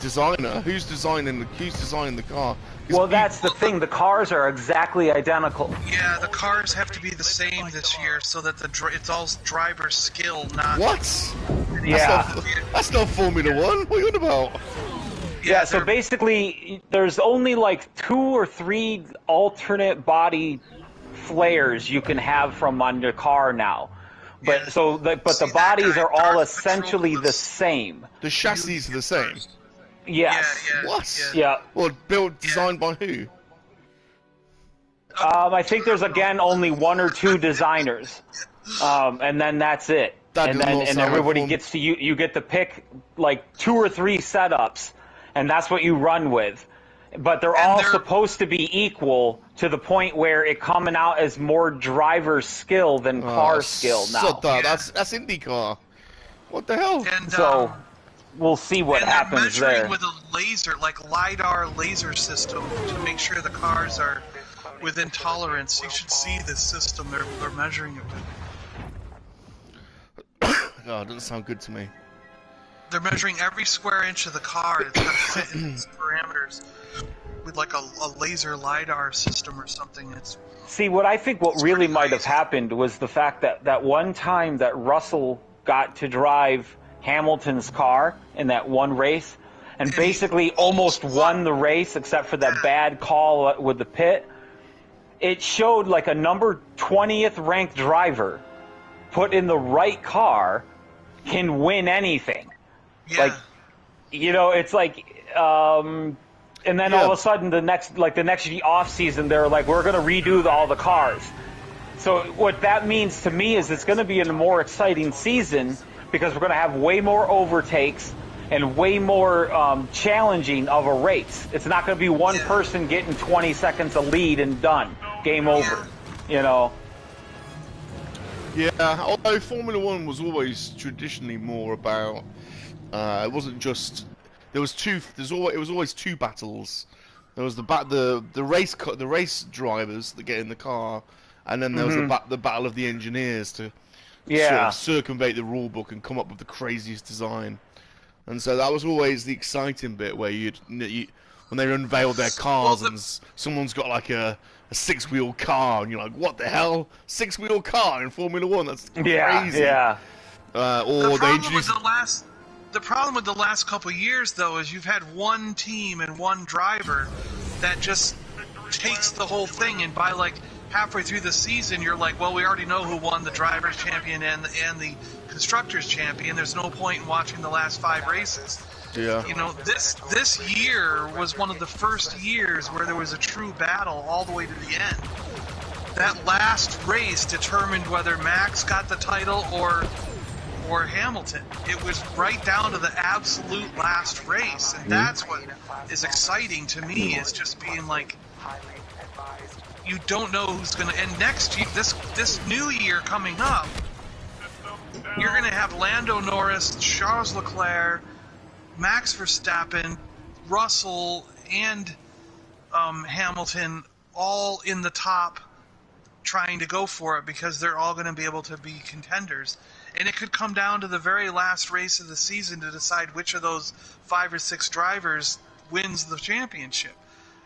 Speaker 3: designer. Who's designing the car?
Speaker 4: Well, that's the thing. The cars are exactly identical.
Speaker 2: Yeah, the cars have to be the same this year, so that it's all driver skill, not.
Speaker 3: What?
Speaker 4: Yeah.
Speaker 3: That's not Formula One. What are you on about?
Speaker 4: Yeah, so basically, there's only like 2 or 3 alternate body flares you can have from on your car now. But the bodies are all essentially the same.
Speaker 3: The chassis are the same.
Speaker 4: Yes.
Speaker 3: What?
Speaker 4: Yeah.
Speaker 3: Well, designed by who?
Speaker 4: I think there's again only 1 or 2 designers, and then that's it. And everybody gets to you get to pick like 2 or 3 setups, and that's what you run with. But they're all supposed to be equal to the point where it coming out as more driver skill than car skill now.
Speaker 3: That's IndyCar. What the hell?
Speaker 2: And,
Speaker 4: so we'll see what happens there.
Speaker 2: They're measuring with a laser, like LiDAR laser system, to make sure the cars are within tolerance. You should see this system they're measuring it with.
Speaker 3: Oh, it doesn't sound good to me.
Speaker 2: They're measuring every square inch of the car. It's got to fit in these parameters with like a laser LiDAR system or something.
Speaker 4: See, what I think what really might have happened was the fact that one time that Russell got to drive Hamilton's car in that one race and basically almost won the race except for that bad call with the pit, it showed like a number 20th ranked driver put in the right car can win anything.
Speaker 2: Yeah.
Speaker 4: Like, it's like, and then all of a sudden the next off season they're like, we're going to redo all the cars. So what that means to me is it's going to be a more exciting season because we're going to have way more overtakes and way more challenging of a race. It's not going to be one person getting 20 seconds of lead and done. Game over.
Speaker 3: Yeah, although Formula One was always traditionally more about, it wasn't just, it was always 2 battles. There was the race drivers that get in the car, and then there was the battle of the engineers to sort of circumvent the rule book and come up with the craziest design. And so that was always the exciting bit where when they unveiled their cars and someone's got like a 6-wheel car and you're like, what the hell? 6-wheel car in Formula One? That's crazy.
Speaker 4: Yeah.
Speaker 2: Or the problem with the last couple of years, though, is you've had one team and one driver that just takes the whole thing, and by like halfway through the season, you're like, well, we already know who won the Drivers' Champion and the Constructors' Champion. There's no point in watching the last 5 races.
Speaker 3: Yeah.
Speaker 2: This year was one of the first years where there was a true battle all the way to the end. That last race determined whether Max got the title or Hamilton. It was right down to the absolute last race, and that's what is exciting to me, is just being like, you don't know who's going to... And next year, this new year coming up, you're going to have Lando Norris, Charles Leclerc, Max Verstappen, Russell, and Hamilton all in the top trying to go for it because they're all going to be able to be contenders. And it could come down to the very last race of the season to decide which of those 5 or 6 drivers wins the championship.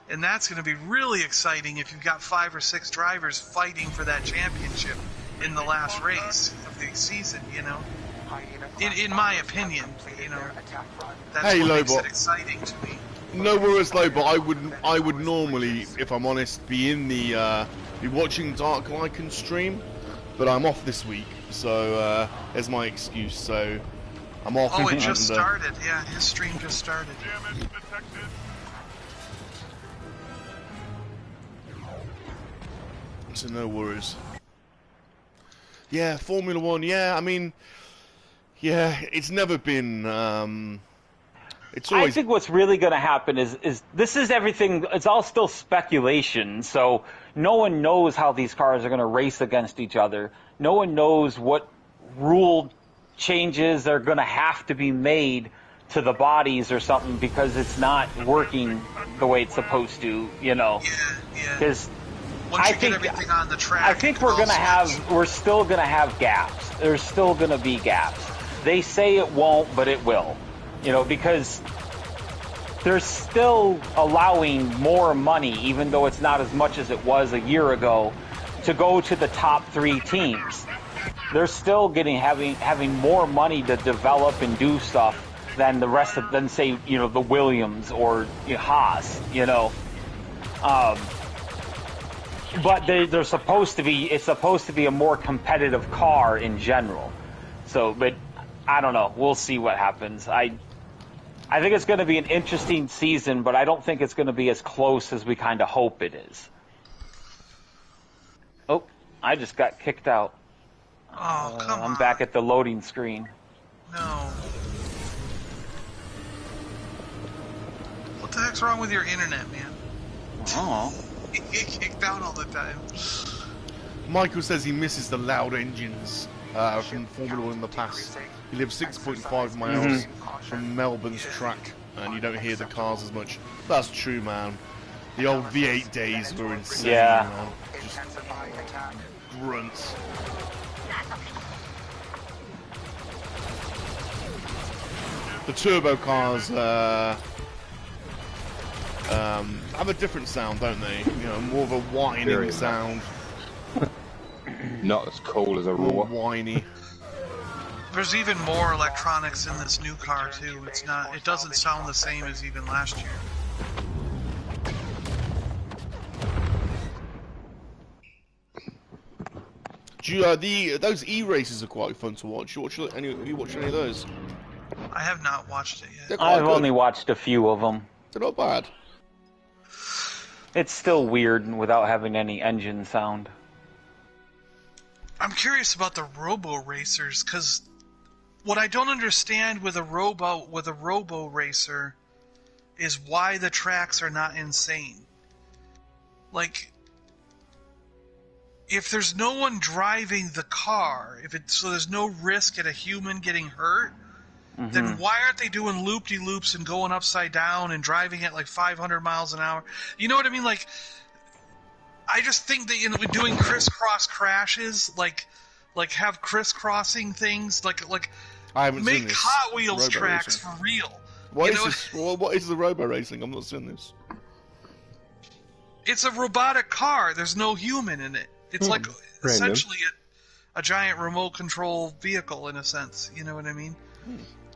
Speaker 2: And that's going to be really exciting if you've got 5 or 6 drivers fighting for that championship in the last race of the season, In my opinion, that's what makes it exciting to me.
Speaker 3: No worries, though, but I would normally, if I'm honest, be watching Dark KoWaKiaN stream, but I'm off this week, so there's my excuse. So I'm off.
Speaker 2: Oh, it just started. Yeah, his stream just started.
Speaker 3: So no worries. Yeah, Formula One. Yeah, I mean, yeah, it's never been It's always...
Speaker 4: I think what's really going to happen is this is everything. It's all still speculation. So no one knows how these cars are going to race against each other. No one knows what rule changes are going to have to be made to the bodies or something because it's not working the way it's supposed to. You know.
Speaker 2: Yeah.
Speaker 4: Because
Speaker 2: Once you get everything on the track,
Speaker 4: I think we're still going to have gaps. There's still going to be gaps. They say it won't, but it will. You know, because they're still allowing more money, even though it's not as much as it was a year ago, to go to the top 3 teams. They're still having more money to develop and do stuff than the rest of them, say, you know, the Williams or Haas, you know. But they're supposed to be. It's supposed to be a more competitive car in general. So, but I don't know. We'll see what happens. I think it's going to be an interesting season, but I don't think it's going to be as close as we kind of hope it is. Oh, I just got kicked out.
Speaker 2: Oh, come on.
Speaker 4: I'm back at the loading screen.
Speaker 2: No. What the heck's wrong with your internet, man?
Speaker 4: Oh.
Speaker 2: You get kicked out all the time.
Speaker 3: Michael says he misses the loud engines from Formula 1 in the past. He lives 6.5 miles from Melbourne's track, and you don't hear the cars as much. That's true, man. The old V8 days were insane, man. Just grunts. The turbo cars have a different sound, don't they? You know, more of a whining sound.
Speaker 6: Not as cool as a
Speaker 3: More
Speaker 6: roar.
Speaker 3: whiny.
Speaker 2: There's even more electronics in this new car too. It doesn't sound the same as even last year.
Speaker 3: Those E-races are quite fun to watch. You watch any of those?
Speaker 2: I have not watched it yet.
Speaker 4: I've only watched a few of them.
Speaker 3: They're not bad.
Speaker 4: It's still weird without having any engine sound.
Speaker 2: I'm curious about the robo racers, because what I don't understand with a robo racer is why the tracks are not insane. Like, if there's no one driving the car, so there's no risk at a human getting hurt, then why aren't they doing loop-de-loops and going upside down and driving at like 500 miles an hour? You know what I mean? Like, I just think that doing crisscross crashes, like have crisscrossing things, like
Speaker 3: I haven't seen
Speaker 2: make
Speaker 3: this
Speaker 2: Hot Wheels
Speaker 3: robo
Speaker 2: tracks
Speaker 3: racing.
Speaker 2: for real.
Speaker 3: What is the robo racing? I'm not seeing this.
Speaker 2: It's a robotic car. There's no human in it. It's like essentially a giant remote control vehicle in a sense. You know what I mean?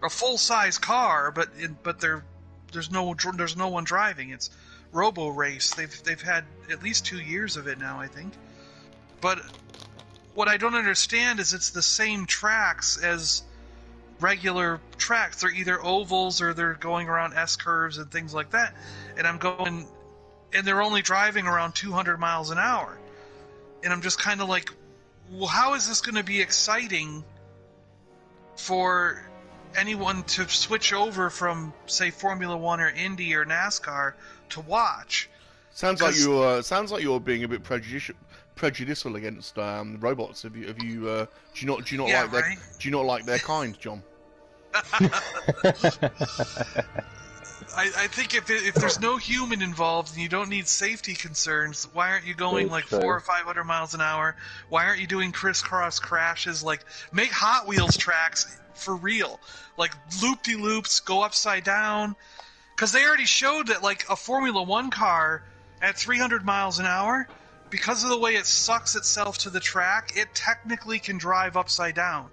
Speaker 2: A full size car, but there's no one driving. It's robo race. They've had at least 2 years of it now, I think. But what I don't understand is it's the same tracks as regular tracks. They're either ovals or they're going around S curves and things like that. And they're only driving around 200 miles an hour. And I'm just kind of like, well, how is this going to be exciting for anyone to switch over from, say, Formula 1 or Indy or NASCAR to watch?
Speaker 3: Sounds like you're being a bit prejudicial against robots. Do you not like their kind, John?
Speaker 2: I think if there's no human involved and you don't need safety concerns, why aren't you going like 400 or 500 miles an hour? Why aren't you doing crisscross crashes? Like, make Hot Wheels tracks for real. Like, loop-de-loops, go upside down. Because they already showed that, like, a Formula 1 car at 300 miles an hour, because of the way it sucks itself to the track, it technically can drive upside down.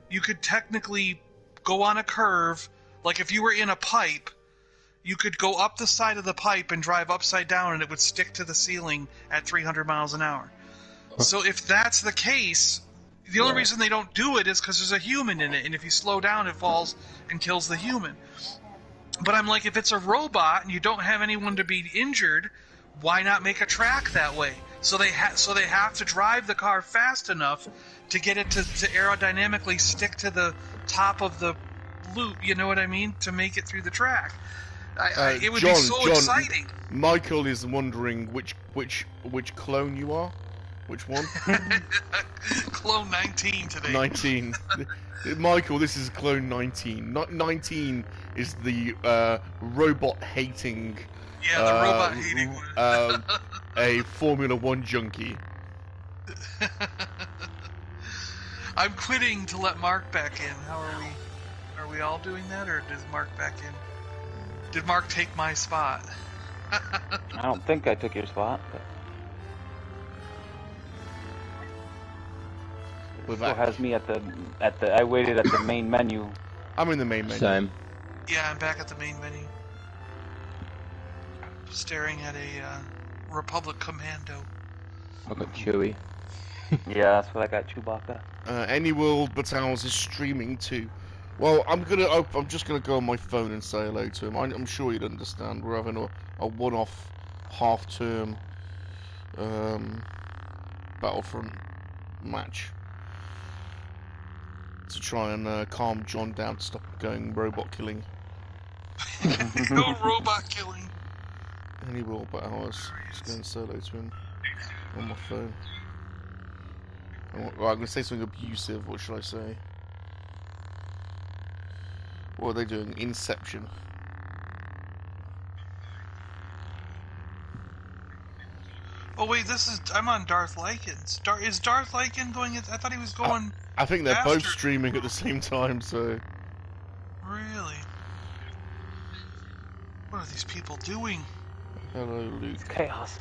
Speaker 2: You could technically go on a curve, like if you were in a pipe, you could go up the side of the pipe and drive upside down and it would stick to the ceiling at 300 miles an hour. So if that's the case, the only reason they don't do it is because there's a human in it, and if you slow down, it falls and kills the human. But I'm like, if it's a robot and you don't have anyone to be injured, why not make a track that way? So they have to drive the car fast enough to get it to aerodynamically stick to the top of the loop. You know what I mean? To make it through the track. It would
Speaker 3: John,
Speaker 2: be so exciting.
Speaker 3: Michael is wondering which clone you are. Which one?
Speaker 2: Clone 19 today.
Speaker 3: 19. Michael, this is clone 19. 19 is the robot-hating...
Speaker 2: Yeah, the robot-hating one.
Speaker 3: a Formula 1 junkie.
Speaker 2: I'm quitting to let Mark back in. How are we? Are we all doing that, or does Mark back in? Did Mark take my spot?
Speaker 4: I don't think I took your spot. But... Still has me at the. I waited at the main menu.
Speaker 3: I'm in the main menu.
Speaker 6: Same.
Speaker 2: Yeah, I'm back at the main menu. Staring at a Republic Commando.
Speaker 6: I got Chewie.
Speaker 4: Yeah, that's what I got, Chewbacca.
Speaker 3: Any World but ours is streaming too. Well, I'm just gonna go on my phone and say hello to him. I'm sure you'd understand. We're having a one-off half-term Battlefront match to try and calm John down to stop going robot killing.
Speaker 2: No robot killing.
Speaker 3: Any World but ours. Just going to say hello to him on my phone. Well, I'm gonna say something abusive. What should I say? What are they doing? Inception.
Speaker 2: Oh wait, I'm on Darth Lycan's. Is Darth Lycan going? I thought he was going.
Speaker 3: I think they're
Speaker 2: faster.
Speaker 3: both streaming at the same time. So.
Speaker 2: Really? What are these people doing?
Speaker 3: Hello, Luke.
Speaker 4: It's chaos.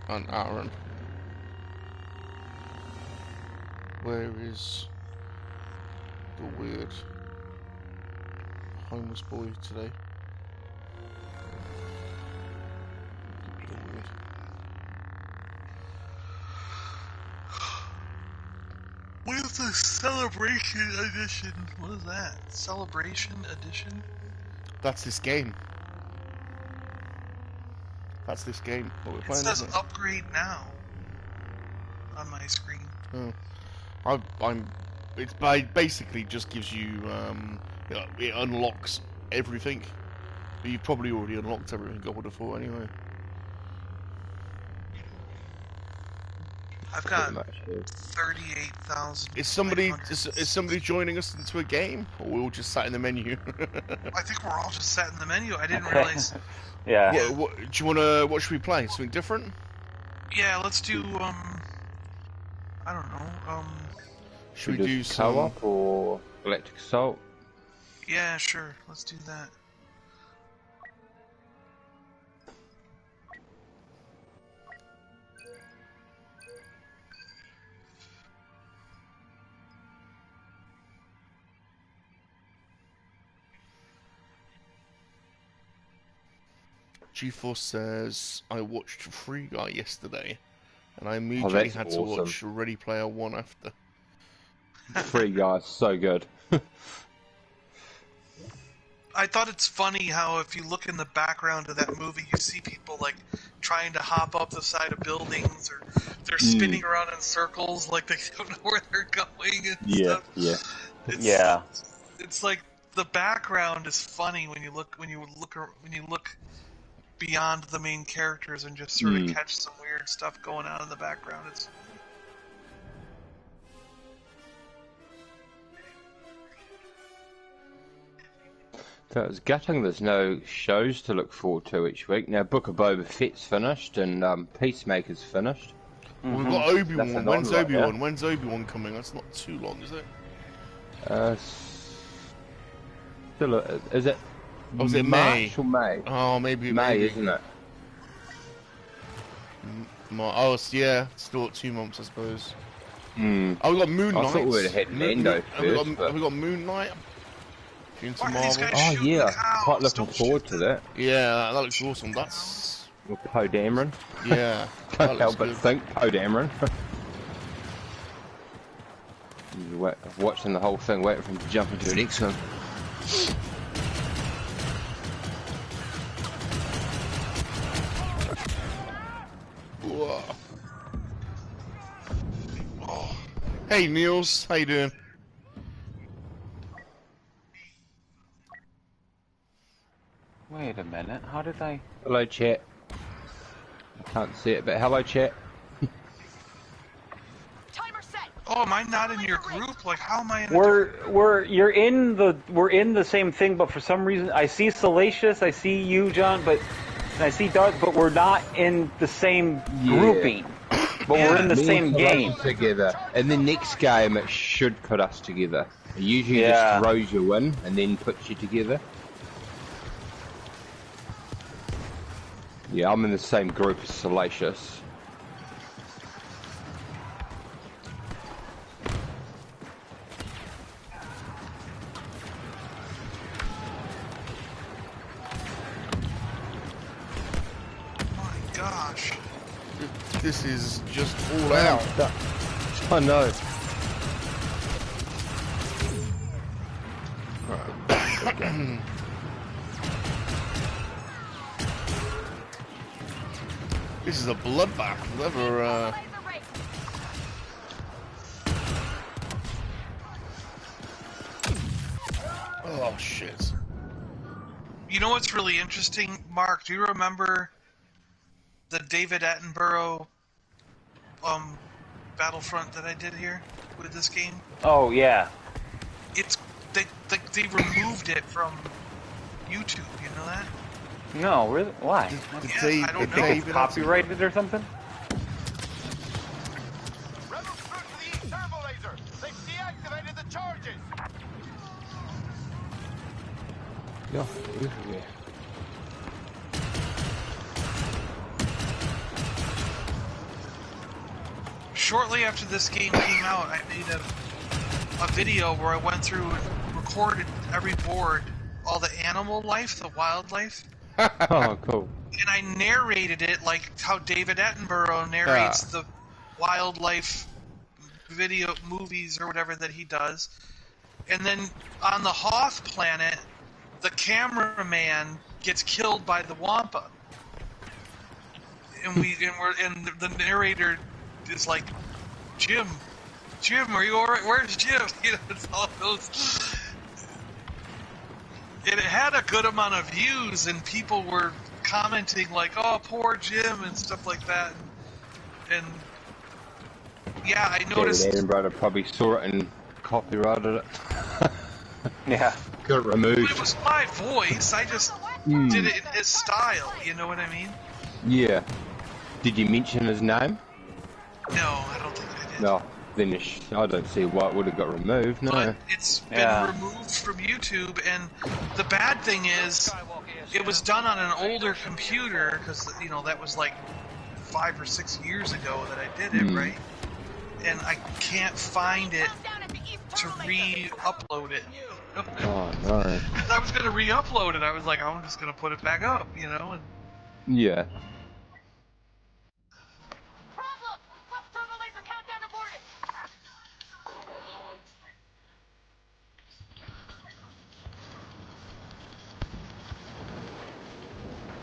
Speaker 3: And Aaron. Where is the weird homeless boy today? The weird.
Speaker 2: Where's the Celebration Edition? What is that? Celebration Edition?
Speaker 3: That's this game. That's this game. What we're
Speaker 2: It
Speaker 3: playing,
Speaker 2: says
Speaker 3: isn't it?
Speaker 2: upgrade now on my screen.
Speaker 3: Oh. It's basically just gives you, it unlocks everything. But you've probably already unlocked everything, I would have thought, anyway.
Speaker 2: I've got 38,000.
Speaker 3: Is somebody joining us into a game? Or we're all just sat in the menu?
Speaker 2: I think we're all just sat in the menu. I didn't realize.
Speaker 4: Yeah.
Speaker 3: What do you wanna, what should we play? Something different?
Speaker 2: Yeah, let's do, I don't know,
Speaker 3: Should we do some...
Speaker 6: Co-op or Electric Assault?
Speaker 2: yeah, sure, let's do that.
Speaker 3: G-Force says, I watched Free Guy yesterday, and I immediately had to watch Ready Player One after.
Speaker 6: Free Guy's so good.
Speaker 2: I thought it's funny how if you look in the background of that movie, you see people like trying to hop up the side of buildings, or they're spinning around in circles like they don't know where they're going and stuff. It's like the background is funny when you look beyond the main characters and just sort of catch some weird stuff going on in the background. It's
Speaker 6: That was gutting. There's no shows to look forward to each week. Now, Book of Boba Fett's finished and Peacemaker's finished.
Speaker 3: Well, we've got Obi-Wan. When's Obi-Wan? When's Obi-Wan coming? That's not too long, is it?
Speaker 6: Still, is it?
Speaker 3: Oh, is it
Speaker 6: March or May?
Speaker 3: Oh, maybe
Speaker 6: May, isn't it?
Speaker 3: Oh, yeah, still at 2 months, I suppose.
Speaker 6: Oh,
Speaker 3: we got Moon Knight.
Speaker 6: I thought we'd hit Mando first.
Speaker 3: Have we got Moon Knight? Into Marvel.
Speaker 6: Oh yeah, quite looking forward to that.
Speaker 3: Yeah, that looks awesome. That's
Speaker 6: with Poe Dameron.
Speaker 3: Yeah,
Speaker 6: can't help but think Poe Dameron. Watching the whole thing, waiting for him to jump into an X-Wing.
Speaker 3: Hey Niels, how you doing?
Speaker 4: Wait a minute. How did I?
Speaker 6: Hello, chat. I can't see it, but hello, chat.
Speaker 7: Timer set.
Speaker 2: Oh, am I not in your group? Like, how am I in?
Speaker 4: You're in the same thing, but for some reason I see Salacious, I see you, John, and I see Darth, but we're not in the same grouping. But we're in the same game
Speaker 6: together. In the next game, it should put us together. It usually just throws you in and then puts you together. Yeah, I'm in the same group as Salacious.
Speaker 2: My gosh.
Speaker 3: This is just all out.
Speaker 6: I know.
Speaker 3: This is a bloodbath. Whoever, Oh, shit.
Speaker 2: You know what's really interesting, Mark? Do you remember the David Attenborough Battlefront that I did here with this game?
Speaker 4: Oh yeah.
Speaker 2: It's they removed it from YouTube. You know that?
Speaker 4: No, really? Why?
Speaker 2: I don't know.
Speaker 4: Think it's copyrighted or something?
Speaker 8: Rebels through to the east turbo laser. They've deactivated the charges.
Speaker 6: Yeah.
Speaker 2: Shortly after this game came out, I made a video where I went through and recorded every board, all the animal life, the wildlife.
Speaker 6: Oh, cool.
Speaker 2: And I narrated it like how David Attenborough narrates the wildlife video movies or whatever that he does. And then on the Hoth planet, the cameraman gets killed by the Wampa. And the narrator is like, Jim, are you alright? Where's Jim? You know, it's all those. And it had a good amount of views, and people were commenting like, "Oh, poor Jim" and stuff like that. And yeah, I noticed.
Speaker 6: David Attenborough probably saw it and copyrighted it.
Speaker 4: Yeah.
Speaker 6: Got it removed.
Speaker 2: It was my voice. I just did it in his style. You know what I mean?
Speaker 6: Yeah. Did you mention his name?
Speaker 2: No, I don't think I did.
Speaker 6: No. Then I don't see why it would have got removed. No.
Speaker 2: But it's been removed from YouTube, and the bad thing is, it was done on an older computer because that was like 5 or 6 years ago that I did it, right? And I can't find it to re-upload it.
Speaker 6: Oh no.
Speaker 2: I was gonna re-upload it. I was like, I'm just gonna put it back up, And
Speaker 6: yeah.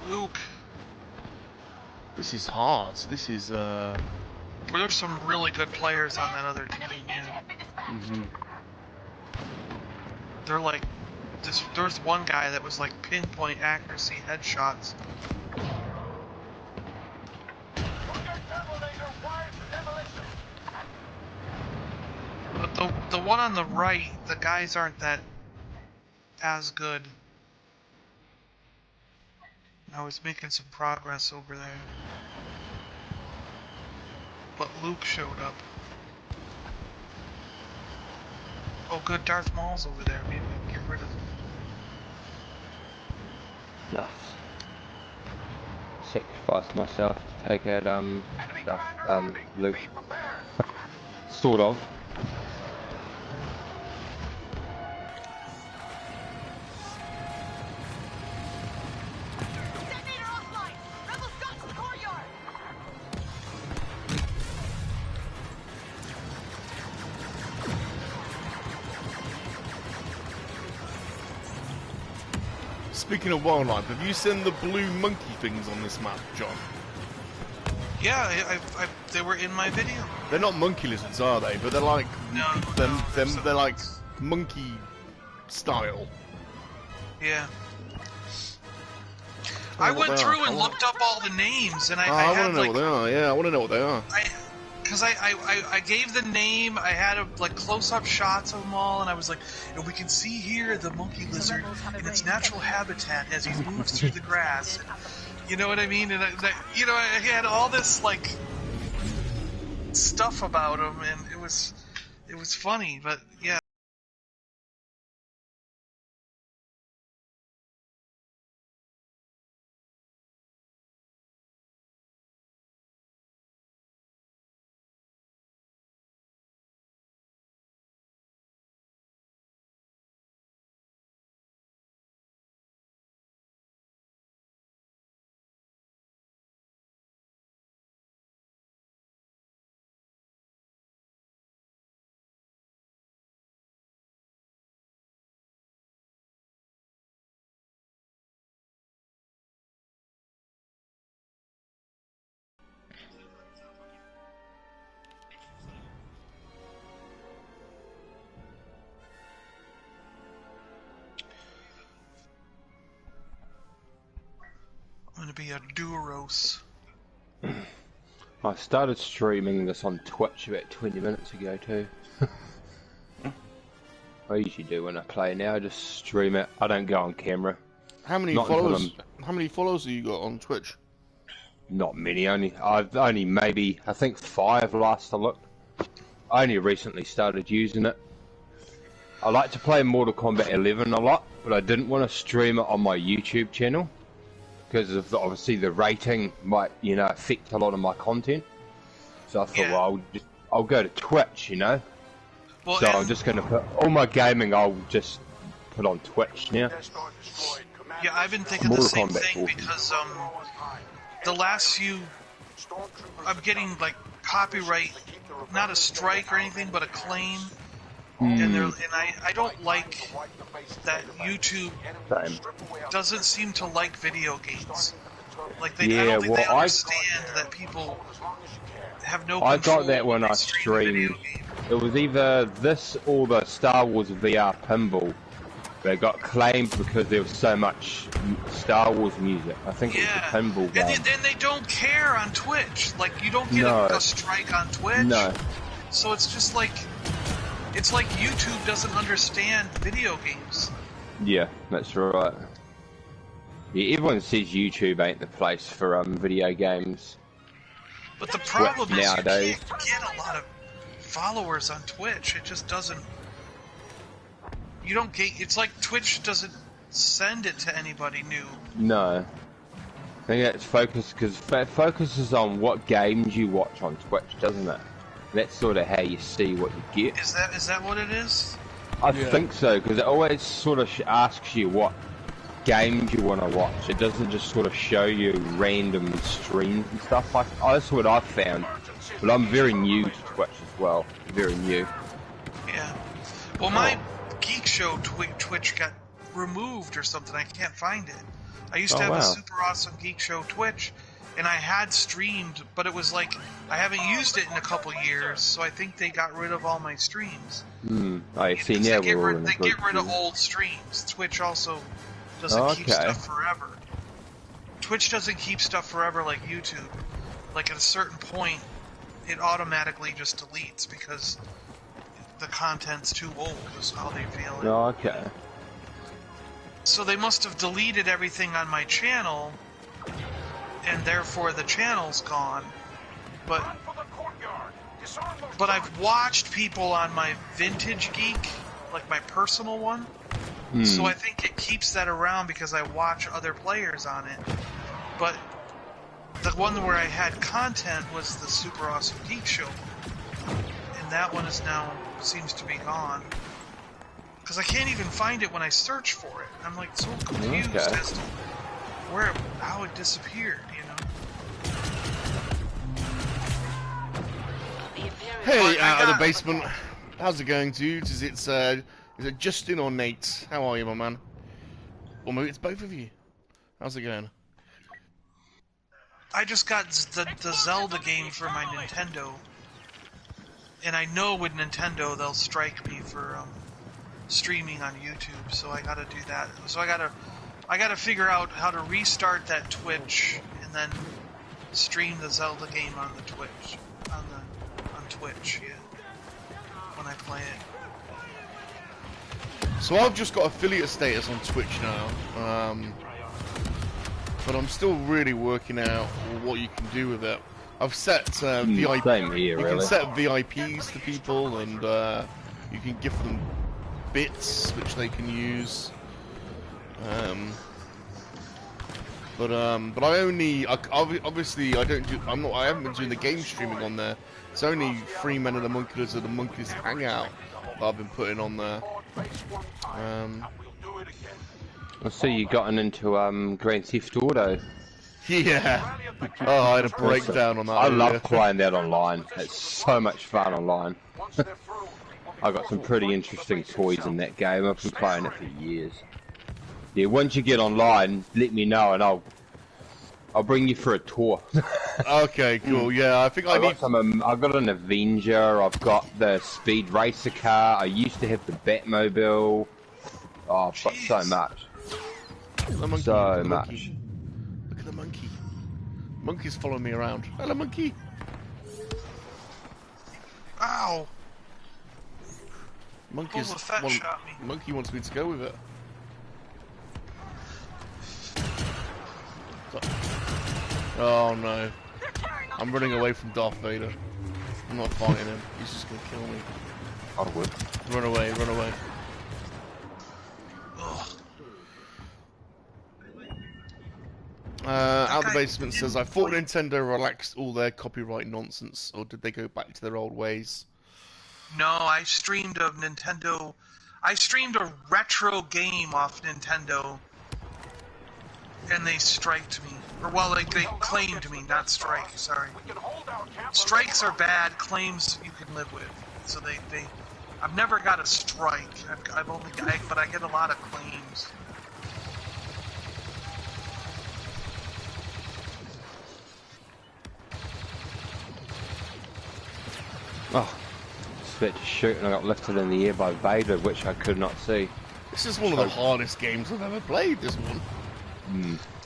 Speaker 2: Luke.
Speaker 3: This is hard. This is,
Speaker 2: There's some really good players on that other team, yeah. They're like, there's one guy that was like pinpoint accuracy headshots. But the one on the right, the guys aren't that as good. I was making some progress over there. But Luke showed up. Oh good, Darth Maul's over there. Maybe we can get rid of him.
Speaker 6: No. Sacrificed myself to take out stuff, Luke. Sort of.
Speaker 3: Speaking of wildlife, have you seen the blue monkey things on this map, John?
Speaker 2: Yeah, they were in my video.
Speaker 3: They're not monkey lizards, are they? But they're like they're like monkey style.
Speaker 2: Yeah. I went through and looked up all the names, and I
Speaker 3: want
Speaker 2: had
Speaker 3: to know
Speaker 2: like,
Speaker 3: what they are. Yeah, I want to know what they are.
Speaker 2: Because I gave the name, I had like close-up shots of them all, and I was like, and we can see here the monkey lizard in its natural habitat as he moves through the grass. And, you know what I mean? And I had all this like stuff about him, and it was funny, but yeah. I'm gonna be a Duros.
Speaker 6: I started streaming this on Twitch about 20 minutes ago too. I usually do when I play now. I just stream it. I don't go on camera.
Speaker 3: How many followers? How many followers have you got on Twitch?
Speaker 6: Not many. I've only maybe I think 5 last I looked. I only recently started using it. I like to play Mortal Kombat 11 a lot, but I didn't want to stream it on my YouTube channel because of obviously the rating might affect a lot of my content. So I thought, well, I'll go to Twitch, Well, so I'm just going to put all my gaming. I'll just put on Twitch now.
Speaker 2: Yeah, I've been thinking the same thing because the last few, I'm getting like copyright, not a strike or anything, but a claim, and I don't like that YouTube doesn't seem to like video games. Like I don't think they understand that people have no control.
Speaker 6: I got that when I streamed. It was either this or the Star Wars VR pinball. They got claimed because there was so much Star Wars music. I think it was the pinball game.
Speaker 2: And they don't care on Twitch. Like, you don't get a strike on Twitch.
Speaker 6: No.
Speaker 2: So it's just like, it's like YouTube doesn't understand video games.
Speaker 6: Yeah, that's right. Yeah, everyone says YouTube ain't the place for video games.
Speaker 2: But the problem
Speaker 6: Twitch
Speaker 2: is
Speaker 6: nowadays.
Speaker 2: You can't get a lot of followers on Twitch. It just doesn't. You don't get. It's like Twitch doesn't send it to anybody new.
Speaker 6: No. I think that's focused because it focuses on what games you watch on Twitch, doesn't it? That's sort of how you see what you get.
Speaker 2: Is that what it is?
Speaker 6: I think so, because it always sort of asks you what games you want to watch. It doesn't just sort of show you random streams and stuff. That's what I've found. But I'm very new to Twitch as well. Very new.
Speaker 2: Yeah. Well, my Geek Show Twitch got removed or something. I can't find it. I used to have a super awesome Geek Show Twitch, and I had streamed, but it was like I haven't used it in a couple years, so I think they got rid of all my streams.
Speaker 6: I see. Now
Speaker 2: They get rid of old streams. Twitch also doesn't keep stuff forever. Twitch doesn't keep stuff forever like YouTube. Like at a certain point, it automatically just deletes because the content's too old, is how they feel it.
Speaker 6: Oh, okay.
Speaker 2: So they must have deleted everything on my channel, and therefore the channel's gone. But I've watched people on my Vintage Geek, like my personal one, so I think it keeps that around because I watch other players on it. But the one where I had content was the Super Awesome Geek Show, and that one is now seems to be gone. Because I can't even find it when I search for it. I'm like so confused as to how it disappeared,
Speaker 3: Hey, out of the basement. How's it going, dudes? Is it Justin or Nate? How are you, my man? Or maybe it's both of you. How's it going?
Speaker 2: I just got the Zelda game for my Nintendo, and I know with Nintendo they'll strike me for streaming on YouTube, so I gotta do that. So I gotta I gotta figure out how to restart that Twitch and then stream the Zelda game on the Twitch. On Twitch, yeah. When I play it.
Speaker 3: So I've just got affiliate status on Twitch now. But I'm still really working out what you can do with it. I've set VIP.
Speaker 6: Same here,
Speaker 3: you
Speaker 6: really.
Speaker 3: can set VIPs to people, and you can give them bits which they can use. But I only obviously I haven't been doing the game streaming on there. It's only 3 Men of the Monkey-LiZaRD, the Monkeys Hangout that I've been putting on there.
Speaker 6: I see you gotten into Grand Theft Auto.
Speaker 3: Yeah. Oh, I had a breakdown on that.
Speaker 6: I love playing that online. It's so much fun online. I got some pretty interesting toys in that game. I've been playing it for years. Yeah, once you get online, let me know and I'll bring you for a tour.
Speaker 3: Okay, cool. Yeah, I think I need
Speaker 6: some. I've got an Avenger. I've got the Speed Racer car. I used to have the Batmobile. Oh, I've got so much.
Speaker 3: Monkey,
Speaker 6: so much.
Speaker 3: Monkey. Look at the monkey. Monkey's following me around. Hello, monkey.
Speaker 2: Ow!
Speaker 3: Monkey wants me to go with it. Oh no. I'm running away from Darth Vader. I'm not fighting him. He's just gonna kill me.
Speaker 6: I would.
Speaker 3: Run away, run away. Out the basement says, I thought Nintendo relaxed all their copyright nonsense, or did they go back to their old ways?
Speaker 2: No, I streamed a retro game off Nintendo, and they striked me. Or, well, like, they claimed me, not strike, sorry. Strikes are bad, claims you can live with. So I've never got a strike, but I get a lot of claims.
Speaker 6: Oh, expect to shoot and I got lifted in the air by Vader, which I could not see.
Speaker 3: This is one of the hardest games I've ever played, this one.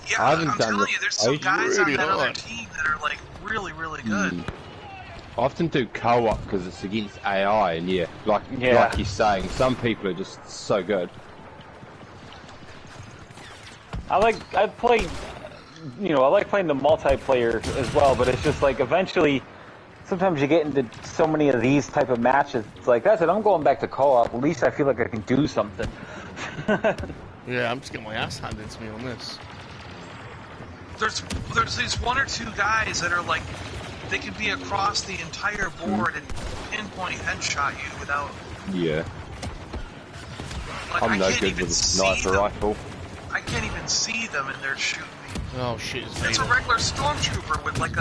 Speaker 2: Yeah, I'm telling you, there's some guys on that other team that are, like, really, really good.
Speaker 6: I often do co-op because it's against AI, and like you're saying, some people are just so good.
Speaker 4: I like playing the multiplayer as well, but it's just like eventually, sometimes you get into so many of these type of matches, it's like, that's it, I'm going back to co-op. At least I feel like I can do something.
Speaker 3: Yeah, I'm just getting my ass handed to me on this.
Speaker 2: There's these one or two guys that are like, they can be across the entire board and pinpoint headshot you without...
Speaker 6: Yeah.
Speaker 2: Like,
Speaker 6: I'm no good with a sniper rifle.
Speaker 2: I can't even see them and they're shooting me.
Speaker 3: Oh shit,
Speaker 2: it's a regular stormtrooper with like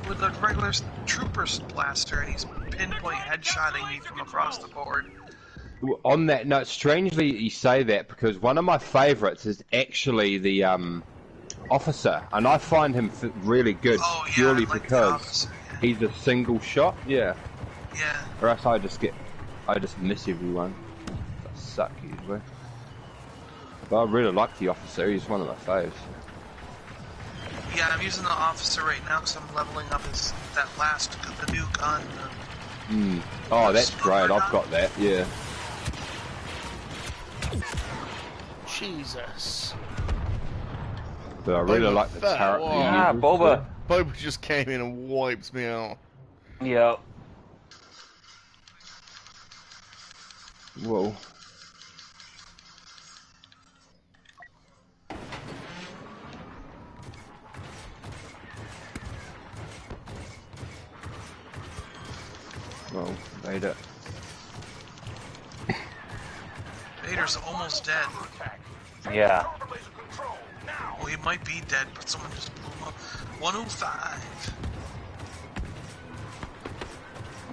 Speaker 2: with a regular trooper's blaster, and he's pinpoint headshotting me from across the board.
Speaker 6: On that note, strangely you say that, because one of my favourites is actually the officer, and I find him really good purely because he's a single shot. Yeah. Or else I just miss everyone. I suck usually. But I really like the officer. He's one of my faves.
Speaker 2: Yeah, I'm using the officer right now because I'm leveling up the new gun.
Speaker 6: Oh, that's great. I've got that. Yeah.
Speaker 3: Jesus.
Speaker 6: But I really like the turret.
Speaker 4: Ah, Boba.
Speaker 3: Boba just came in and wiped me out.
Speaker 4: Yeah.
Speaker 6: Whoa. Well, Vader.
Speaker 2: Vader's almost dead.
Speaker 4: Yeah.
Speaker 2: Well, he might be dead, but someone just blew him up. 105.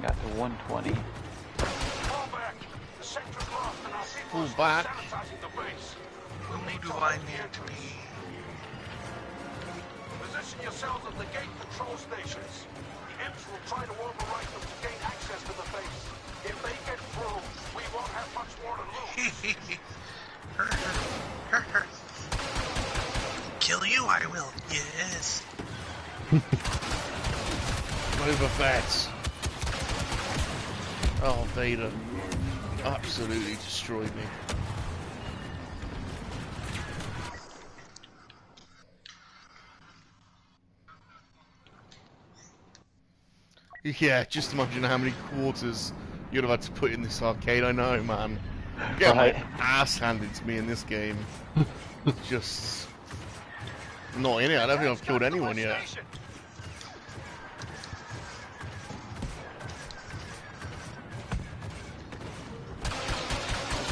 Speaker 4: Got to 120.
Speaker 3: Pull back.
Speaker 2: Who do I need to be?
Speaker 8: Position yourselves at the gate control stations. The imps will try to override them to gain access to the base. If they get through, we won't have much more to lose.
Speaker 3: Boba Fett. Oh, Vader. Absolutely destroyed me. Yeah, just imagine how many quarters you'd have had to put in this arcade. I know, man. Get my ass handed to me in this game. Just not in it. I don't think I've killed anyone yet.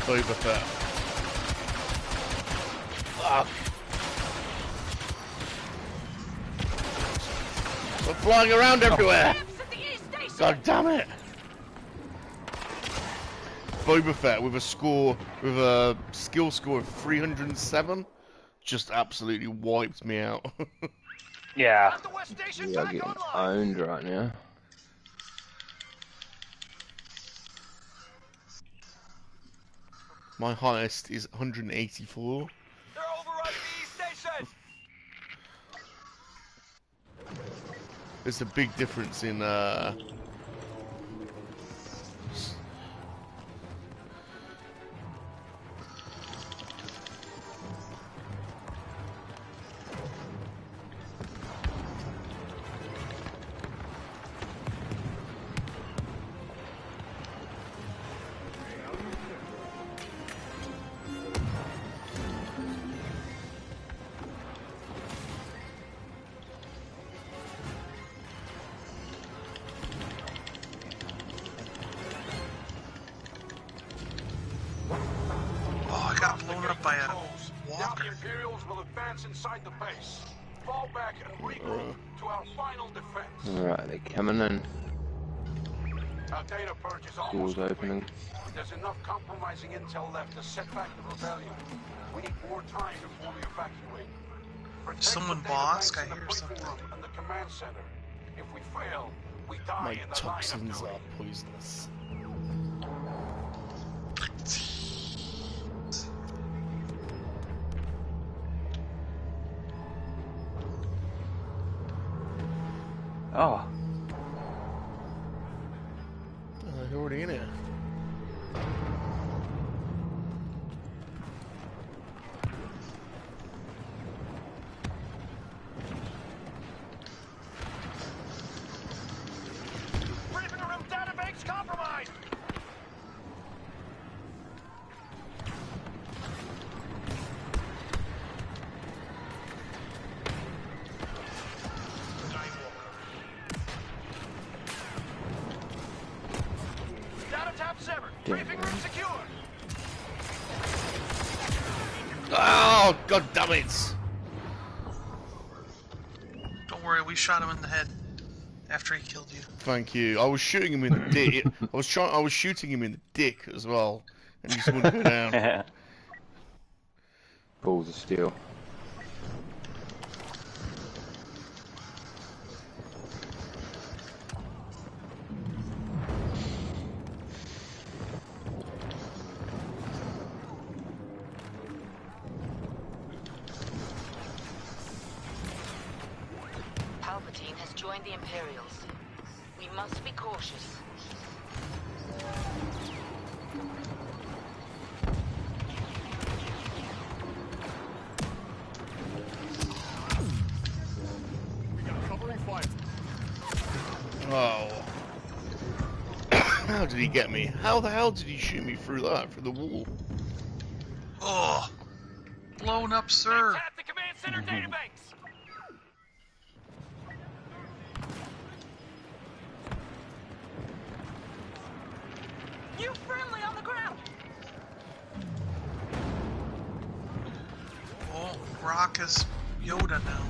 Speaker 3: Boba Fett. Fuck. We're flying around everywhere. God damn it. Boba Fett with a skill score of 307 just absolutely wiped me out.
Speaker 4: Yeah.
Speaker 6: We are getting owned right now.
Speaker 3: My highest is 184.
Speaker 8: They're overrunning the East Station!
Speaker 3: There's a big difference in
Speaker 5: inside the base. Fall back and regroup to our final defense.
Speaker 6: Alright, they're coming in.
Speaker 5: Our data purge is
Speaker 6: Doors
Speaker 5: almost
Speaker 6: opening.
Speaker 5: complete. There's enough compromising intel left to set back the rebellion. We need more time before we evacuate. Protect
Speaker 2: Someone
Speaker 5: the
Speaker 2: bosk? I
Speaker 5: data
Speaker 2: hear
Speaker 5: banks in the
Speaker 2: something.
Speaker 5: briefing room and the command center. If we fail, we die
Speaker 3: my
Speaker 5: in the line of
Speaker 3: toxins
Speaker 5: duty.
Speaker 3: are poisonous.
Speaker 4: Oh.
Speaker 3: You're already in it.
Speaker 8: Briefing room database compromised! Data tap severed. Briefing room secure.
Speaker 3: Oh, god damn it!
Speaker 2: Don't worry, we shot him in the head after he killed you.
Speaker 3: Thank you. I was shooting him in the dick. I was shooting him in the dick as well, and he just wouldn't go down.
Speaker 6: Balls of steel.
Speaker 9: Palpatine has joined the Imperials. We must be cautious.
Speaker 3: Oh. How did he get me? How the hell did he shoot me through that, through the wall?
Speaker 2: Oh, blown up, sir.
Speaker 8: Tap the command center database. You friendly on the ground.
Speaker 2: Oh, Rock is Yoda now.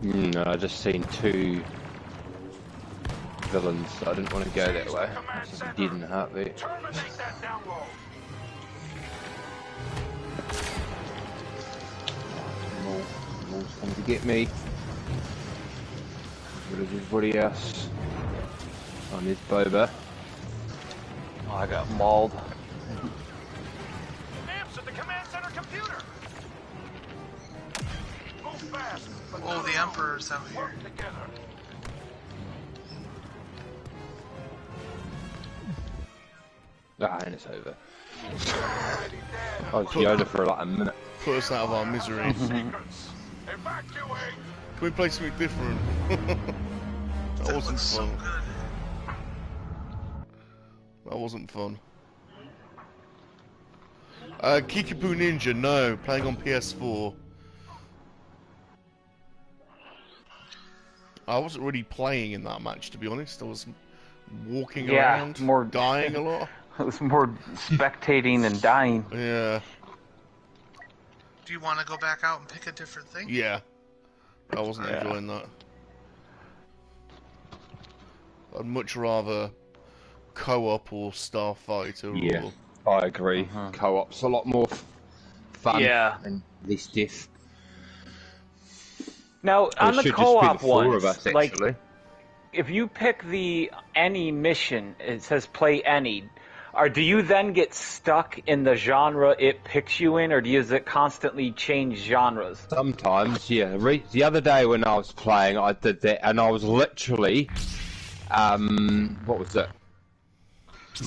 Speaker 6: No, I just seen two villains, so I didn't want to go that way. I was dead in a heartbeat.
Speaker 5: Terminate that download.
Speaker 6: Maul's coming to get me. What is everybody else? Oh, there's Boba.
Speaker 4: Oh, I got mauled.
Speaker 8: Amps at the command center computer.
Speaker 5: Move fast. task, but
Speaker 2: Oh, the Emperor's out here.
Speaker 5: work together.
Speaker 6: Ah, and it's over. I was Yoda for like a minute.
Speaker 3: Put us out of our misery.
Speaker 5: Secrets. Evacuate.
Speaker 3: Can we play something different? That wasn't
Speaker 2: looks so
Speaker 3: fun.
Speaker 2: good.
Speaker 3: That wasn't fun. Kickapoo Ninja, no. Playing on PS4. I wasn't really playing in that match, to be honest. I was walking around,
Speaker 4: more
Speaker 3: dying a lot.
Speaker 4: It was more spectating than dying.
Speaker 3: Yeah.
Speaker 2: Do you want to go back out and pick a different thing?
Speaker 3: Yeah. I wasn't enjoying that. I'd much rather co-op or Starfighter
Speaker 6: Yeah,
Speaker 3: or...
Speaker 6: I agree. Co-op's a lot more fun and less death.
Speaker 4: Now, on the co-op one, like,
Speaker 6: actually.
Speaker 4: if you pick the any mission, it says play any, or do you then get stuck in the genre it picks you in, or does it constantly change genres?
Speaker 6: Sometimes, yeah. The other day when I was playing, I did that, and I was literally, what was it?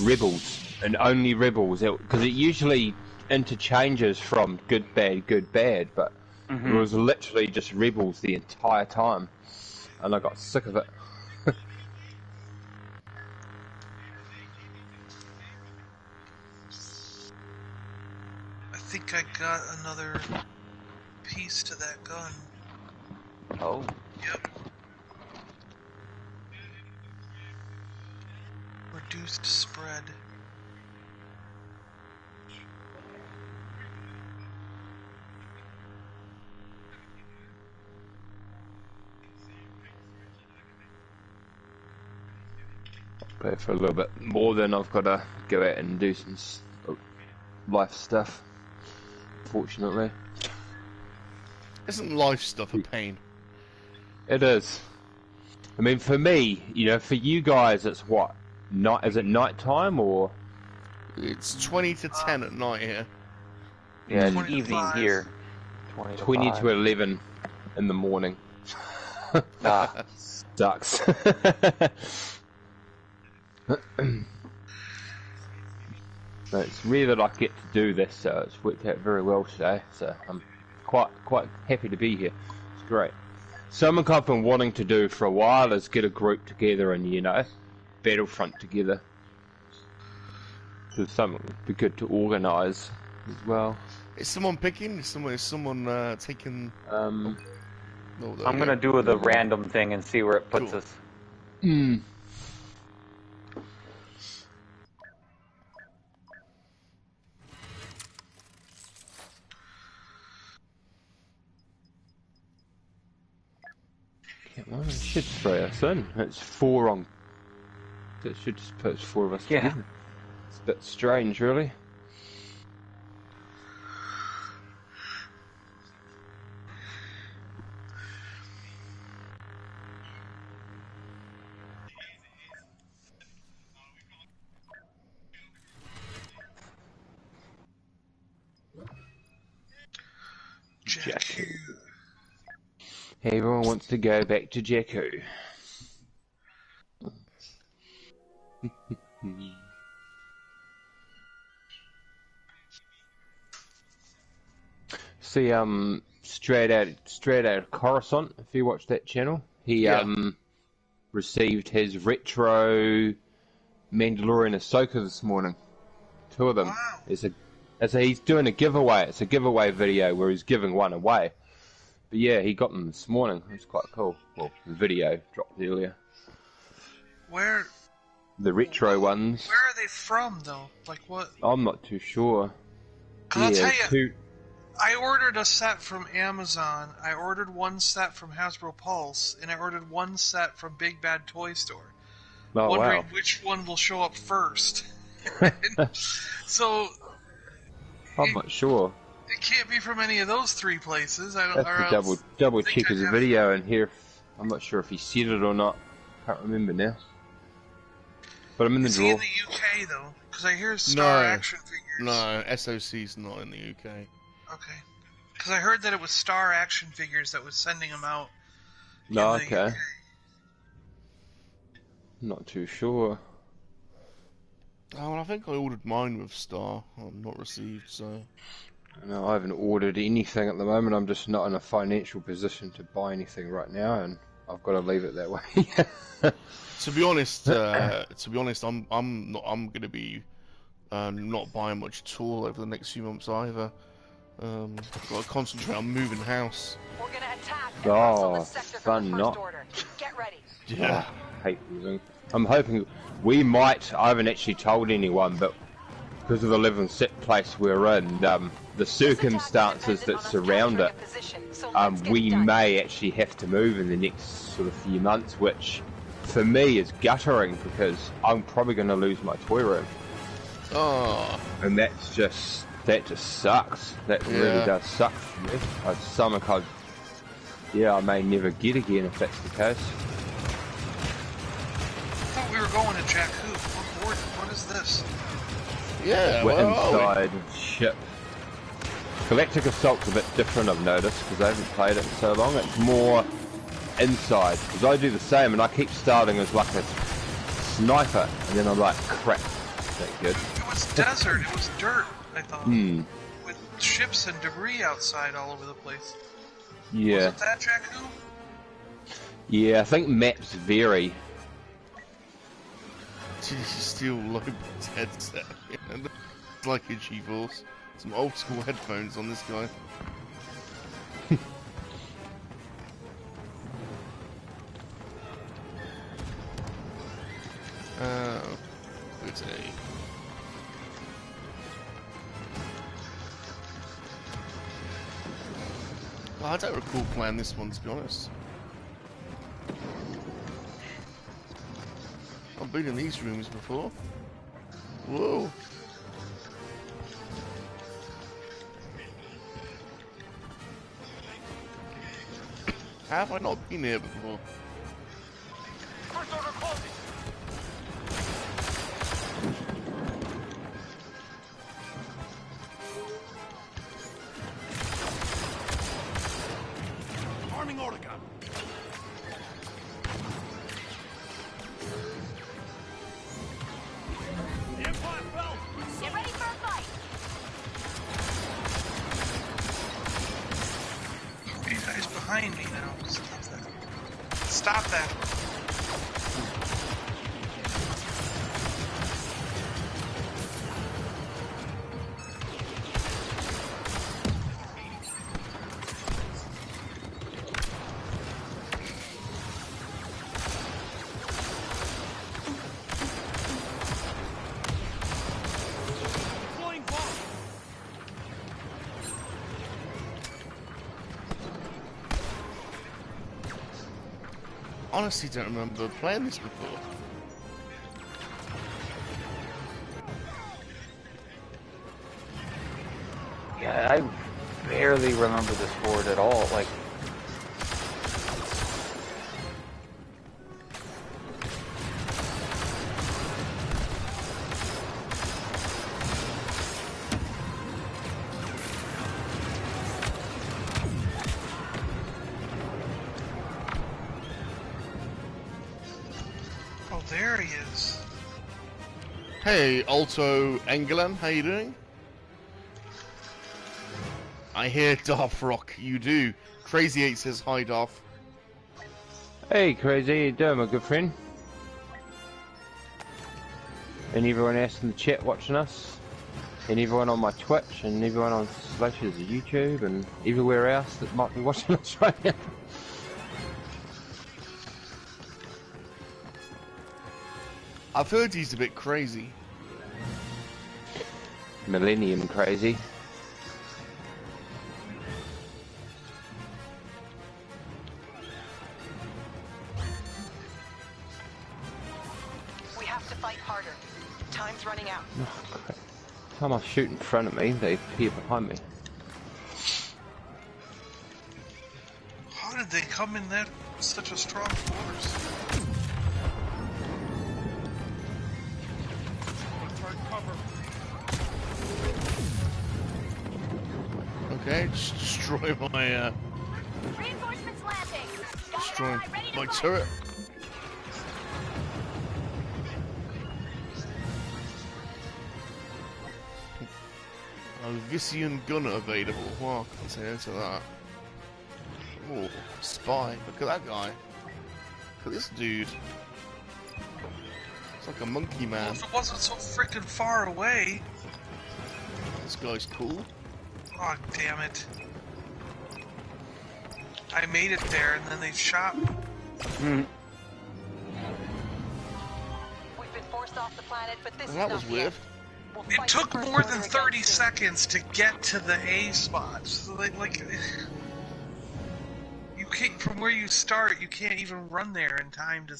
Speaker 6: Rebels, and only Rebels, because it usually interchanges from good, bad, but it was literally just Rebels the entire time, and I got sick of it.
Speaker 2: I think I got another piece to that gun.
Speaker 4: Oh.
Speaker 2: Yep. Reduced spread.
Speaker 6: Play for a little bit more, then I've got to go out and do some life stuff. Fortunately,
Speaker 3: Isn't life stuff a pain?
Speaker 6: it is. I mean, for me, you know, for you guys, it's what night? Is it night time or?
Speaker 3: It's 20 to 10 at night here.
Speaker 4: Yeah, it's
Speaker 2: 20 to
Speaker 4: evening
Speaker 2: 5.
Speaker 4: here.
Speaker 6: 20 to 11 in the morning. Sucks. So it's rare that I get to do this, so it's worked out very well today. So I'm quite happy to be here. It's great. Something I've been wanting to do for a while is get a group together and, you know, Battlefront together. So something would be good to organise as well.
Speaker 3: Is someone picking? Is someone taking...
Speaker 4: I'm gonna do the random thing and see where it puts us.
Speaker 6: Well, it should throw us in. It's 4 on. It should just put 4 of us together. It's a bit strange, really. Jakku. Everyone wants to go back to Jakku. See, straight out of Coruscant. If you watch that channel, he received his retro Mandalorian Ahsoka this morning. 2 of them.
Speaker 2: Wow.
Speaker 6: He's doing a giveaway. It's a giveaway video where he's giving one away. But yeah, he got them this morning. It's quite cool. Well, the video dropped earlier.
Speaker 2: Where?
Speaker 6: The retro ones.
Speaker 2: Where are they from, though? Like what?
Speaker 6: I'm not too sure.
Speaker 2: 'Cause I'll tell you, I ordered a set from Amazon. I ordered 1 set from Hasbro Pulse, and I ordered 1 set from Big Bad Toy Store.
Speaker 6: Oh,
Speaker 2: wondering
Speaker 6: wow.
Speaker 2: which one will show up first. So
Speaker 6: I'm not sure.
Speaker 2: it can't be from any of those 3 places. I
Speaker 6: I
Speaker 2: don't.
Speaker 6: have to double check his video and hear. I'm not sure if he said it or not. Can't remember now. But I'm in the
Speaker 2: Is
Speaker 6: draw.
Speaker 2: he in the UK though? Because I hear Star Action Figures.
Speaker 3: No, SOC's not in the UK.
Speaker 2: Okay. Because I heard that it was Star Action Figures that was sending them out.
Speaker 6: No, okay. Not too sure.
Speaker 3: Oh, well, I think I ordered mine with Star. I'm not received, so...
Speaker 6: No, I haven't ordered anything at the moment. I'm just not in a financial position to buy anything right now, and I've got to leave it that way.
Speaker 3: To be honest, I'm gonna be not buying much at all over the next few months either. I've got to concentrate on moving house.
Speaker 9: We're gonna attack and
Speaker 6: Oh,
Speaker 9: the sector
Speaker 6: fun
Speaker 9: from the
Speaker 6: not.
Speaker 9: first order. Get ready.
Speaker 3: Yeah.
Speaker 6: Oh, I hate losing. I'm hoping we might. I haven't actually told anyone, but because of the level and set place we're in, the circumstances that surround it, we may actually have to move in the next sort of few months, which for me is guttering because I'm probably going to lose my toy room.
Speaker 3: Oh.
Speaker 6: And that just sucks. That really does suck for me. Something I may never get again if that's the case.
Speaker 2: I thought we were going to Jakku. What is this?
Speaker 3: Yeah,
Speaker 6: we're inside ship. Galactic Assault's a bit different, I've noticed, because I haven't played it in so long. It's more inside, because I do the same, and I keep starting as like a sniper, and then I'm like, crap, that good.
Speaker 2: It was desert, it was dirt, I thought. With ships and debris outside all over the place.
Speaker 6: Yeah.
Speaker 2: Was it that, Jakku?
Speaker 6: Yeah, I think maps vary.
Speaker 3: Did you steal Lobot's headset? It's like a GeForce. Some old school headphones on this guy. It's well, I don't recall playing this one, to be honest. I've been in these rooms before. Whoa. How have I not been here before?
Speaker 8: First order closing. Arming order gun. The Empire fell.
Speaker 9: Get ready for a fight.
Speaker 2: Okay, guys behind me now. Stop that. Stop that.
Speaker 8: Deploying bomb.
Speaker 3: Honestly, don't remember playing this before.
Speaker 4: Yeah, I barely remember this board at all. Like,
Speaker 2: Oh, there he is.
Speaker 3: Hey, Alto Engelan, how you doing? I hear Darth Rock, you do. Crazy 8 says hi, Darth.
Speaker 6: Hey, Crazy, how you doing, my good friend? And everyone else in the chat watching us, and everyone on my Twitch, and everyone on Salacious's YouTube, and everywhere else that might be watching us right now.
Speaker 3: I've heard he's a bit crazy.
Speaker 6: Millennium crazy.
Speaker 9: We have to fight harder. Time's running out.
Speaker 6: Oh, crap. Time I shoot in front of me, they appear behind me.
Speaker 2: How did they come in that such a strong force?
Speaker 3: Okay, just destroy my
Speaker 10: Reinforcements landing.
Speaker 3: destroy my turret. Alvisian gunner available. Well, I can't say into that. Oh, spy. Look at that guy. Look at this dude. It's like a monkey man.
Speaker 2: Well, if it wasn't so freaking far away.
Speaker 3: This guy's cool.
Speaker 2: Oh, damn it. I made it there and then they shot me.
Speaker 9: We've been forced off the planet, but this
Speaker 3: Well, that
Speaker 9: is
Speaker 3: was
Speaker 9: not
Speaker 3: weird.
Speaker 9: We'll
Speaker 2: It
Speaker 9: fight
Speaker 2: took
Speaker 9: the First
Speaker 2: more
Speaker 9: Order
Speaker 2: than
Speaker 9: again
Speaker 2: 30
Speaker 9: soon.
Speaker 2: seconds to get to the A spots. So like, you can't, from where you start, you can't even run there in time to.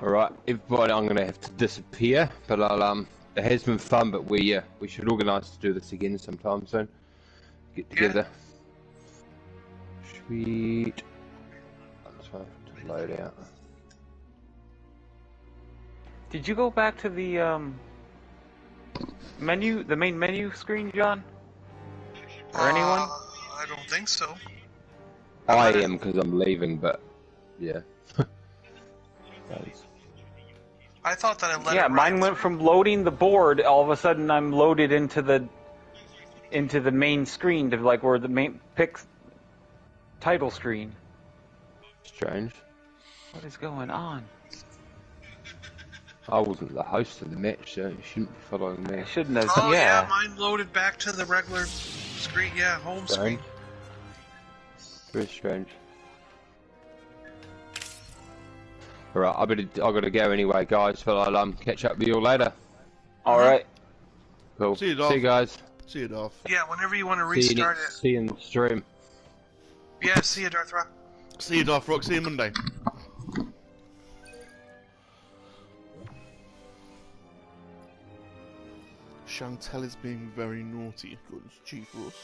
Speaker 6: Alright, everybody, I'm gonna have to disappear, but I'll it has been fun, but we should organise to do this again sometime soon. Get together. Sweet. I'm just waiting for it to load out.
Speaker 4: Did you go back to the menu, the main menu screen, John? Or anyone?
Speaker 2: I don't think so.
Speaker 6: I am because I'm leaving, but yeah.
Speaker 2: I thought that I let
Speaker 4: Yeah,
Speaker 2: it
Speaker 4: mine
Speaker 2: run
Speaker 4: went
Speaker 2: through.
Speaker 4: from loading the board. All of a sudden, I'm loaded into the main screen to like where the main title screen.
Speaker 6: Strange.
Speaker 4: What is going on?
Speaker 6: I wasn't the host of the match, so you shouldn't be following me.
Speaker 4: I shouldn't have.
Speaker 2: Oh yeah,
Speaker 4: yeah.
Speaker 2: mine loaded back to the regular screen. Yeah, home screen.
Speaker 6: Strange. Very strange. Alright, I gotta go anyway, guys, but I'll catch up with you all later.
Speaker 4: Alright.
Speaker 6: Cool.
Speaker 3: See you, Dolph.
Speaker 6: See you guys.
Speaker 3: See you, Dolph.
Speaker 2: Yeah, whenever you want to
Speaker 6: See you,
Speaker 2: restart it.
Speaker 6: see you in the stream.
Speaker 2: Yeah, see you, Darth Rock.
Speaker 3: See you, Dolph Rock. See you Monday. Chantel is being very naughty, according to Chief Ross.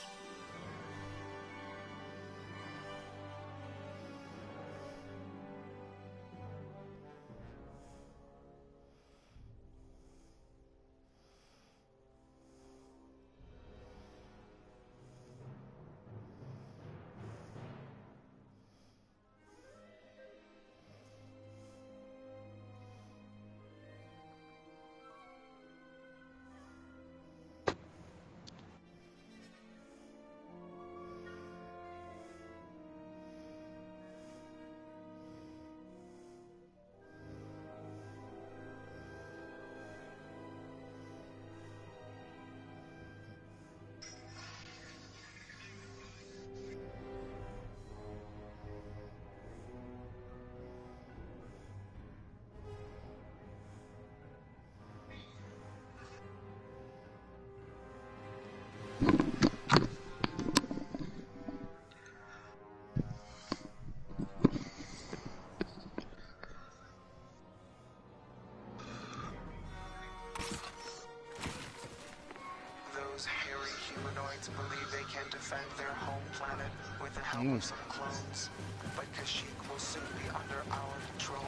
Speaker 11: Those hairy humanoids believe they can defend their home planet with the help of some clones, but Kashyyyk will soon be under our control.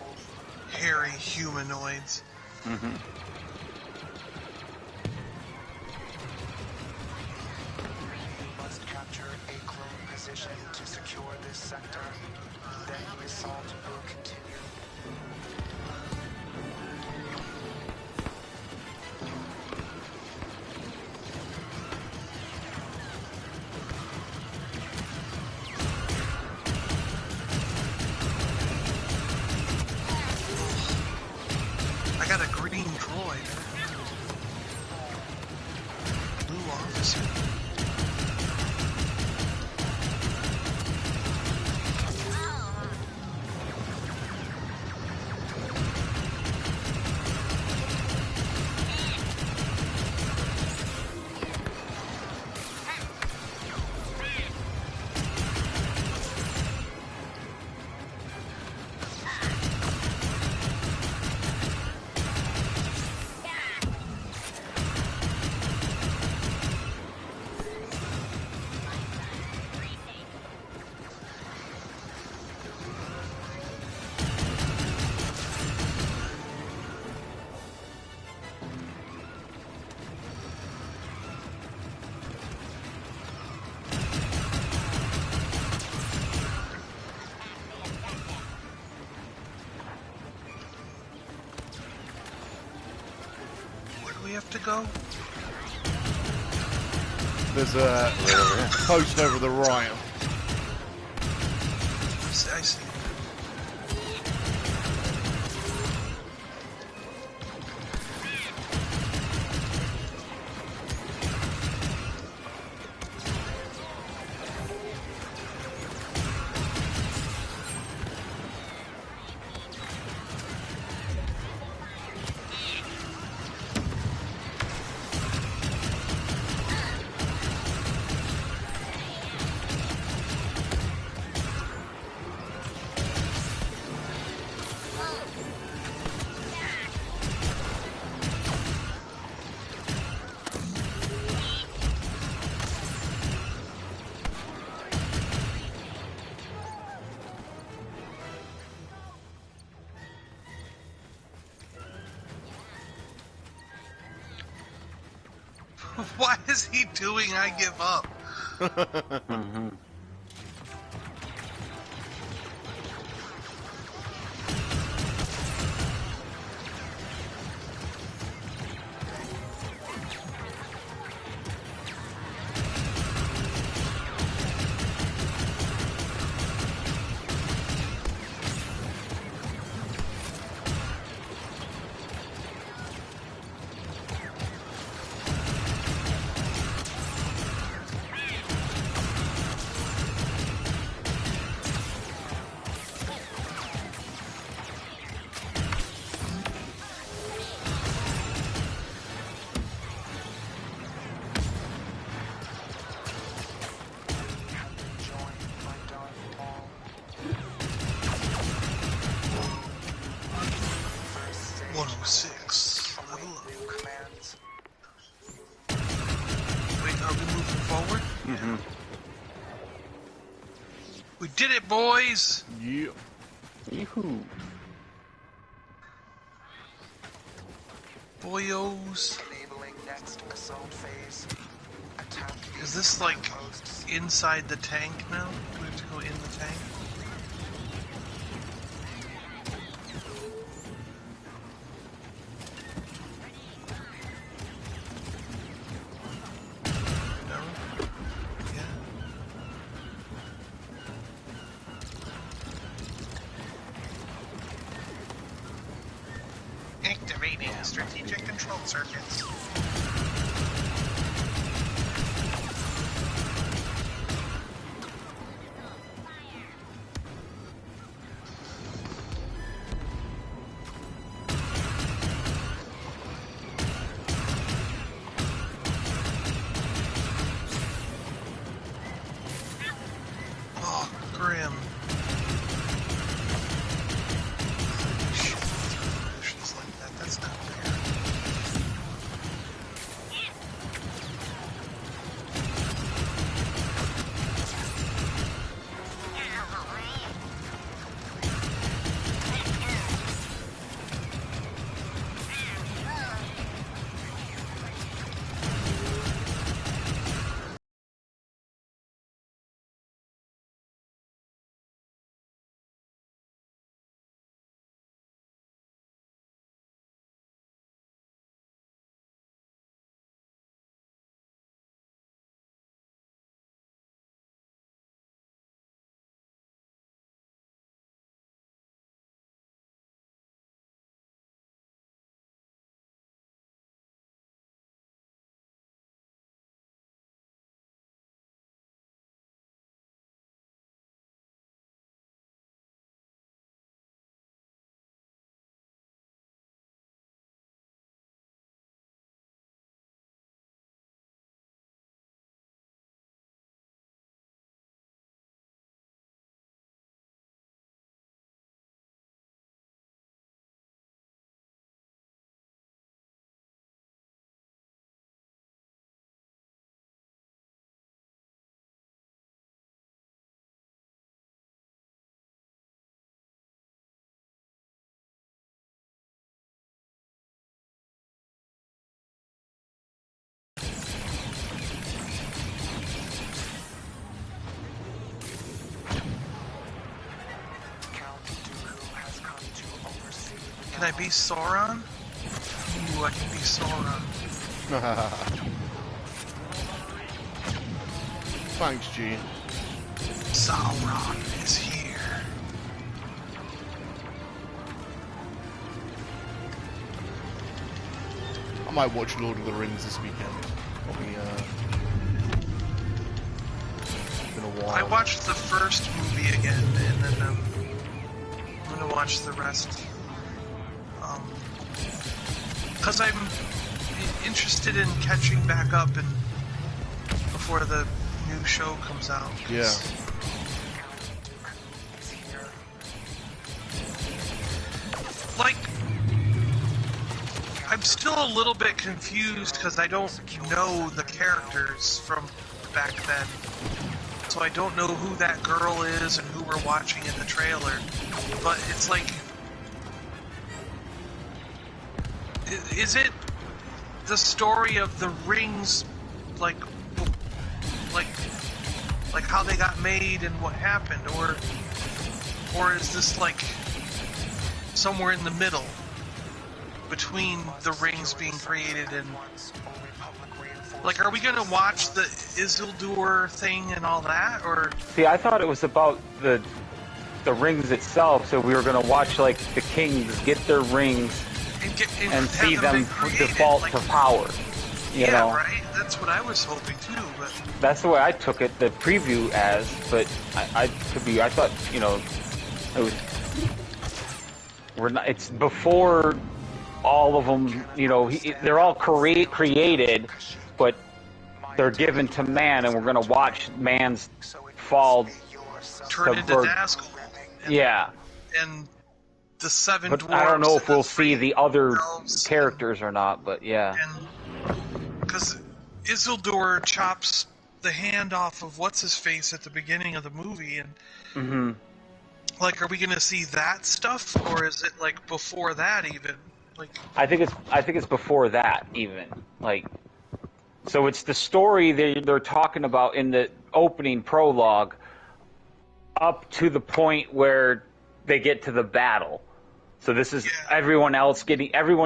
Speaker 2: Hairy humanoids.
Speaker 4: Mm-hmm.
Speaker 11: We must capture a clone position to secure this sector. Then the assault will continue.
Speaker 2: to go?
Speaker 3: There's a post over the right.
Speaker 2: I see. Why is he doing I give up?
Speaker 4: Mm-hmm.
Speaker 11: Join my dark ball. First stage
Speaker 2: 106.
Speaker 11: await
Speaker 2: Level up.
Speaker 11: new commands.
Speaker 2: Wait, are we moving forward?
Speaker 4: Mm-hmm.
Speaker 2: We did it, boys!
Speaker 3: Yeah.
Speaker 4: Yoo-hoo.
Speaker 2: Boyos.
Speaker 11: Enabling next assault phase. Attack
Speaker 2: Is this like
Speaker 11: outposts.
Speaker 2: inside the tank now? Do we have to go in the tank? No? Yeah. Activating strategic control circuits. Oh, grim. Shit, like that. That's not fair.
Speaker 11: Count Dooku has come to oversee the
Speaker 2: Can I be Sauron? Ooh, I can be Sauron.
Speaker 3: Thanks, G.
Speaker 2: Sauron is here.
Speaker 3: I might watch Lord of the Rings this weekend. Probably, it's been a while.
Speaker 2: I watched the first movie again, and then I'm gonna watch the rest. Because I'm interested in catching back up and before the new show comes out.
Speaker 3: Yeah.
Speaker 2: Like, I'm still a little bit confused because I don't know the characters from back then. So I don't know who that girl is and who we're watching in the trailer. But it's like... Is it the story of the rings, like how they got made and what happened, or is this like somewhere in the middle between the rings being created and like, are we gonna watch the Isildur thing and all that, or?
Speaker 4: See, I thought it was about the rings itself, so we were gonna watch like the kings get their rings and see them default to power. You know?
Speaker 2: Right. That's what I was hoping too. But
Speaker 4: that's the way I took it, the preview as. But I could be. I thought, you know, it was. We're not. It's before all of them. You know, they're all created, but they're given to man, and we're gonna watch man's fall.
Speaker 2: Turn into Nazgul.
Speaker 4: Yeah.
Speaker 2: And the seven dwarves.
Speaker 4: I don't know if we'll see the other characters or not, but yeah.
Speaker 2: Because Isildur chops the hand off of what's-his-face at the beginning of the movie, and like, are we going to see that stuff, or is it like before that even? Like,
Speaker 4: I think it's before that even. Like, so it's the story they're talking about in the opening prologue, up to the point where they get to the battle. So this is everyone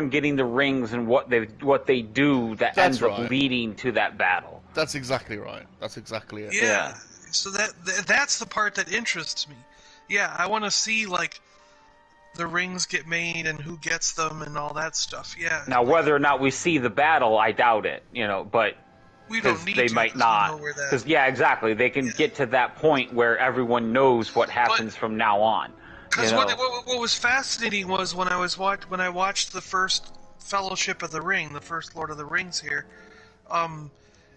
Speaker 4: getting the rings and what they do that ends up leading to that battle.
Speaker 3: That's exactly right. That's exactly it.
Speaker 2: Yeah. So that's the part that interests me. Yeah, I want to see like the rings get made and who gets them and all that stuff. Yeah.
Speaker 4: Now whether or not we see the battle, I doubt it. You know, but
Speaker 2: we don't need
Speaker 4: they might not. Because exactly, they can get to that point where everyone knows what happens from now on.
Speaker 2: Because what was fascinating was when I watched the first Fellowship of the Ring, the first Lord of the Rings here,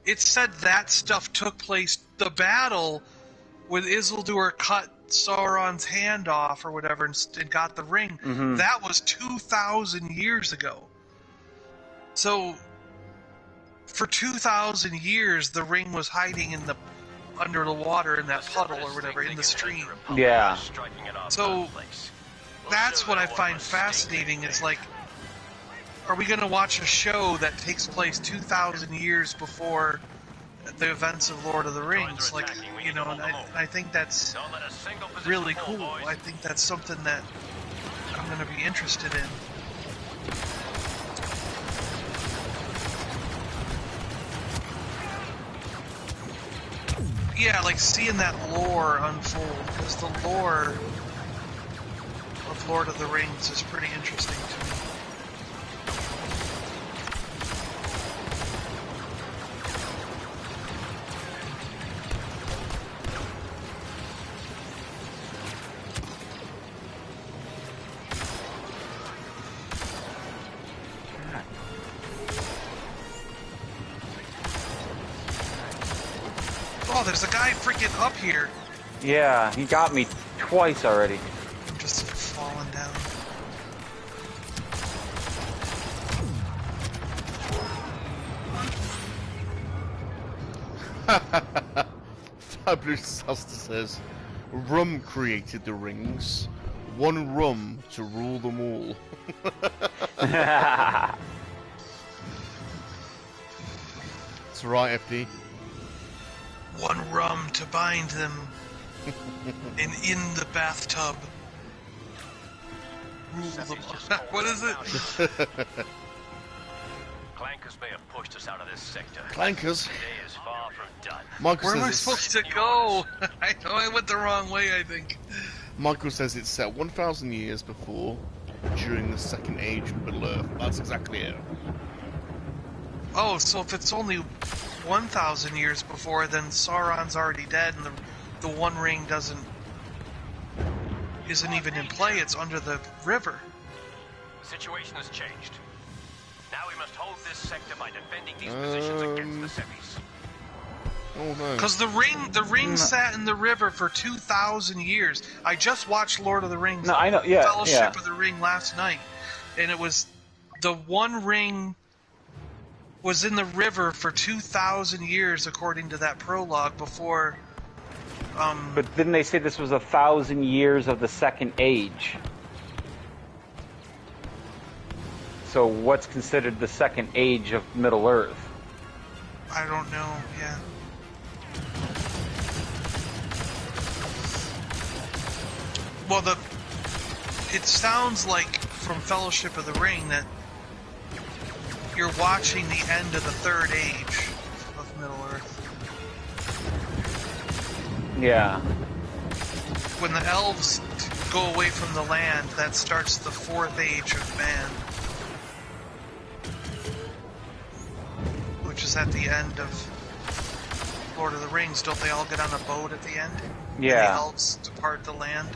Speaker 2: it said that stuff took place. The battle when Isildur cut Sauron's hand off or whatever and got the ring, that was 2,000 years ago. So for 2,000 years, the ring was hiding under the water in that puddle or whatever, in the stream.
Speaker 4: Yeah.
Speaker 2: So that's what I find fascinating. It's like, are we going to watch a show that takes place 2,000 years before the events of Lord of the Rings? Like, you know, and I think that's really cool. I think that's something that I'm going to be interested in. Yeah, like seeing that lore unfold, because the lore of Lord of the Rings is pretty interesting to me. Oh, there's a guy freaking up here.
Speaker 4: Yeah, he got me twice already.
Speaker 2: I'm just falling down.
Speaker 3: Fabulous Sister says, Rum created the rings. One rum to rule them all. That's right, FD.
Speaker 2: One rum to bind them, and in the bathtub rule them. What is it?
Speaker 8: clankers may have pushed us out of this sector.
Speaker 3: Clankers.
Speaker 8: Day is far from done.
Speaker 3: Michael
Speaker 2: Where am I
Speaker 3: says
Speaker 2: supposed to go? I know I went the wrong way, I think.
Speaker 3: Michael says it's set 1,000 years before, during the Second Age of Middle-earth. That's exactly it.
Speaker 2: Oh, so if it's only 1,000 years before, then Sauron's already dead, and the One Ring isn't even in play. It's under the river.
Speaker 8: The situation has changed. Now we must hold this sector by defending these positions against the Seppies.
Speaker 3: Oh no.
Speaker 2: Because the ring sat in the river for 2,000 years. I just watched Lord of the Rings.
Speaker 4: No, I know. Yeah,
Speaker 2: Fellowship of the Ring last night, and it was the One Ring was in the river for 2,000 years, according to that prologue. Before.
Speaker 4: But didn't they say this was 1,000 years of the Second Age? So what's considered the Second Age of Middle Earth?
Speaker 2: I don't know. Yeah. Well, it sounds like from Fellowship of the Ring that you're watching the end of the Third Age of Middle Earth.
Speaker 4: Yeah.
Speaker 2: When the elves go away from the land, that starts the Fourth Age of Man, which is at the end of Lord of the Rings. Don't they all get on a boat at the end?
Speaker 4: Yeah.
Speaker 2: And the elves depart the land.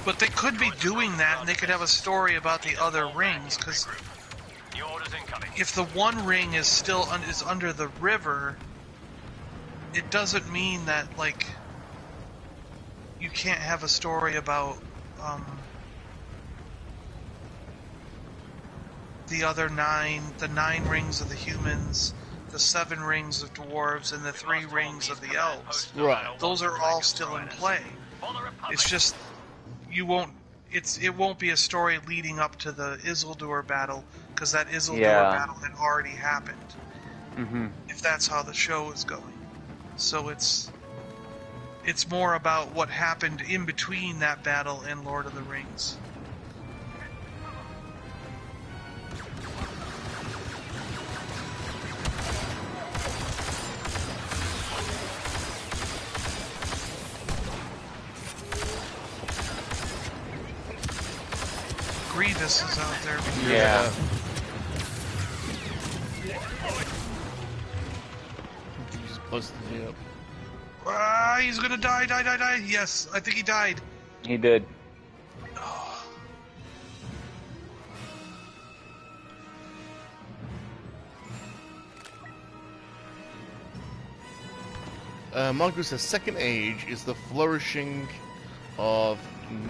Speaker 2: But they could be doing that, and they could have a story about the other rings, because if the One Ring is still is under the river, it doesn't mean that, like, you can't have a story about the other the 9 rings of the humans, the 7 rings of dwarves, and the 3 rings of the elves.
Speaker 3: Right.
Speaker 2: Those are all still in play. It's just it won't be a story leading up to the Isildur battle, because that Isildur battle had already happened.
Speaker 4: Mm-hmm.
Speaker 2: If that's how the show is going. So it's more about what happened in between that battle and Lord of the Rings. Grievous is out there.
Speaker 4: Yeah.
Speaker 3: He's busting me up.
Speaker 2: He's gonna die. Yes, I think he died.
Speaker 4: He did.
Speaker 3: Michael says Second Age is the flourishing of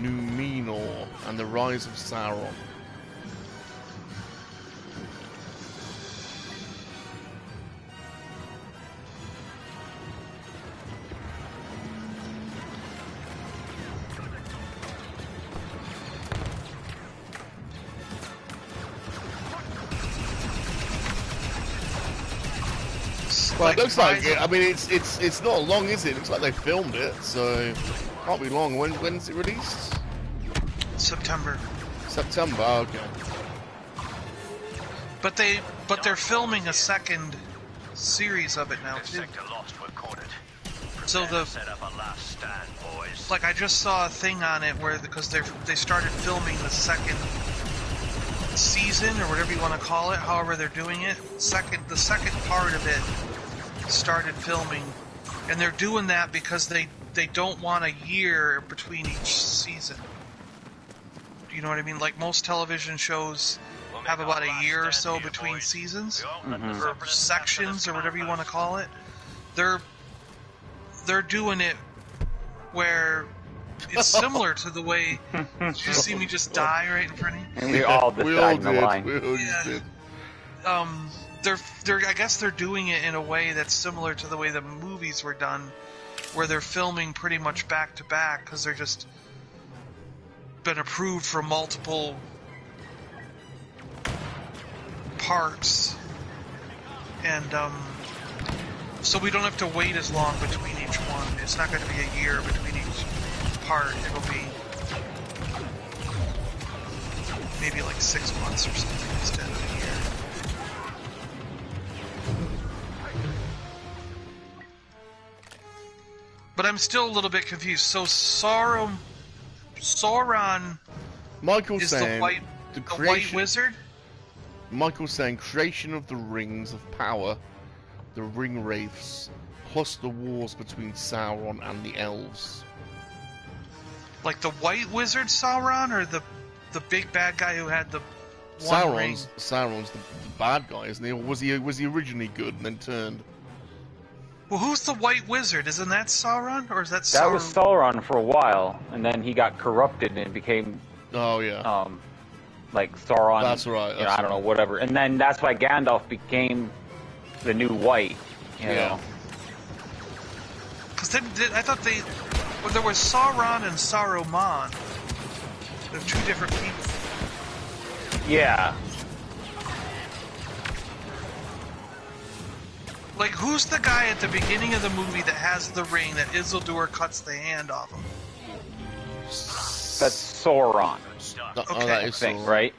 Speaker 3: Numenor and the rise of Sauron. Well, it looks like it. I mean, it's not long, is it? It looks like they filmed it, so can't be long. When's it released?
Speaker 2: September.
Speaker 3: September. Okay.
Speaker 2: But they're filming a second series of it now too. So like I just saw a thing on it where because they started filming the second season or whatever you want to call it, however they're doing it. The second part of it started filming, and they're doing that because they don't want a year between each season. You know what I mean? Like most television shows have about a year or so between seasons, or sections, or whatever you want to call it. they're doing it where it's similar to the way. Did you see me just die right in front of you?
Speaker 4: And we all just died in the line.
Speaker 3: We all just did.
Speaker 2: I guess they're doing it in a way that's similar to the way the movies were done, where they're filming pretty much back to back because they're just been approved for multiple parts, and so we don't have to wait as long between each one. It's not going to be a year between each part. It'll be maybe like 6 months or something instead of a year. But I'm still a little bit confused. So Sauron
Speaker 3: Michael's
Speaker 2: is
Speaker 3: saying
Speaker 2: the white wizard?
Speaker 3: Michael's saying creation of the rings of power, the ring wraiths, plus the wars between Sauron and the elves.
Speaker 2: Like the white wizard Sauron, or the big bad guy who had the one ring?
Speaker 3: Sauron's the bad guy, isn't he? Or was he originally good and then turned?
Speaker 2: Well, who's the white wizard? Isn't that Sauron, or is that Sauron?
Speaker 4: That was Sauron for a while, and then he got corrupted and became.
Speaker 3: Oh yeah.
Speaker 4: Like Sauron.
Speaker 3: That's right.
Speaker 4: I don't know, whatever. And then that's why Gandalf became the new white. You know.
Speaker 2: Because I thought well, there was Sauron and Saruman. They're two different people.
Speaker 4: Yeah.
Speaker 2: Like, who's the guy at the beginning of the movie that has the ring that Isildur cuts the hand off him?
Speaker 4: That's Sauron.
Speaker 3: Okay. That is
Speaker 4: thing,
Speaker 3: Sauron.
Speaker 4: right?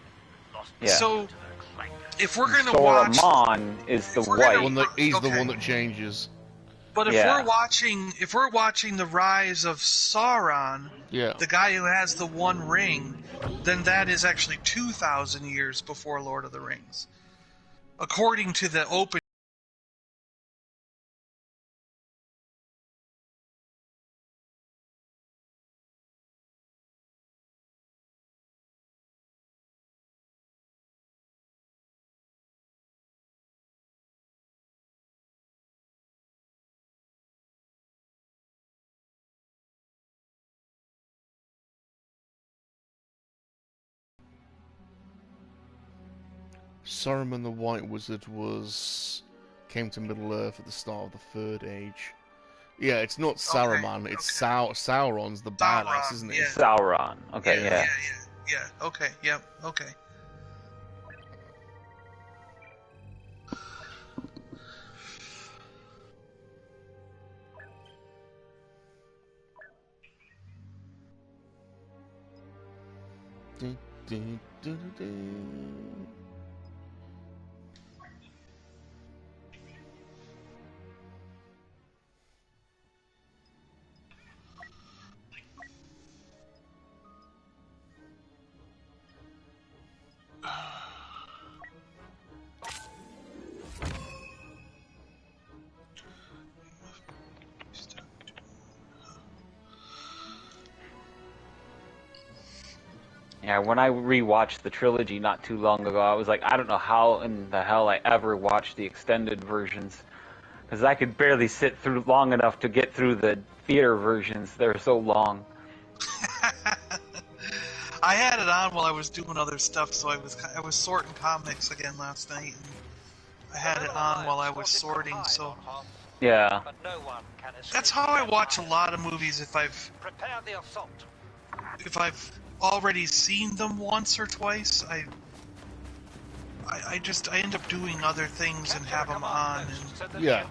Speaker 4: Yeah.
Speaker 2: So, if we're gonna watch,
Speaker 4: Saruman is the white.
Speaker 3: He's the one that changes.
Speaker 2: But if we're watching the rise of Sauron, the guy who has the one ring, then that is actually 2,000 years before Lord of the Rings, according to the open.
Speaker 3: Saruman the White Wizard came to Middle Earth at the start of the Third Age. Yeah, it's not Saruman, it's Sauron's the badass, isn't it?
Speaker 2: Yeah.
Speaker 4: Sauron. Okay, yeah.
Speaker 2: Yeah, okay, yep, okay.
Speaker 4: Yeah, when I rewatched the trilogy not too long ago, I was like, I don't know how in the hell I ever watched the extended versions, because I could barely sit through long enough to get through the theater versions. They're so long.
Speaker 2: I had it on while I was doing other stuff, so I was sorting comics again last night, and I had it on while I was sorting, so...
Speaker 4: Yeah.
Speaker 2: That's how I watch a lot of movies if I've already seen them once or twice. I end up doing other things and have them on. And
Speaker 3: yeah.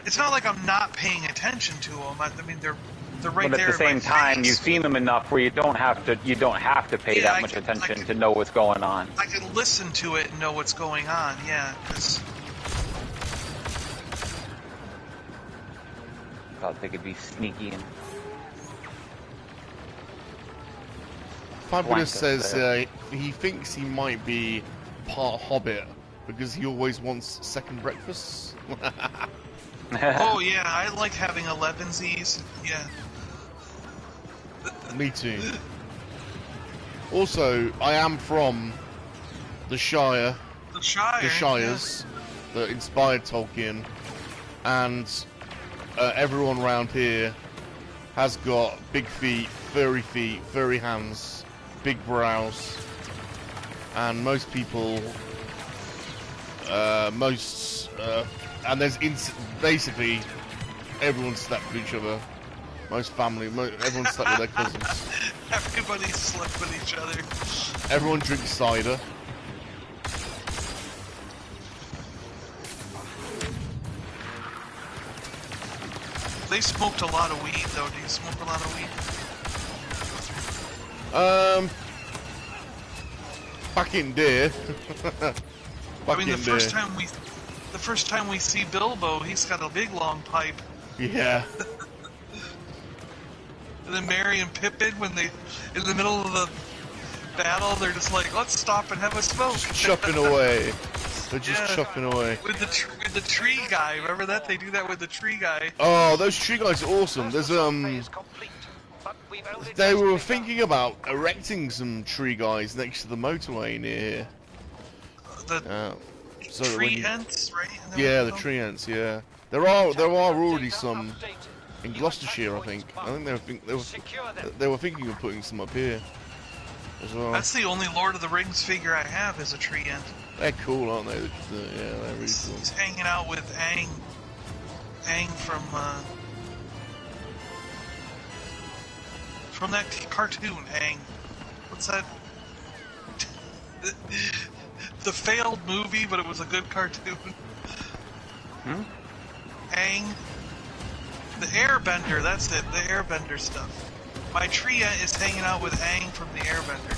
Speaker 2: It's not like I'm not paying attention to them. I mean, they're right there.
Speaker 4: But at the same time, you've seen them enough where you don't have to pay that much attention to know what's going on.
Speaker 2: I can listen to it and know what's going on. Yeah, because
Speaker 4: thought they could be sneaky and.
Speaker 3: Fabulous says he thinks he might be part Hobbit because he always wants second breakfasts.
Speaker 2: Oh yeah, I like having 11sies. Yeah.
Speaker 3: Me too. Also, I am from the Shire.
Speaker 2: The Shire.
Speaker 3: The Shires that inspired Tolkien, and everyone around here has got big feet, furry hands, big brows, and most people, and there's basically everyone slept with each other. Most family, everyone slept with their cousins.
Speaker 2: Everybody slept with each other.
Speaker 3: Everyone drinks cider.
Speaker 2: They smoked a lot of weed, though. Do you smoke a lot of weed?
Speaker 3: Back in day.
Speaker 2: I mean, the first time we see Bilbo, he's got a big long pipe.
Speaker 3: Yeah.
Speaker 2: And then Merry and Pippin, when they, in the middle of the battle, they're just like, let's stop and have a smoke.
Speaker 3: Chopping away. They're just chopping away.
Speaker 2: With the tree guy, remember that? They do that with the tree guy.
Speaker 3: Oh, those tree guys are awesome. There's they were thinking about erecting some tree guys next to the motorway near here.
Speaker 2: The tree ants, right?
Speaker 3: Yeah, the tree ants. Yeah, there are already some in Gloucestershire, I think. I think they were thinking of putting some up here as well.
Speaker 2: That's the only Lord of the Rings figure I have is a tree ant.
Speaker 3: They're cool, aren't they? Yeah, they're really cool.
Speaker 2: He's hanging out with Aang. Aang from that cartoon, Aang. What's that? The failed movie, but it was a good cartoon. Aang. The Airbender, that's it. The Airbender stuff. My tree ant is hanging out with Aang from the Airbender.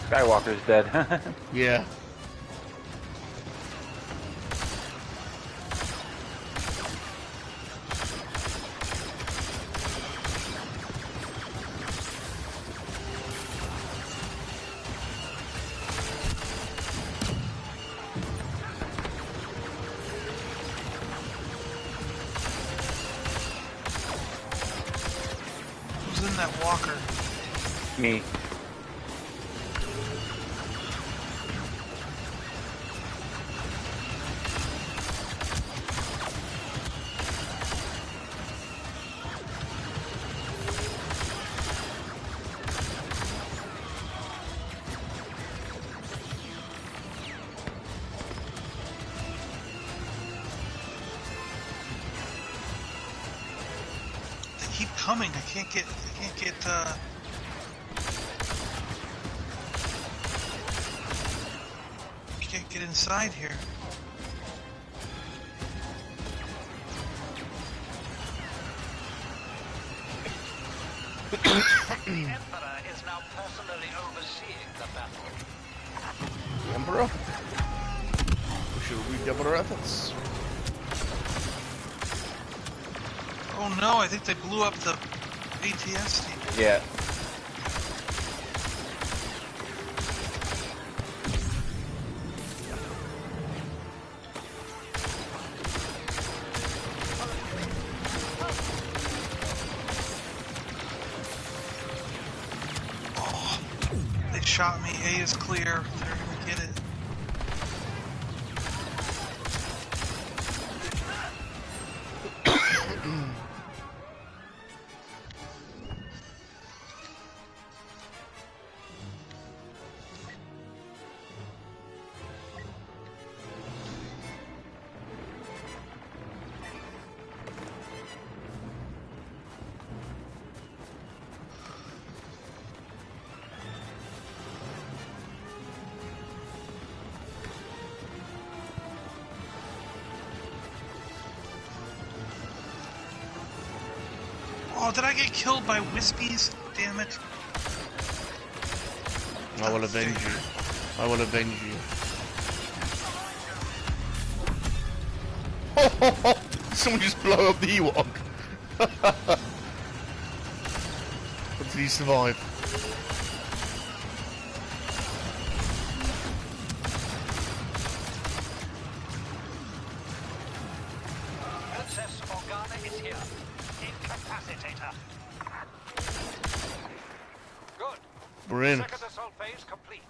Speaker 4: Skywalker's dead.
Speaker 3: Yeah.
Speaker 2: Who's in that walker?
Speaker 4: Me.
Speaker 2: Keep coming. I can't get inside here.
Speaker 1: The Emperor is now personally overseeing the battle.
Speaker 3: The Emperor? We should redouble our efforts.
Speaker 2: Oh no, I think they blew up the ATS team.
Speaker 4: Yeah.
Speaker 2: Oh, they shot me. A is clear. They're gonna get it. Oh, did I get killed by Wispies? Damn it.
Speaker 3: I will avenge you. I will avenge you. Someone just blow up the Ewok. But did he survive?
Speaker 1: Princess Morgana is here. Incapacitate her. Good.
Speaker 3: We're in.
Speaker 1: Second assault phase complete.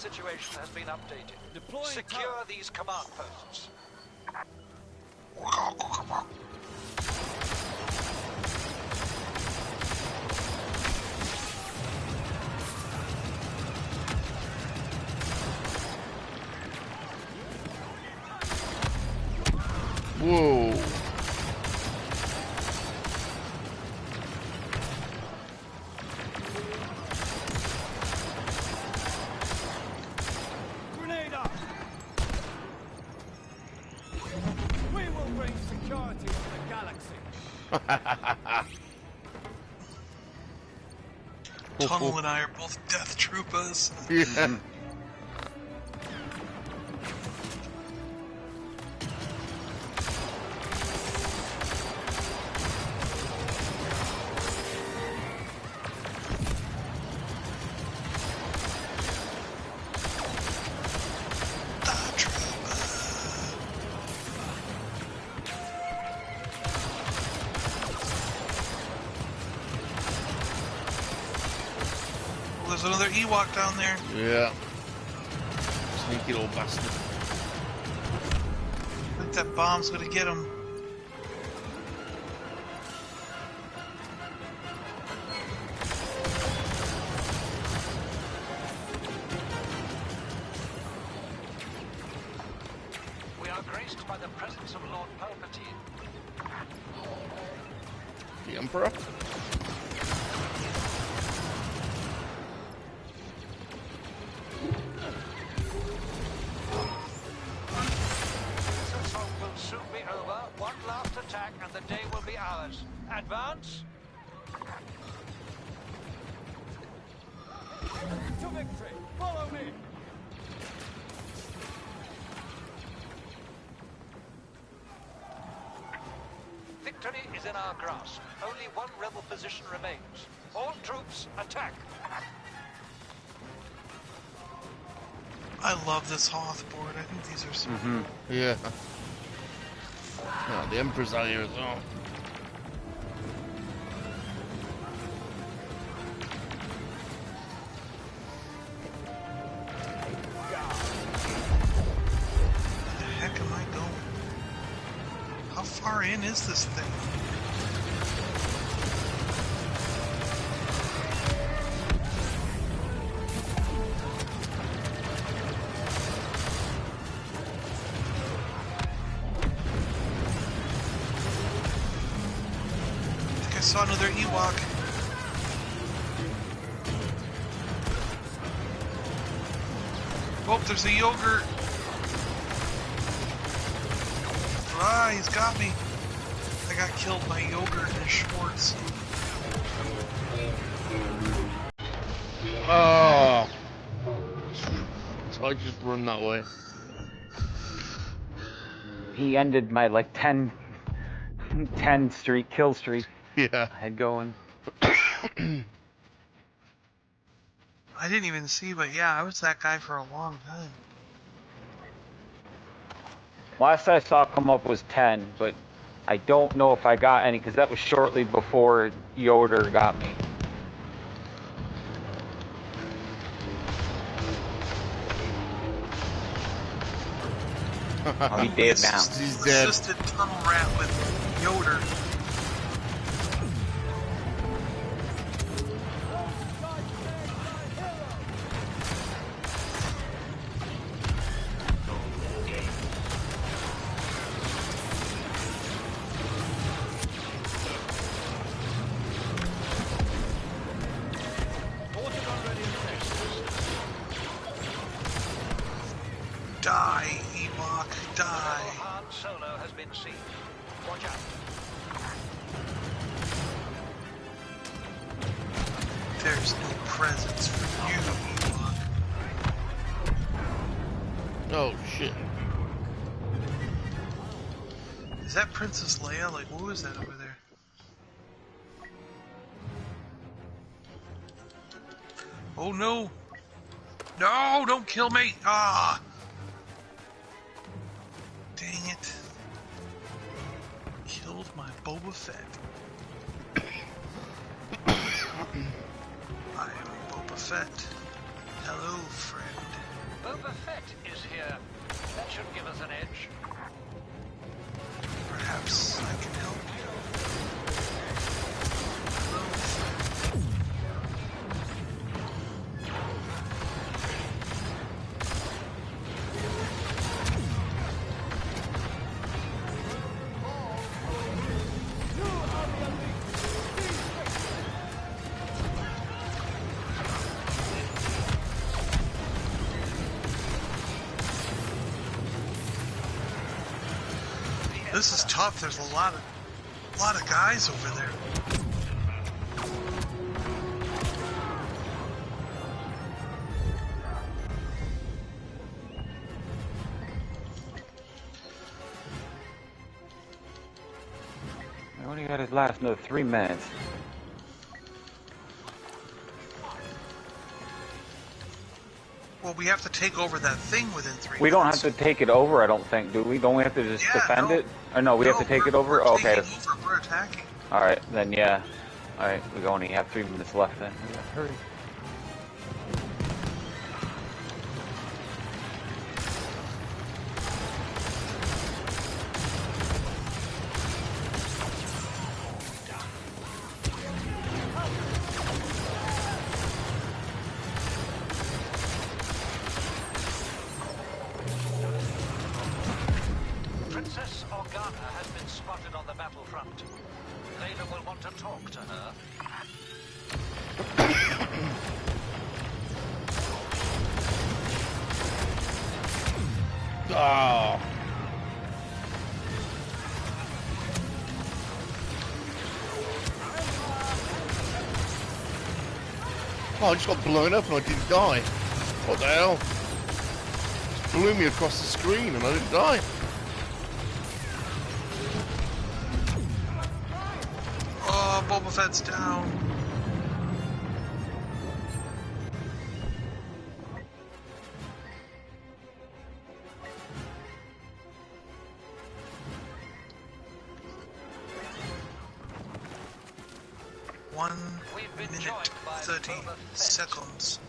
Speaker 1: situation has been updated. Secure these command posts.
Speaker 3: Whoa.
Speaker 8: Grenade up! We will bring security to the galaxy.
Speaker 2: Tunnel and I are both death troopers.
Speaker 3: Yeah.
Speaker 2: There's another Ewok down there.
Speaker 3: Yeah. Sneaky little bastard.
Speaker 2: I think that bomb's gonna get him.
Speaker 1: We are graced by the presence of Lord Palpatine.
Speaker 3: The Emperor?
Speaker 1: This assault will soon be over. One last attack and the day will be ours. Advance.
Speaker 8: To victory! Follow me!
Speaker 1: Victory is in our grasp. Only one rebel position remains. All troops, attack!
Speaker 2: I love this Hoth board. I think these are so
Speaker 3: Yeah. Oh, the Emperor's out here as well.
Speaker 2: Where the heck am I going? How far in is this thing? I think I saw another Ewok. Oh, there's a yogurt. Ah, he's got me. I got killed by yogurt and Schwartz.
Speaker 3: Oh. So I just run that way.
Speaker 4: He ended my like 10 kill streak
Speaker 3: Yeah.
Speaker 4: I had going.
Speaker 2: I didn't even see, but yeah, I was that guy for a long time.
Speaker 4: Last I saw come up was 10, but I don't know if I got any because that was shortly before Yoder got me. Oh, he dead now.
Speaker 3: He's dead.
Speaker 2: Assisted tunnel rat with Yoder. Die, Ewok, die.
Speaker 1: Han Solo has been seen. Watch out.
Speaker 2: There's no presents for you, Ewok.
Speaker 3: Oh shit.
Speaker 2: Is that Princess Leia? Like, what was that over there? Oh no! No, don't kill me! Ah! Dang it. Killed my Boba Fett. I am Boba Fett. Hello, friend.
Speaker 1: Boba Fett is here. That should give us an edge.
Speaker 2: Perhaps I can help you. This is tough. There's a lot of guys over there.
Speaker 4: I only got to last another 3 minutes.
Speaker 2: Well, we have to take over that thing within 3 minutes.
Speaker 4: We don't have to take it over, I don't think, do we? Don't we have to just defend it? Or no, we have to take it over?
Speaker 2: We're
Speaker 4: Okay.
Speaker 2: taking over, we're attacking.
Speaker 4: Alright, then yeah. Alright, we only have 3 minutes left then. Hurry.
Speaker 1: Princess Organa has been spotted on the battlefront. Vader will want to talk to her.
Speaker 3: Oh. Oh, I just got blown up and I didn't die. What the hell? Just blew me across the screen and I didn't die.
Speaker 2: Oh, Boba Fett's down.
Speaker 1: We've been
Speaker 2: minute,
Speaker 1: joined by
Speaker 2: 30
Speaker 1: Boba Fett.
Speaker 2: seconds.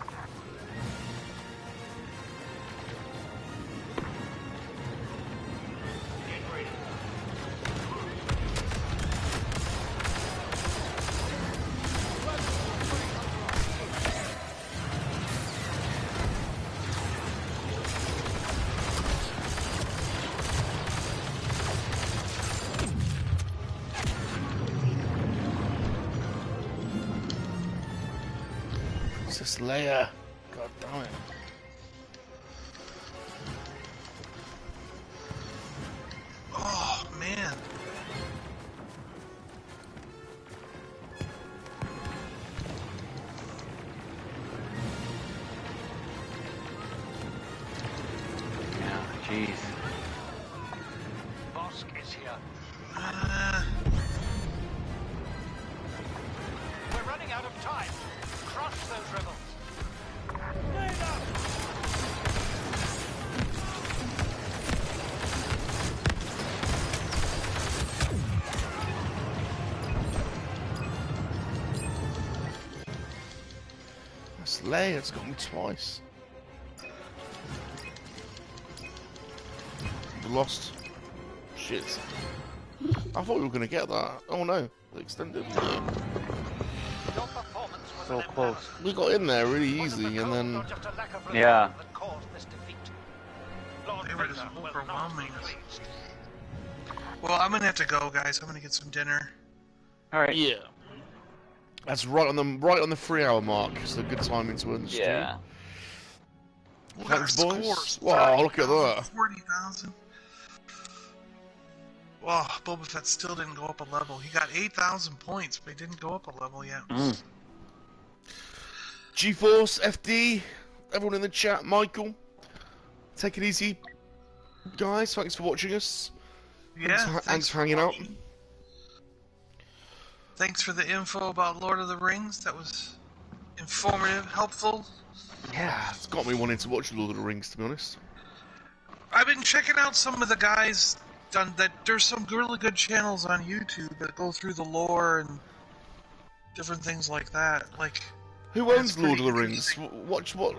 Speaker 3: Princess Leia. God damn it.
Speaker 2: Oh, man.
Speaker 4: Yeah, jeez.
Speaker 1: Bosk is here. We're running out of time. Crush those rebels.
Speaker 3: That's Leia, it's got me twice. We lost. Shit. I thought we were gonna get that. Oh no, the extended.
Speaker 1: Your performance was
Speaker 4: So
Speaker 1: an
Speaker 4: close.
Speaker 1: embarrassment.
Speaker 3: We got in there really
Speaker 1: Was it
Speaker 3: easy
Speaker 1: the
Speaker 3: and
Speaker 1: cold
Speaker 3: then
Speaker 1: or just a lack of
Speaker 4: Yeah.
Speaker 1: resolve that caused this defeat? Lord
Speaker 2: They were
Speaker 1: Vader
Speaker 2: just
Speaker 1: will not
Speaker 2: overwhelming
Speaker 1: be
Speaker 2: us.
Speaker 1: pleased.
Speaker 2: Well, I'm gonna have to go, guys. I'm gonna get some dinner.
Speaker 4: Alright.
Speaker 3: yeah. That's right on the 3-hour mark. It's a good timing to end the stream.
Speaker 4: Yeah.
Speaker 2: Look at our
Speaker 3: Thanks, boys.
Speaker 2: scores.
Speaker 3: Wow, look at that.
Speaker 2: 40,000. Wow, Boba Fett still didn't go up a level. He got 8,000 points, but he didn't go up a level yet.
Speaker 3: GeForce, FD, everyone in the chat, Michael. Take it easy, guys. Thanks for watching us.
Speaker 2: Yeah,
Speaker 3: Thanks for hanging out.
Speaker 2: Thanks for the info about Lord of the Rings. That was informative, helpful.
Speaker 3: Yeah, it's got me wanting to watch Lord of the Rings, to be honest.
Speaker 2: I've been checking out some of the guys there's some really good channels on YouTube that go through the lore and different things like that. Like,
Speaker 3: Who owns
Speaker 2: that's
Speaker 3: Lord of
Speaker 2: pretty
Speaker 3: the Rings?
Speaker 2: interesting.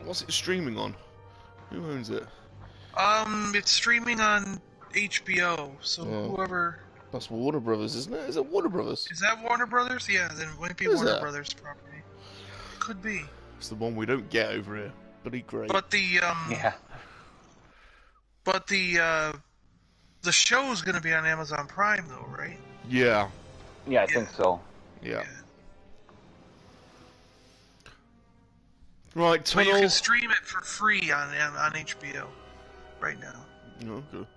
Speaker 3: What's it streaming on? Who owns it?
Speaker 2: It's streaming on HBO, so whoever...
Speaker 3: That's Warner Brothers, isn't it? Is it Warner Brothers?
Speaker 2: Is that Warner Brothers? Yeah, then it might be Warner Brothers property. Could be.
Speaker 3: It's the one we don't get over here. Bloody great.
Speaker 2: But the,
Speaker 4: Yeah.
Speaker 2: But the show's gonna be on Amazon Prime, though, right?
Speaker 3: Yeah.
Speaker 4: Yeah, I think so.
Speaker 3: Yeah. Right,
Speaker 2: But you
Speaker 3: Tunnel.
Speaker 2: can stream it for free on HBO right now.
Speaker 3: Okay.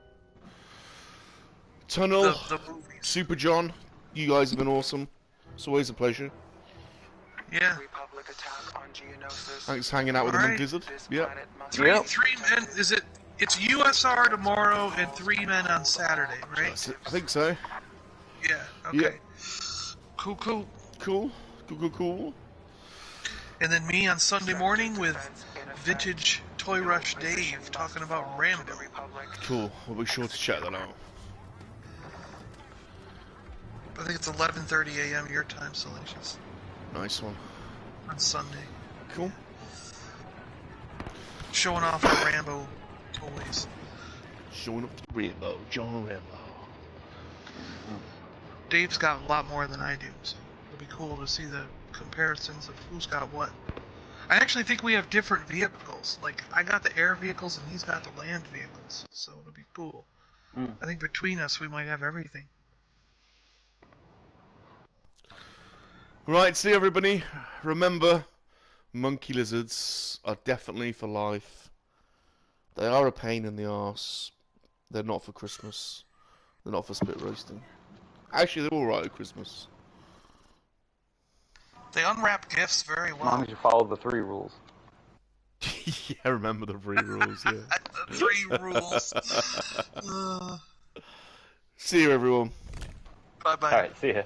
Speaker 3: Tunnel.
Speaker 2: The movies.
Speaker 3: Super John. You guys have been awesome. It's always a pleasure.
Speaker 2: Yeah.
Speaker 11: Republic attack on Geonosis.
Speaker 3: Thanks for hanging out with the MoNKey-LiZaRD. Yeah.
Speaker 2: Three men. Is it? It's USR tomorrow and 3 men on Saturday, right?
Speaker 3: I think so.
Speaker 2: Yeah. Okay.
Speaker 3: Yeah.
Speaker 2: Cool.
Speaker 3: Cool.
Speaker 2: And then me on Sunday morning with Vintage Toy Rush Dave talking about Rambo.
Speaker 3: Cool. We'll be sure to check that out.
Speaker 2: I think it's 11:30 a.m. your time, Salacious.
Speaker 3: Nice one.
Speaker 2: On Sunday.
Speaker 3: Cool.
Speaker 2: Showing off the Rambo toys.
Speaker 3: Showing up to Rambo, John Rambo.
Speaker 2: Dave's got a lot more than I do, so it'll be cool to see the comparisons of who's got what. I actually think we have different vehicles. Like, I got the air vehicles and he's got the land vehicles, so it'll be cool. I think between us we might have everything.
Speaker 3: Right, see everybody. Remember, MoNKey-LiZaRDs are definitely for life. They are a pain in the arse. They're not for Christmas. They're not for spit roasting. Actually, they're alright at Christmas.
Speaker 2: They unwrap gifts very well.
Speaker 4: As long as you follow the 3 rules.
Speaker 3: Yeah, remember the 3 rules, yeah.
Speaker 2: The 3 rules.
Speaker 3: See you, everyone.
Speaker 2: Bye-bye.
Speaker 4: Alright, see ya.